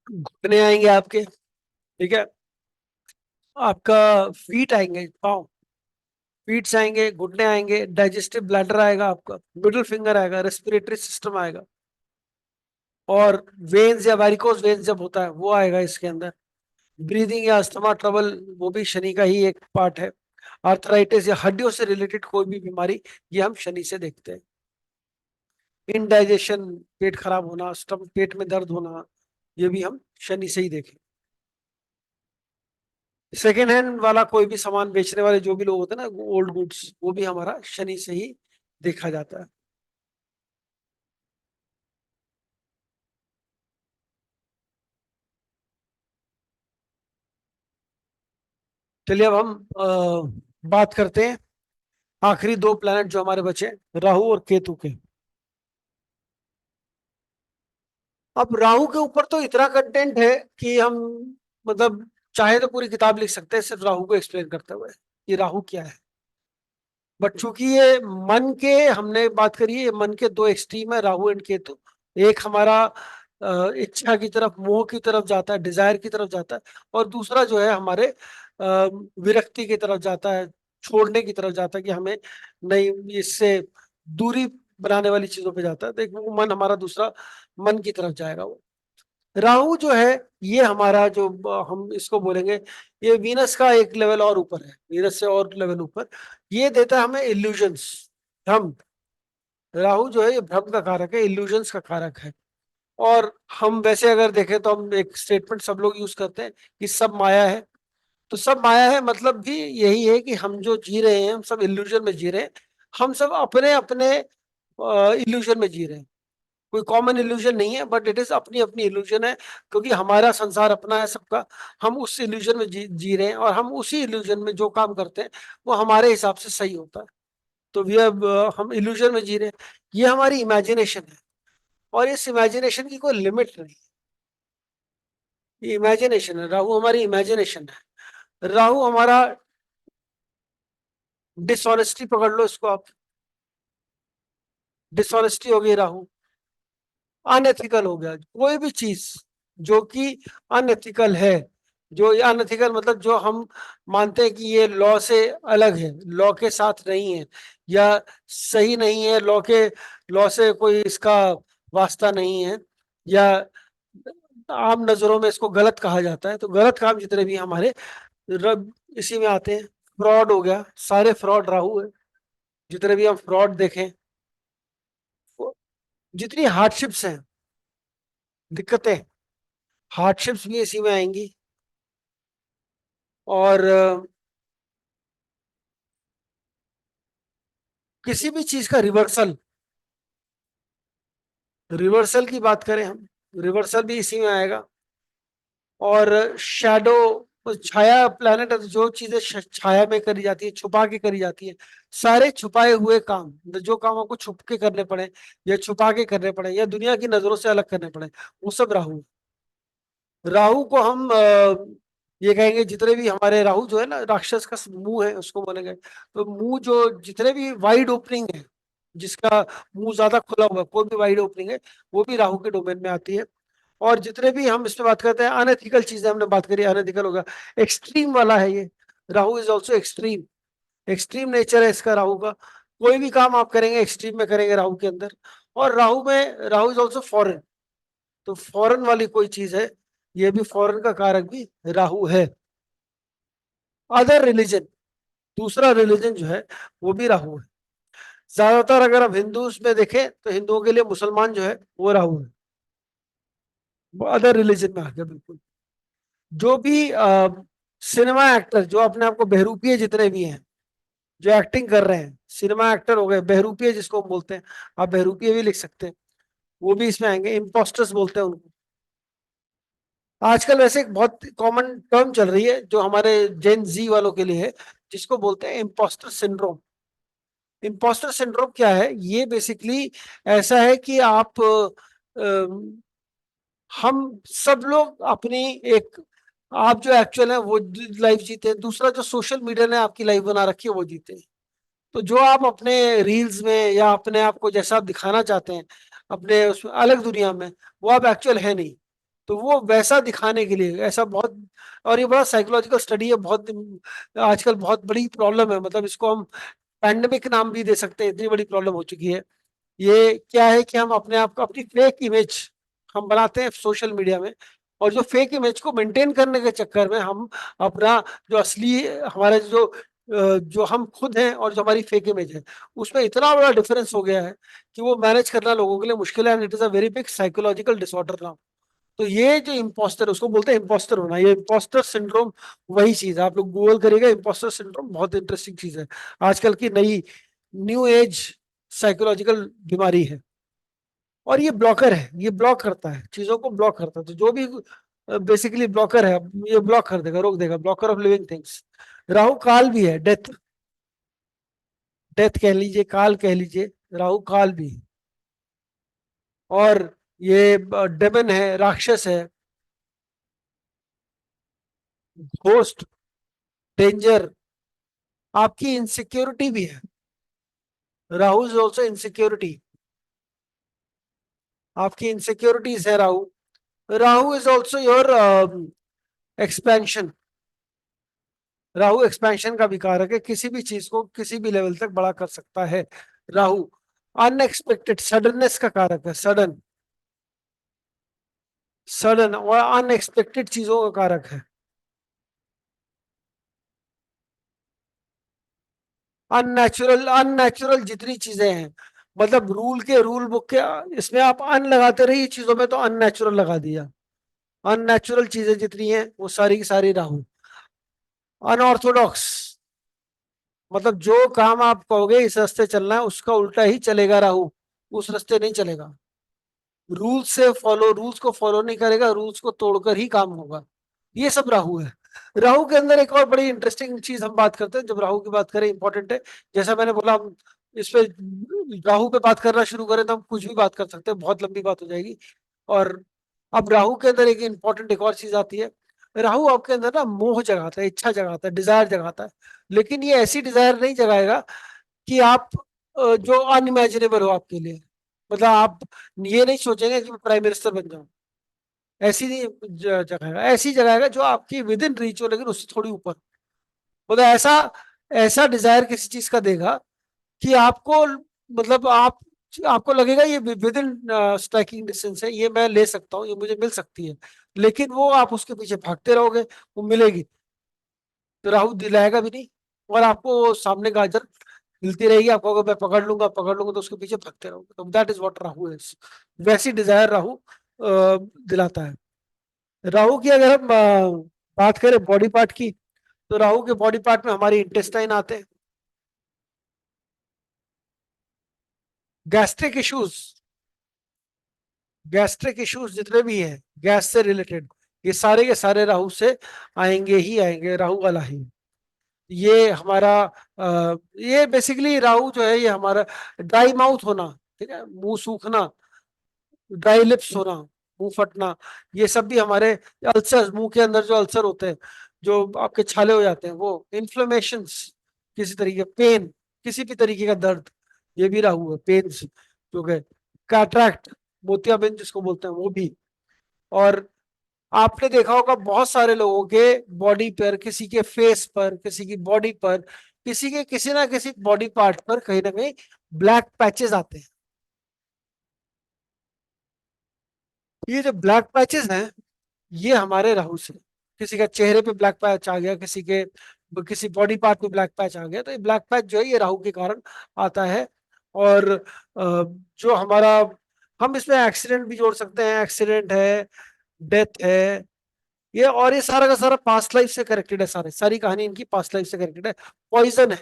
Speaker 2: घुटने आएंगे आपके, ठीक है, आपका फीट आएंगे, पाँव, फीट्स आएंगे, घुटने आएंगे, डाइजेस्टिव ब्लैडर आएगा आपका, मिडिल फिंगर आएगा, रेस्पिरेटरी सिस्टम आएगा, और वेन्स या वैरिकोज वेन्स जब होता है वो आएगा इसके अंदर। ब्रीदिंग या अस्थमा ट्रबल, वो भी शनि का ही एक पार्ट है। आर्थराइटिस या हड्डियों से रिलेटेड कोई भी बीमारी, ये हम शनि से देखते हैं। इनडाइजेशन, पेट खराब होना, पेट में दर्द होना, ये भी हम शनि से ही देखें। सेकेंड हैंड वाला कोई भी सामान बेचने वाले जो भी लोग होते हैं ना, ओल्ड गुड्स, वो भी हमारा शनि से ही देखा जाता है। चलिए अब हम बात करते हैं आखिरी दो प्लैनेट जो हमारे बचे, राहु और केतु के। अब राहु के ऊपर तो इतना कंटेंट है कि हम मतलब चाहे तो पूरी किताब लिख सकते हैं सिर्फ राहु को एक्सप्लेन करते हुए कि राहु क्या है। बट चूंकि ये मन के, हमने बात करी है, मन के दो एक्सट्रीम है राहु एंड केतु। एक हमारा इच्छा की तरफ, मोह की तरफ जाता है, डिजायर की तरफ जाता है, और दूसरा जो है हमारे विरक्ति की तरफ जाता है, छोड़ने की तरफ जाता है कि हमें नहीं, इससे दूरी बनाने वाली चीजों पे जाता है। तो एक वो मन हमारा दूसरा मन की तरफ जाएगा। वो राहु जो है ये हमारा जो हम इसको बोलेंगे, ये वीनस का एक लेवल और ऊपर है, वीनस से और लेवल ऊपर। ये देता है हमें इल्यूजन्स, भ्रम। राहु जो है ये भ्रम का कारक है, इल्यूजन्स का कारक है। और हम वैसे अगर देखें तो हम एक स्टेटमेंट सब लोग यूज करते हैं कि सब माया है। तो सब माया है मतलब भी यही है कि हम जो जी रहे हैं हम सब इल्यूजन में जी रहे हैं। हम सब अपने अपने इल्यूजन में जी रहे हैं। कोई कॉमन इल्यूजन नहीं है, बट इट इज अपनी अपनी इल्यूजन है, क्योंकि हमारा संसार अपना है सबका। हम उस इल्यूजन में जी रहे हैं, और हम उसी इल्यूजन में जो काम करते हैं वो हमारे हिसाब से सही होता है। तो वी अब हम इल्यूजन में जी रहे हैं। ये हमारी इमेजिनेशन है, और इस इमेजिनेशन की कोई लिमिट नहीं। ये इमेजिनेशन है, राहु हमारी इमेजिनेशन है। राहु हमारा डिसऑनेस्टी पकड़ लो इसको आप, डिसऑनेस्टी हो गई राहु। अनएथिकल हो गया कोई भी चीज जो कि अनएथिकल है, जो अनएथिकल मतलब जो हम मानते हैं कि ये लॉ से अलग है, लॉ के साथ नहीं है, या सही नहीं है, लॉ से कोई इसका वास्ता नहीं है, या आम नजरों में इसको गलत कहा जाता है। तो गलत काम जितने भी हमारे रब इसी में आते हैं। फ्रॉड हो गया, सारे फ्रॉड राहु है। जितने भी हम फ्रॉड देखें, जितनी हार्डशिप्स हैं, दिक्कतें, हार्डशिप्स भी इसी में आएंगी। और किसी भी चीज का रिवर्सल, रिवर्सल की बात करें हम, रिवर्सल भी इसी में आएगा। और शैडो, छाया प्लैनेट है, तो जो चीजें छाया में करी जाती है, छुपा के करी जाती है, सारे छुपाए हुए काम, जो काम आपको छुप के करने पड़े, या छुपा के करने पड़े, या दुनिया की नजरों से अलग करने पड़े, वो सब राहु। राहु को हम ये कहेंगे, जितने भी हमारे राहु जो है ना, राक्षस का मुंह है उसको बोलेंगे। तो मुंह जो जितने भी वाइड ओपनिंग है, जिसका मुंह ज्यादा खुला हुआ है, कोई भी वाइड ओपनिंग है, वो भी राहु के डोमेन में आती है। और जितने भी हम इसमें बात करते हैं अनएथिकल चीजें, हमने बात करी, अनएथिकल होगा, एक्सट्रीम वाला है ये। Rahu is also extreme, extreme nature है इसका, राहु का। कोई भी काम आप करेंगे एक्सट्रीम में करेंगे राहु के अंदर। और राहु में, राहु इज ऑल्सो फॉरेन, तो फॉरेन वाली कोई चीज है, ये भी फॉरेन का कारक भी राहु है। अदर रिलीजन, दूसरा रिलीजन जो है वो भी राहु है। ज्यादातर अगर हम हिंदूज में देखें तो हिंदुओं के लिए मुसलमान जो है वो राहु है, वो अदर रिलीजन में आ गया बिल्कुल। जो भी सिनेमा एक्टर जो अपने आप को बहरूपीय जितने भी हैं, जो एक्टिंग कर रहे हैं, सिनेमा एक्टर हो गए, बहरूपीय जिसको हम बोलते हैं, आप बहरूपीय भी लिख सकते हैं, वो भी इसमें आएंगे। इम्पोस्टर्स बोलते हैं उनको। आजकल वैसे एक बहुत कॉमन टर्म चल रही है जो हमारे जेन जी वालों के लिए है, जिसको बोलते हैं इम्पोस्टर सिंड्रोम। इम्पोस्टर सिंड्रोम क्या है? ये बेसिकली ऐसा है कि हम सब लोग अपनी एक, आप जो एक्चुअल है वो लाइफ जीते हैं, दूसरा जो सोशल मीडिया ने आपकी लाइफ बना रखी है वो जीते हैं। तो जो आप अपने रील्स में या अपने आप को जैसा आप दिखाना चाहते हैं अपने उसमें अलग दुनिया में, वो आप एक्चुअल है नहीं। तो वो वैसा दिखाने के लिए ऐसा बहुत, और ये बड़ा साइकोलॉजिकल स्टडी है, बहुत आजकल बहुत बड़ी प्रॉब्लम है, मतलब इसको हम पैंडेमिक नाम भी दे सकते हैं, इतनी बड़ी प्रॉब्लम हो चुकी है। ये क्या है कि हम अपने आप को, अपनी फेक इमेज हम बनाते हैं सोशल मीडिया में, और जो फेक इमेज को मेंटेन करने के चक्कर में हम अपना जो असली हमारे जो हम खुद हैं और जो हमारी फेक इमेज है, उसमें इतना बड़ा डिफरेंस हो गया है कि वो मैनेज करना लोगों के लिए मुश्किल है। And it is a very big psychological disorder now. तो ये जो इम्पोस्टर, उसको बोलते हैं इम्पोस्टर होना, ये इम्पोस्टर सिंड्रोम वही चीज है। आप लोग गूगल करिएगा, इम्पोस्टर सिंड्रोम बहुत इंटरेस्टिंग चीज है, आजकल की नई न्यू एज साइकोलॉजिकल बीमारी है। और ये ब्लॉकर है, ये ब्लॉक करता है, चीजों को ब्लॉक करता है। तो जो भी बेसिकली ब्लॉकर है, ये ब्लॉक कर देगा, रोक देगा, blocker of living things. Rahu काल भी है, डेथ, डेथ कह लीजिए, काल कह लीजिए, राहु काल भी है। और ये डेमन है, राक्षस है, घोस्ट, डेंजर, आपकी इनसिक्योरिटी भी है। राहु इज ऑल्सो इनसिक्योरिटी, आपकी इनसिक्योरिटीज है Rahu. Rahu is also your expansion. Rahu expansion का भी कारक है, किसी भी चीज को किसी भी लेवल तक बड़ा कर सकता है राहु। अनएक्सपेक्टेड, सडननेस का कारक है, सडन, सडन और अनएक्सपेक्टेड चीजों का कारक है। अननेचुरल, अननेचुरल जितनी चीजें हैं, मतलब रूल के, रूल बुक के, इसमें आप अन लगाते रहिए चीजों में, तो अननेचुरल लगा दिया। अननेचुरल चीजें जितनी हैं वो सारी की सारी राहु। अनऑर्थोडॉक्स, मतलब जो काम आप कहोगे इस रास्ते चलना है, उसका उल्टा ही चलेगा राहु, उस रास्ते नहीं चलेगा। रूल्स से फॉलो, रूल्स को फॉलो नहीं करेगा, रूल्स को तोड़कर ही काम होगा। ये सब राहु है। राहु के अंदर एक और बड़ी इंटरेस्टिंग चीज हम बात करते हैं, जब राहु की बात करें, इंपॉर्टेंट है, जैसा मैंने बोला, हम इस पे राहु पे बात करना शुरू करें तो हम कुछ भी बात कर सकते हैं, बहुत लंबी बात हो जाएगी। और अब राहु के अंदर एक इंपॉर्टेंट एक और चीज आती है। राहु आपके अंदर ना मोह जगाता है, इच्छा जगाता है, डिजायर जगाता है। लेकिन ये ऐसी डिजायर नहीं जगाएगा कि आप जो अनइमेजिनेबल हो आपके लिए। मतलब आप ये नहीं सोचेंगे कि मैं प्राइम मिनिस्टर बन जाऊं, ऐसी नहीं जगाएगा, ऐसी जगाएगा जो आपकी विद इन रीच हो, लेकिन उससे थोड़ी ऊपर। मतलब ऐसा, ऐसा डिजायर किसी चीज का देगा कि आपको, मतलब आपको लगेगा ये विद इन स्ट्राइकिंग डिस्टेंस है, ये मैं ले सकता हूँ, ये मुझे मिल सकती है। लेकिन वो आप उसके पीछे भागते रहोगे, वो मिलेगी तो राहु दिलाएगा भी नहीं। और आपको वो सामने गाजर मिलती रहेगी, आप कहोगे मैं पकड़ लूंगा, तो उसके पीछे भागते रहोगे। तो that is what Rahu is. वैसी डिजायर राहु दिलाता है। राहु की अगर हम बात करें बॉडी पार्ट की, तो राहु के बॉडी पार्ट में हमारी इंटेस्टाइन आते हैं। गैस्ट्रिक इश्यूज, गैस्ट्रिक इश्यूज जितने भी हैं गैस से रिलेटेड, ये सारे के सारे राहु से आएंगे ही आएंगे, राहु वाला ही। ये हमारा ये बेसिकली राहु जो है, ये हमारा ड्राई माउथ होना, ठीक है, मुंह सूखना, ड्राई लिप्स होना, मुंह फटना, ये सब भी हमारे अल्सर, मुंह के अंदर जो अल्सर होते हैं, जो आपके छाले हो जाते हैं, वो इन्फ्लेमेशंस, किसी तरीके पेन, किसी भी तरीके का दर्द, ये भी राहु है। पेन्स जो गए, कैटरैक्ट, मोतियाबिंद जिसको बोलते हैं, वो भी। और आपने देखा होगा बहुत सारे लोगों के बॉडी पर, किसी के फेस पर, किसी की बॉडी पर, किसी के किसी ना किसी बॉडी पार्ट पर कहीं ना कहीं ब्लैक पैचेस आते हैं। ये जो ब्लैक पैचेस हैं, ये हमारे राहु से, किसी का चेहरे पे ब्लैक पैच आ गया, किसी के किसी बॉडी पार्ट पे ब्लैक पैच आ गया, तो ये ब्लैक पैच जो है ये राहु के कारण आता है। और जो हमारा, हम इसमें एक्सीडेंट भी जोड़ सकते हैं, एक्सीडेंट है, डेथ है, ये, और ये सारा का सारा पास्ट लाइफ से कनेक्टेड है, सारे सारी कहानी इनकी पास्ट लाइफ से कनेक्टेड है। पॉइजन है,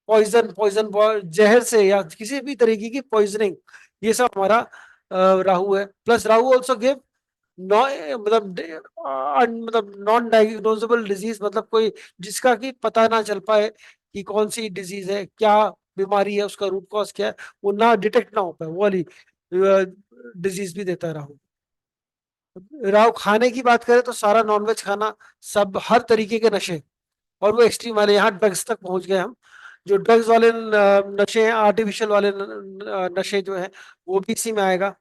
Speaker 2: पॉइजन, पॉइजन जहर से या किसी भी तरीके की पॉइजनिंग, ये सब हमारा राहु है। प्लस राहु ऑल्सो गिव नॉ, मतलब नॉन डायग्नोजेबल डिजीज, मतलब कोई जिसका कि पता ना चल पाए कि कौन सी डिजीज है, क्या बीमारी है, उसका रूट कॉज क्या है, वो ना डिटेक्ट ना हो पाए, वो वाली डिजीज भी देता है राहु। राहु खाने की बात करें तो सारा नॉनवेज खाना, सब हर तरीके के नशे, और वो एक्सट्रीम वाले, यहाँ ड्रग्स तक पहुंच गए हम। जो ड्रग्स वाले नशे हैं, आर्टिफिशियल वाले नशे जो है, वो भी इसी में आएगा।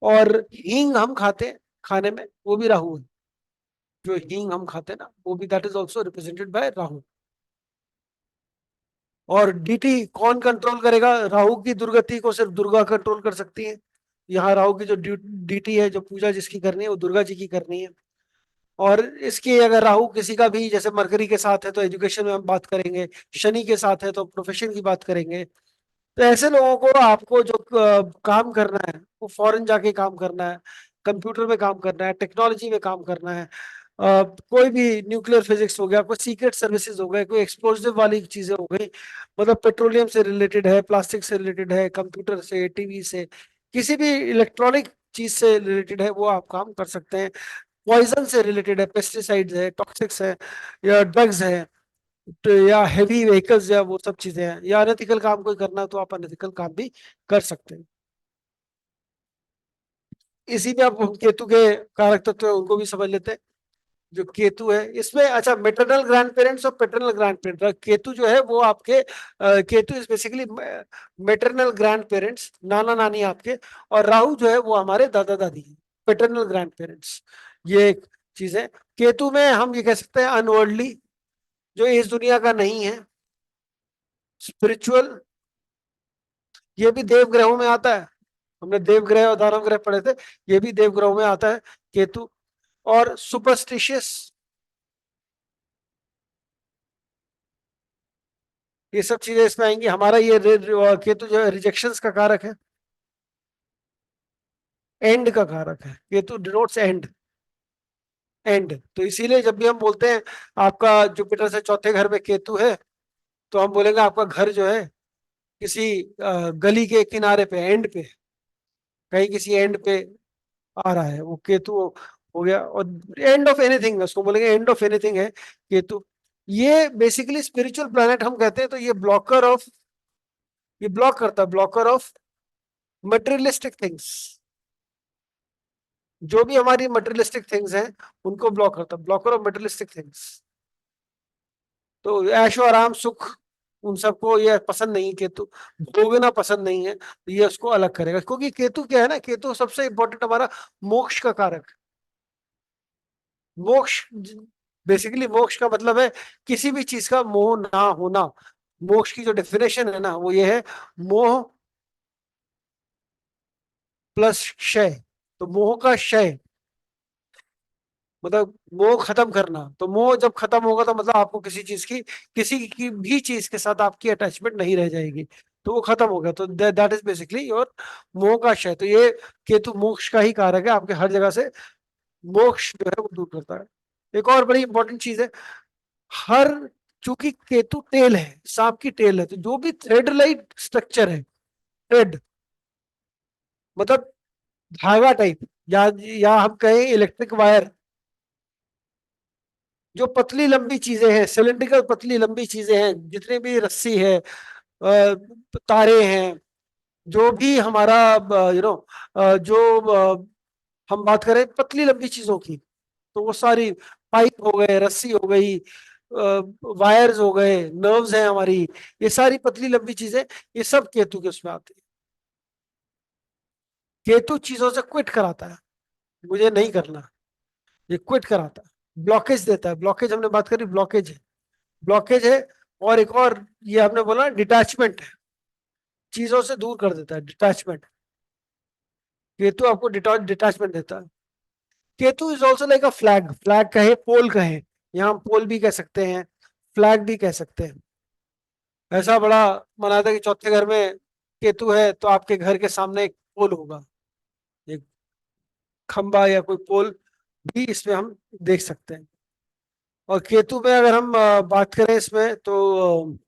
Speaker 2: और हींग हम खाते हैं खाने में, वो भी राहु है। जो हींग हम खाते हैं ना, वो भी that is also represented by Rahu. और डीटी कौन कंट्रोल करेगा? राहु की दुर्गति को सिर्फ दुर्गा कंट्रोल कर सकती है। यहाँ राहु की जो डीटी है, जो पूजा जिसकी करनी है, वो दुर्गा जी की करनी है। और इसके अगर राहु किसी का भी, जैसे मरकरी के साथ है तो एजुकेशन में हम बात करेंगे, शनि के साथ है तो प्रोफेशन की बात करेंगे। तो ऐसे लोगों को, आपको जो काम करना है वो फॉरेन जाके काम करना है, कंप्यूटर में काम करना है, टेक्नोलॉजी में काम करना है, कोई भी न्यूक्लियर फिजिक्स हो गया, कोई सीक्रेट सर्विसेज हो गए, कोई एक्सप्लोसिव वाली चीजें हो गई, मतलब पेट्रोलियम से रिलेटेड है, प्लास्टिक से रिलेटेड है, कंप्यूटर से, टीवी से, किसी भी इलेक्ट्रॉनिक चीज से रिलेटेड है, वो आप काम कर सकते हैं। पॉइजन से रिलेटेड है, पेस्टिसाइड्स है, टॉक्सिक्स है, या ड्रग्स है, तो या हेवी व्हीकल्स, या वो सब चीजें हैं, या अनएथिकल काम कोई करना है तो आप अनएथिकल काम भी कर सकते हैं। इसी में आप केतु के कारक तत्व है उनको भी समझ लेते हैं। जो केतु है इसमें, अच्छा, मेटरनल ग्रैंड पेरेंट्स और पेटर्नल ग्रैंड पेरेंट्स, केतु जो है वो आपके Ketu is basically maternal grand parents, नाना नानी आपके, और राहु जो है वो हमारे दादा दादी हैं, पेटर्नल ग्रैंड पेरेंट्स। ये एक चीज है। केतु में हम ये कह सकते हैं अनवर्ल्डली, जो इस दुनिया का नहीं है, स्पिरिचुअल, ये भी देव ग्रहों में आता है, हमने देव ग्रह और दानव ग्रह पढ़े थे, ये भी देव ग्रहों में आता है केतु। और सुपरस्टिशियस, ये सब चीजें इसमें आएंगी। हमारा ये केतु जो है रिजेक्शंस का कारक है, एंड का कारक है, केतु डिनोट्स एंड, एंड। तो इसीलिए जब भी हम बोलते हैं आपका जुपिटर से चौथे घर में केतु है, तो हम बोलेंगे आपका घर जो है किसी गली के किनारे पे, एंड पे, कहीं किसी एंड पे आ रहा है, वो केतु हो गया। और एंड ऑफ एनीथिंग, उसको बोलेंगे एंड ऑफ एनीथिंग है केतु। ये बेसिकली स्पिरिचुअल प्लैनेट हम कहते हैं, तो ये ब्लॉकर ऑफ, ये ब्लॉक करता है, ब्लॉकर ऑफ मटेरियलिस्टिक थिंग्स, जो भी हमारी मटेरियलिस्टिक थिंग्स हैं उनको ब्लॉक करता है, ब्लॉकर ऑफ मटेरियलिस्टिक थिंग्स। तो ऐशो आराम सुख, उन सबको ये पसंद नहीं, केतु भोगना पसंद नहीं है, तो ये उसको अलग करेगा। क्योंकि केतु क्या है ना, केतु सबसे इंपॉर्टेंट हमारा मोक्ष का कारक है। मोक्ष, बेसिकली मोक्ष का मतलब है किसी भी चीज का मोह ना होना। मोक्ष की जो डेफिनेशन है ना वो ये है, मोह प्लस क्षय। तो मोह का क्षय मतलब मोह खत्म करना। तो मोह जब खत्म होगा तो मतलब आपको किसी चीज की, किसी की भी चीज के साथ आपकी अटैचमेंट नहीं रह जाएगी, तो वो खत्म हो गया। तो दैट इज बेसिकली योर मोह का क्षय। तो ये केतु मोक्ष का ही कारक है, आपके हर जगह से मोक्ष जो है वो दूर करता है। एक और बड़ी इंपॉर्टेंट चीज है, हर, चूंकि केतु टेल है, सांप की टेल है, तो जो भी थ्रेड लाइट स्ट्रक्चर है, थ्रेड मतलब धागा टाइप, या हम कहें इलेक्ट्रिक वायर, जो पतली लंबी चीजें हैं, सिलिंड्रिकल पतली लंबी चीजें हैं, जितनी भी रस्सी है, तारे हैं, जो भी हमारा जो हम बात करें पतली लंबी चीजों की, तो वो सारी पाइप हो गए, रस्सी हो गई, वायर्स हो गए, नर्व्स हैं हमारी, ये सारी पतली लंबी चीजें, ये सब केतु के उसमें आती है। केतु चीजों से क्विट कराता है, मुझे नहीं करना, ये क्विट कराता है, ब्लॉकेज देता है। ब्लॉकेज हमने बात करी, ब्लॉकेज है, ब्लॉकेज है। और एक और ये हमने बोला डिटैचमेंट है, चीजों से दूर कर देता है, डिटैचमेंट। केतु आपको डिटैचमेंट देता है। Ketu is also like a flag, flag कहे, पोल कहे, यहाँ पोल भी कह सकते हैं, फ्लैग भी कह सकते हैं। ऐसा बड़ा मना था कि चौथे घर में केतु है तो आपके घर के सामने एक पोल होगा, एक खंबा या कोई पोल भी इसमें हम देख सकते हैं। और केतु में अगर हम बात करें इसमें तो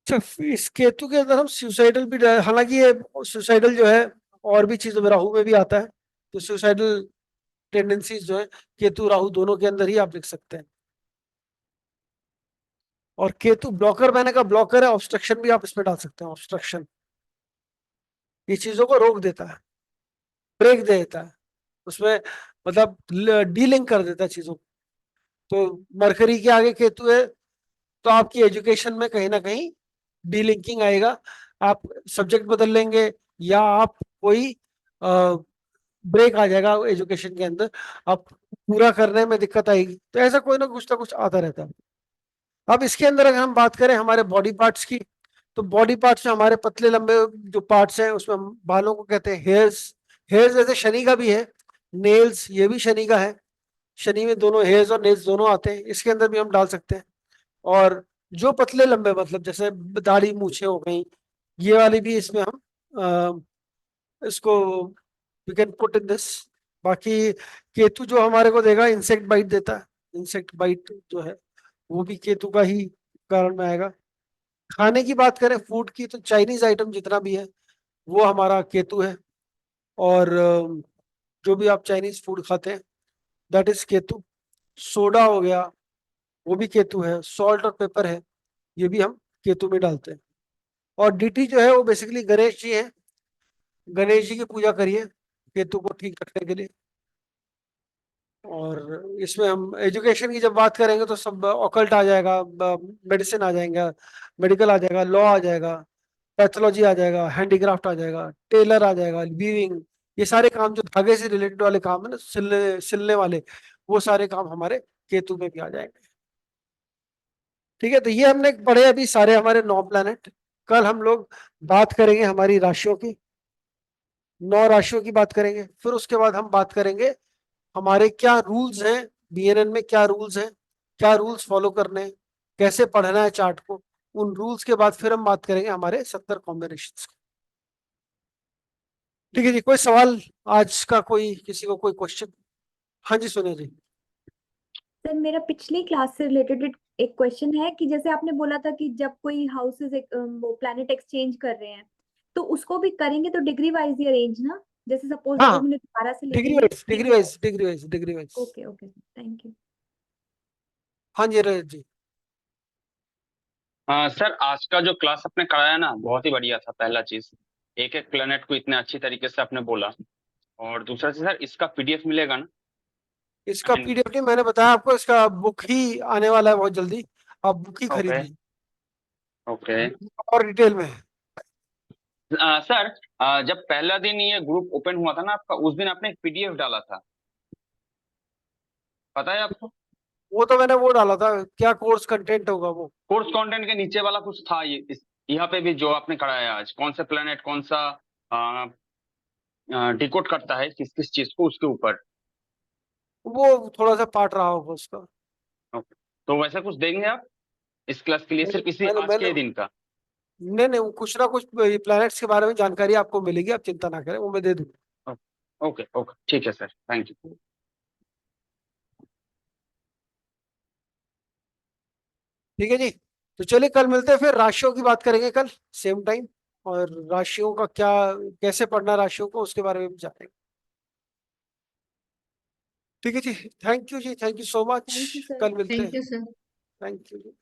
Speaker 2: अच्छा, इस केतु के अंदर हम सुसाइडल भी, हालांकि ये सुसाइडल जो है और भी चीजों में, राहु में भी आता है, तो सुसाइडल टेंडेंसीज जो है केतु राहु दोनों के अंदर ही आप लिख सकते हैं। और केतु ब्लॉकर, मैंने कहा ब्लॉकर है, ऑब्स्ट्रक्शन भी आप इसमें डाल सकते हैं, ऑब्स्ट्रक्शन, ये चीजों को रोक देता है, ब्रेक दे देता है उसमें, मतलब डीलिंक कर देता है चीजों को। तो मरकरी के आगे केतु है, तो आपकी एजुकेशन में कहीं ना कहीं डीलिंकिंग आएगा, आप सब्जेक्ट बदल लेंगे, या आप कोई ब्रेक आ जाएगा एजुकेशन के अंदर, आप पूरा करने में दिक्कत आएगी। तो ऐसा कोई ना कुछ आता रहता है। अब इसके अंदर अगर हम बात करें हमारे बॉडी पार्ट्स की, तो बॉडी पार्ट्स में हमारे पतले लंबे जो पार्ट्स हैं उसमें हम बालों को कहते हैं हेयर्स। हेयर्स जैसे शनि का भी है, नेल्स ये भी शनि का है, शनि में दोनों हेयर्स और नेल्स दोनों आते हैं, इसके अंदर भी हम डाल सकते हैं। और जो पतले लंबे मतलब जैसे दाढ़ी मूछें हो गई, ये वाली भी इसमें हम इसको we can put in this. बाकी केतु जो हमारे को देगा, इंसेक्ट बाइट देता है, इंसेक्ट बाइट जो है वो भी केतु का ही कारण में आएगा। खाने की बात करें फूड की, तो चाइनीज आइटम जितना भी है वो हमारा केतु है। और जो भी आप चाइनीज फूड खाते हैं दैट इज केतु। सोडा हो गया वो भी केतु है, सॉल्ट और पेपर है ये भी हम केतु में डालते हैं। और डीटी जो है वो बेसिकली गणेश जी है, गणेश जी की पूजा करिए केतु को ठीक रखने के लिए। और इसमें हम एजुकेशन की जब बात करेंगे तो सब ऑकल्ट आ जाएगा, मेडिसिन आ जाएगा, मेडिकल आ जाएगा, लॉ आ जाएगा, पैथोलॉजी आ जाएगा, हैंडीक्राफ्ट आ जाएगा, टेलर आ जाएगा, वीविंग, ये सारे काम जो धागे से रिलेटेड वाले काम है ना, सिलने सिलने वाले, वो सारे काम हमारे केतु में भी आ जाएंगे। ठीक है, तो ये हमने पढ़े अभी सारे हमारे 9 प्लैनेट। कल हम लोग बात करेंगे हमारी राशियों की, 9 राशियों की बात करेंगे। फिर उसके बाद हम बात करेंगे हमारे क्या रूल्स हैं, बीएनएन में क्या रूल्स हैं, क्या रूल्स फॉलो करने हैं, कैसे पढ़ना है चार्ट को। उन रूल्स के बाद फिर हम बात करेंगे हमारे 70 कॉम्बिनेशन की। ठीक है जी, कोई सवाल आज का, कोई किसी को कोई क्वेश्चन? हाँ जी सोनिया जी।
Speaker 4: सर मेरा पिछली क्लास से रिलेटेड एक क्वेश्चन है कि जैसे आपने बोला था कि जब कोई हाउसेस वो प्लैनेट एक्सचेंज कर रहे हैं तो उसको भी करेंगे तो डिग्री वाइज ही अरेंज ना, जैसे सपोज अगर
Speaker 2: हाँ,
Speaker 4: मैंने 12 से लेके
Speaker 2: degree
Speaker 4: he
Speaker 2: wise, degree wise, degree wise, degree wise.
Speaker 4: Okay okay thank you.
Speaker 2: हाँ जी रजत जी।
Speaker 5: सर आज का जो क्लास आपने कराया ना बहुत ही बढ़िया था। पहला चीज, एक एक प्लेनेट को इतने अच्छी तरीके से आपने बोला। और दूसरा चीज सर, इसका पीडीएफ मिलेगा ना?
Speaker 2: इसका
Speaker 5: आई मीन,
Speaker 2: पीडीएफ नहीं, मैंने बताया आपको, इसका बुक ही आने वाला है बहुत जल्दी, आप बुक ही
Speaker 5: ओके
Speaker 2: खरीदिए,
Speaker 5: ओके।
Speaker 2: और डिटेल में है।
Speaker 5: सर, जब पहला दिन ये ग्रुप ओपन हुआ था ना आपका, उस दिन आपने एक पीडीएफ डाला था, पता है आपको?
Speaker 2: वो तो मैंने वो डाला था, क्या कोर्स कंटेंट होगा वो।
Speaker 5: कोर्स कंटेंट के नीचे वाला कुछ था ये यहाँ पे भी जो आपने कराया आज, कौन सा प्लेनेट कौन सा डिकोड करता है किस किस चीज को, उसके ऊपर।
Speaker 2: वो थोड़ा सा पार्ट रहा होगा उसका।
Speaker 5: ओके, तो वैसा कुछ देंगे आप इस क्लास के लिए, सिर्फ इसी
Speaker 2: मैंने
Speaker 5: आज के
Speaker 2: मैंने
Speaker 5: ही दिन का?
Speaker 2: नहीं नहीं, वो कुछ ना कुछ प्लैनेट्स के बारे में जानकारी आपको मिलेगी, आप चिंता ना करें, वो मैं दे दूंगा।
Speaker 5: ओके ओके, ठीक है सर, थैंक यू।
Speaker 2: ठीक है जी, तो चलिए कल मिलते हैं, फिर राशियों की बात करेंगे कल सेम टाइम, और राशियों का क्या, कैसे पढ़ना राशियों को, उसके बारे में भी जानेंगे। ठीक है जी, थैंक यू जी, thank you so much.
Speaker 4: Thank you sir.
Speaker 2: कल मिलते
Speaker 1: थैंक
Speaker 2: हैं।
Speaker 1: You sir.
Speaker 2: Thank you.